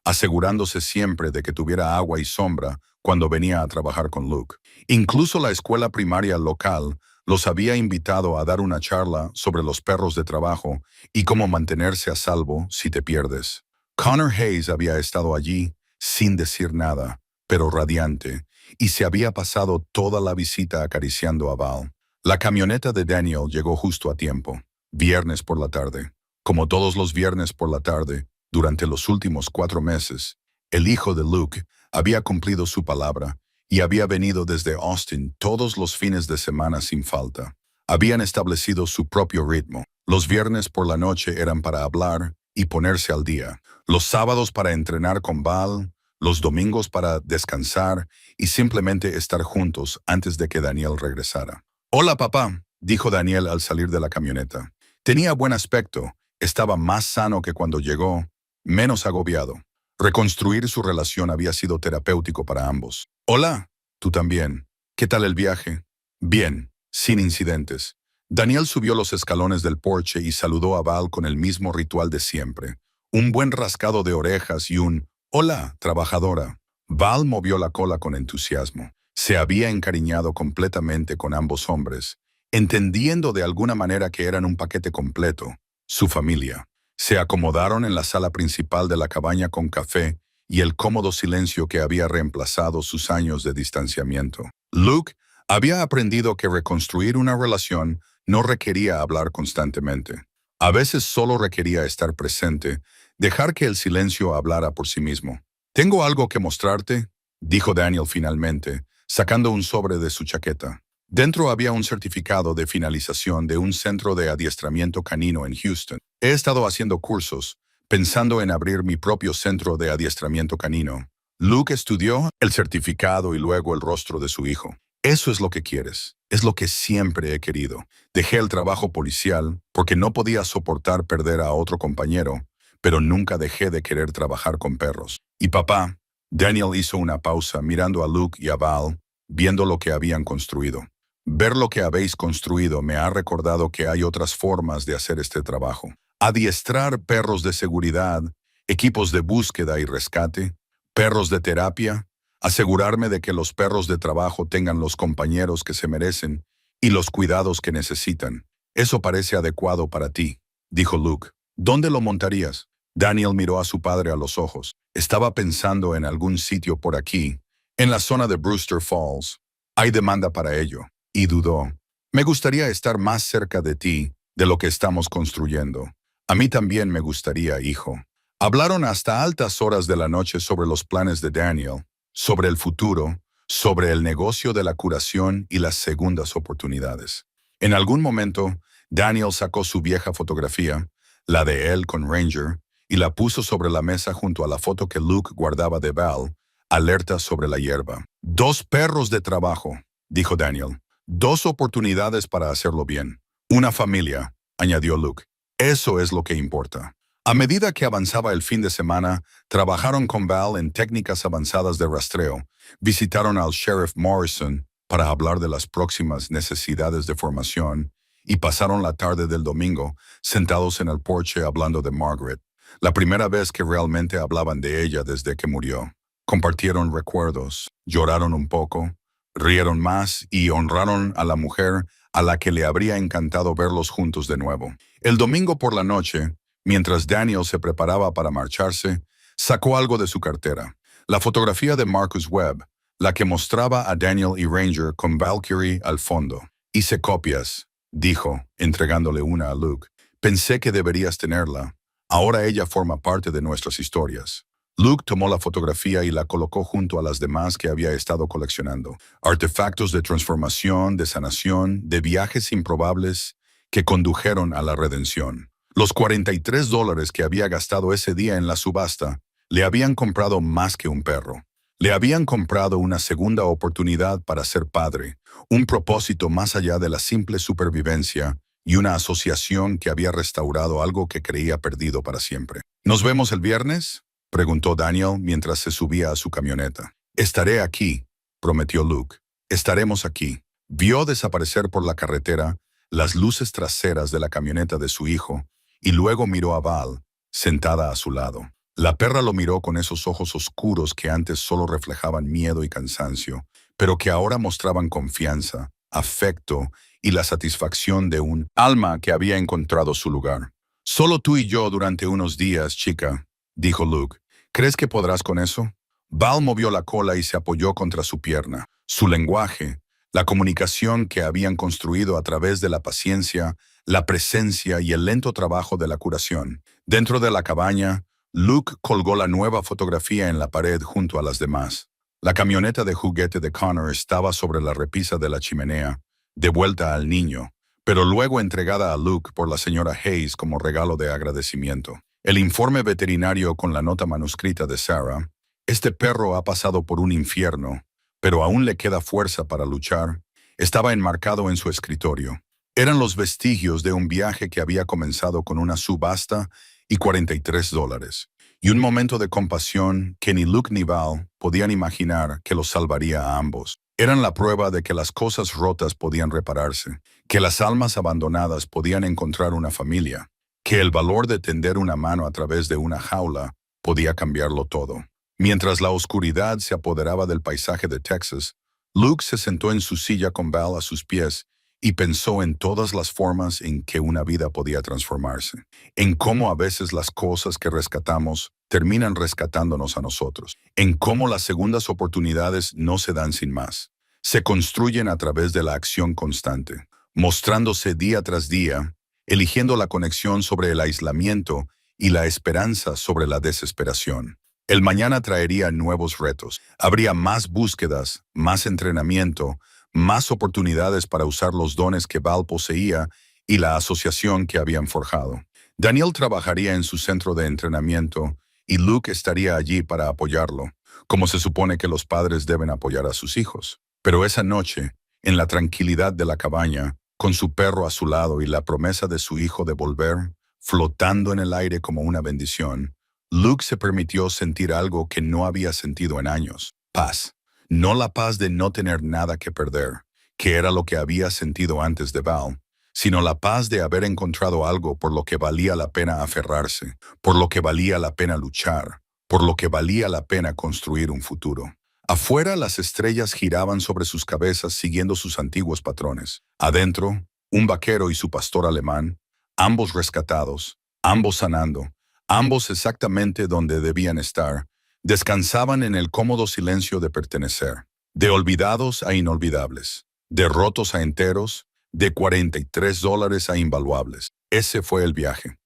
asegurándose siempre de que tuviera agua y sombra cuando venía a trabajar con Luke. Incluso la escuela primaria local los había invitado a dar una charla sobre los perros de trabajo y cómo mantenerse a salvo si te pierdes. Connor Hayes había estado allí sin decir nada, pero radiante, y se había pasado toda la visita acariciando a Val. La camioneta de Daniel llegó justo a tiempo, viernes por la tarde. Como todos los viernes por la tarde, durante los últimos 4 meses, el hijo de Luke había cumplido su palabra y había venido desde Austin todos los fines de semana sin falta. Habían establecido su propio ritmo. Los viernes por la noche eran para hablar y ponerse al día. Los sábados para entrenar con Val, los domingos para descansar y simplemente estar juntos antes de que Daniel regresara. «Hola, papá», dijo Daniel al salir de la camioneta. Tenía buen aspecto, estaba más sano que cuando llegó, menos agobiado. Reconstruir su relación había sido terapéutico para ambos. «Hola, tú también. ¿Qué tal el viaje?» «Bien, sin incidentes». Daniel subió los escalones del porche y saludó a Val con el mismo ritual de siempre. Un buen rascado de orejas y un «Hola, trabajadora». Val movió la cola con entusiasmo. Se había encariñado completamente con ambos hombres, entendiendo de alguna manera que eran un paquete completo, su familia. Se acomodaron en la sala principal de la cabaña con café y el cómodo silencio que había reemplazado sus años de distanciamiento. Luke había aprendido que reconstruir una relación no requería hablar constantemente. A veces solo requería estar presente, dejar que el silencio hablara por sí mismo. «Tengo algo que mostrarte», dijo Daniel finalmente, sacando un sobre de su chaqueta. Dentro había un certificado de finalización de un centro de adiestramiento canino en Houston. He estado haciendo cursos, pensando en abrir mi propio centro de adiestramiento canino. Luke estudió el certificado y luego el rostro de su hijo. Eso es lo que quieres. Es lo que siempre he querido. Dejé el trabajo policial porque no podía soportar perder a otro compañero, pero nunca dejé de querer trabajar con perros. Y papá, Daniel hizo una pausa mirando a Luke y a Val, viendo lo que habían construido. Ver lo que habéis construido me ha recordado que hay otras formas de hacer este trabajo. Adiestrar perros de seguridad, equipos de búsqueda y rescate, perros de terapia, asegurarme de que los perros de trabajo tengan los compañeros que se merecen y los cuidados que necesitan. Eso parece adecuado para ti, dijo Luke. ¿Dónde lo montarías? Daniel miró a su padre a los ojos. Estaba pensando en algún sitio por aquí, en la zona de Brewster Falls. Hay demanda para ello. Y dudó. Me gustaría estar más cerca de ti, de lo que estamos construyendo. A mí también me gustaría, hijo. Hablaron hasta altas horas de la noche sobre los planes de Daniel, sobre el futuro, sobre el negocio de la curación y las segundas oportunidades. En algún momento, Daniel sacó su vieja fotografía, la de él con Ranger, y la puso sobre la mesa junto a la foto que Luke guardaba de Val, alerta sobre la hierba. 2 perros de trabajo, dijo Daniel. 2 oportunidades para hacerlo bien. Una familia, añadió Luke. Eso es lo que importa. A medida que avanzaba el fin de semana, trabajaron con Val en técnicas avanzadas de rastreo, visitaron al Sheriff Morrison para hablar de las próximas necesidades de formación y pasaron la tarde del domingo sentados en el porche hablando de Margaret, la primera vez que realmente hablaban de ella desde que murió. Compartieron recuerdos, lloraron un poco, rieron más y honraron a la mujer a la que le habría encantado verlos juntos de nuevo. El domingo por la noche, mientras Daniel se preparaba para marcharse, sacó algo de su cartera. La fotografía de Marcus Webb, la que mostraba a Daniel y Ranger con Valkyrie al fondo. Hice copias, dijo, entregándole una a Luke. Pensé que deberías tenerla. Ahora ella forma parte de nuestras historias. Luke tomó la fotografía y la colocó junto a las demás que había estado coleccionando. Artefactos de transformación, de sanación, de viajes improbables que condujeron a la redención. Los $43 que había gastado ese día en la subasta le habían comprado más que un perro. Le habían comprado una segunda oportunidad para ser padre, un propósito más allá de la simple supervivencia y una asociación que había restaurado algo que creía perdido para siempre. ¿Nos vemos el viernes?, preguntó Daniel mientras se subía a su camioneta. Estaré aquí, prometió Luke. Estaremos aquí. Vio desaparecer por la carretera las luces traseras de la camioneta de su hijo y luego miró a Val, sentada a su lado. La perra lo miró con esos ojos oscuros que antes solo reflejaban miedo y cansancio, pero que ahora mostraban confianza, afecto y la satisfacción de un alma que había encontrado su lugar. Solo tú y yo durante unos días, chica, dijo Luke. ¿Crees que podrás con eso? Val movió la cola y se apoyó contra su pierna. Su lenguaje, la comunicación que habían construido a través de la paciencia, la presencia y el lento trabajo de la curación. Dentro de la cabaña, Luke colgó la nueva fotografía en la pared junto a las demás. La camioneta de juguete de Connor estaba sobre la repisa de la chimenea, de vuelta al niño, pero luego entregada a Luke por la señora Hayes como regalo de agradecimiento. El informe veterinario con la nota manuscrita de Sarah. Este perro ha pasado por un infierno, pero aún le queda fuerza para luchar. Estaba enmarcado en su escritorio. Eran los vestigios de un viaje que había comenzado con una subasta y $43. Y un momento de compasión que ni Luke ni Val podían imaginar que los salvaría a ambos. Eran la prueba de que las cosas rotas podían repararse, que las almas abandonadas podían encontrar una familia, que el valor de tender una mano a través de una jaula podía cambiarlo todo. Mientras la oscuridad se apoderaba del paisaje de Texas, Luke se sentó en su silla con Val a sus pies y pensó en todas las formas en que una vida podía transformarse, en cómo a veces las cosas que rescatamos terminan rescatándonos a nosotros, en cómo las segundas oportunidades no se dan sin más, se construyen a través de la acción constante, mostrándose día tras día, eligiendo la conexión sobre el aislamiento y la esperanza sobre la desesperación. El mañana traería nuevos retos. Habría más búsquedas, más entrenamiento, más oportunidades para usar los dones que Val poseía y la asociación que habían forjado. Daniel trabajaría en su centro de entrenamiento y Luke estaría allí para apoyarlo, como se supone que los padres deben apoyar a sus hijos. Pero esa noche, en la tranquilidad de la cabaña, con su perro a su lado y la promesa de su hijo de volver, flotando en el aire como una bendición, Luke se permitió sentir algo que no había sentido en años: paz. No la paz de no tener nada que perder, que era lo que había sentido antes de Val, sino la paz de haber encontrado algo por lo que valía la pena aferrarse, por lo que valía la pena luchar, por lo que valía la pena construir un futuro. Afuera las estrellas giraban sobre sus cabezas siguiendo sus antiguos patrones. Adentro, un vaquero y su pastor alemán, ambos rescatados, ambos sanando, ambos exactamente donde debían estar, descansaban en el cómodo silencio de pertenecer, de olvidados a inolvidables, de rotos a enteros, de $43 a invaluables. Ese fue el viaje.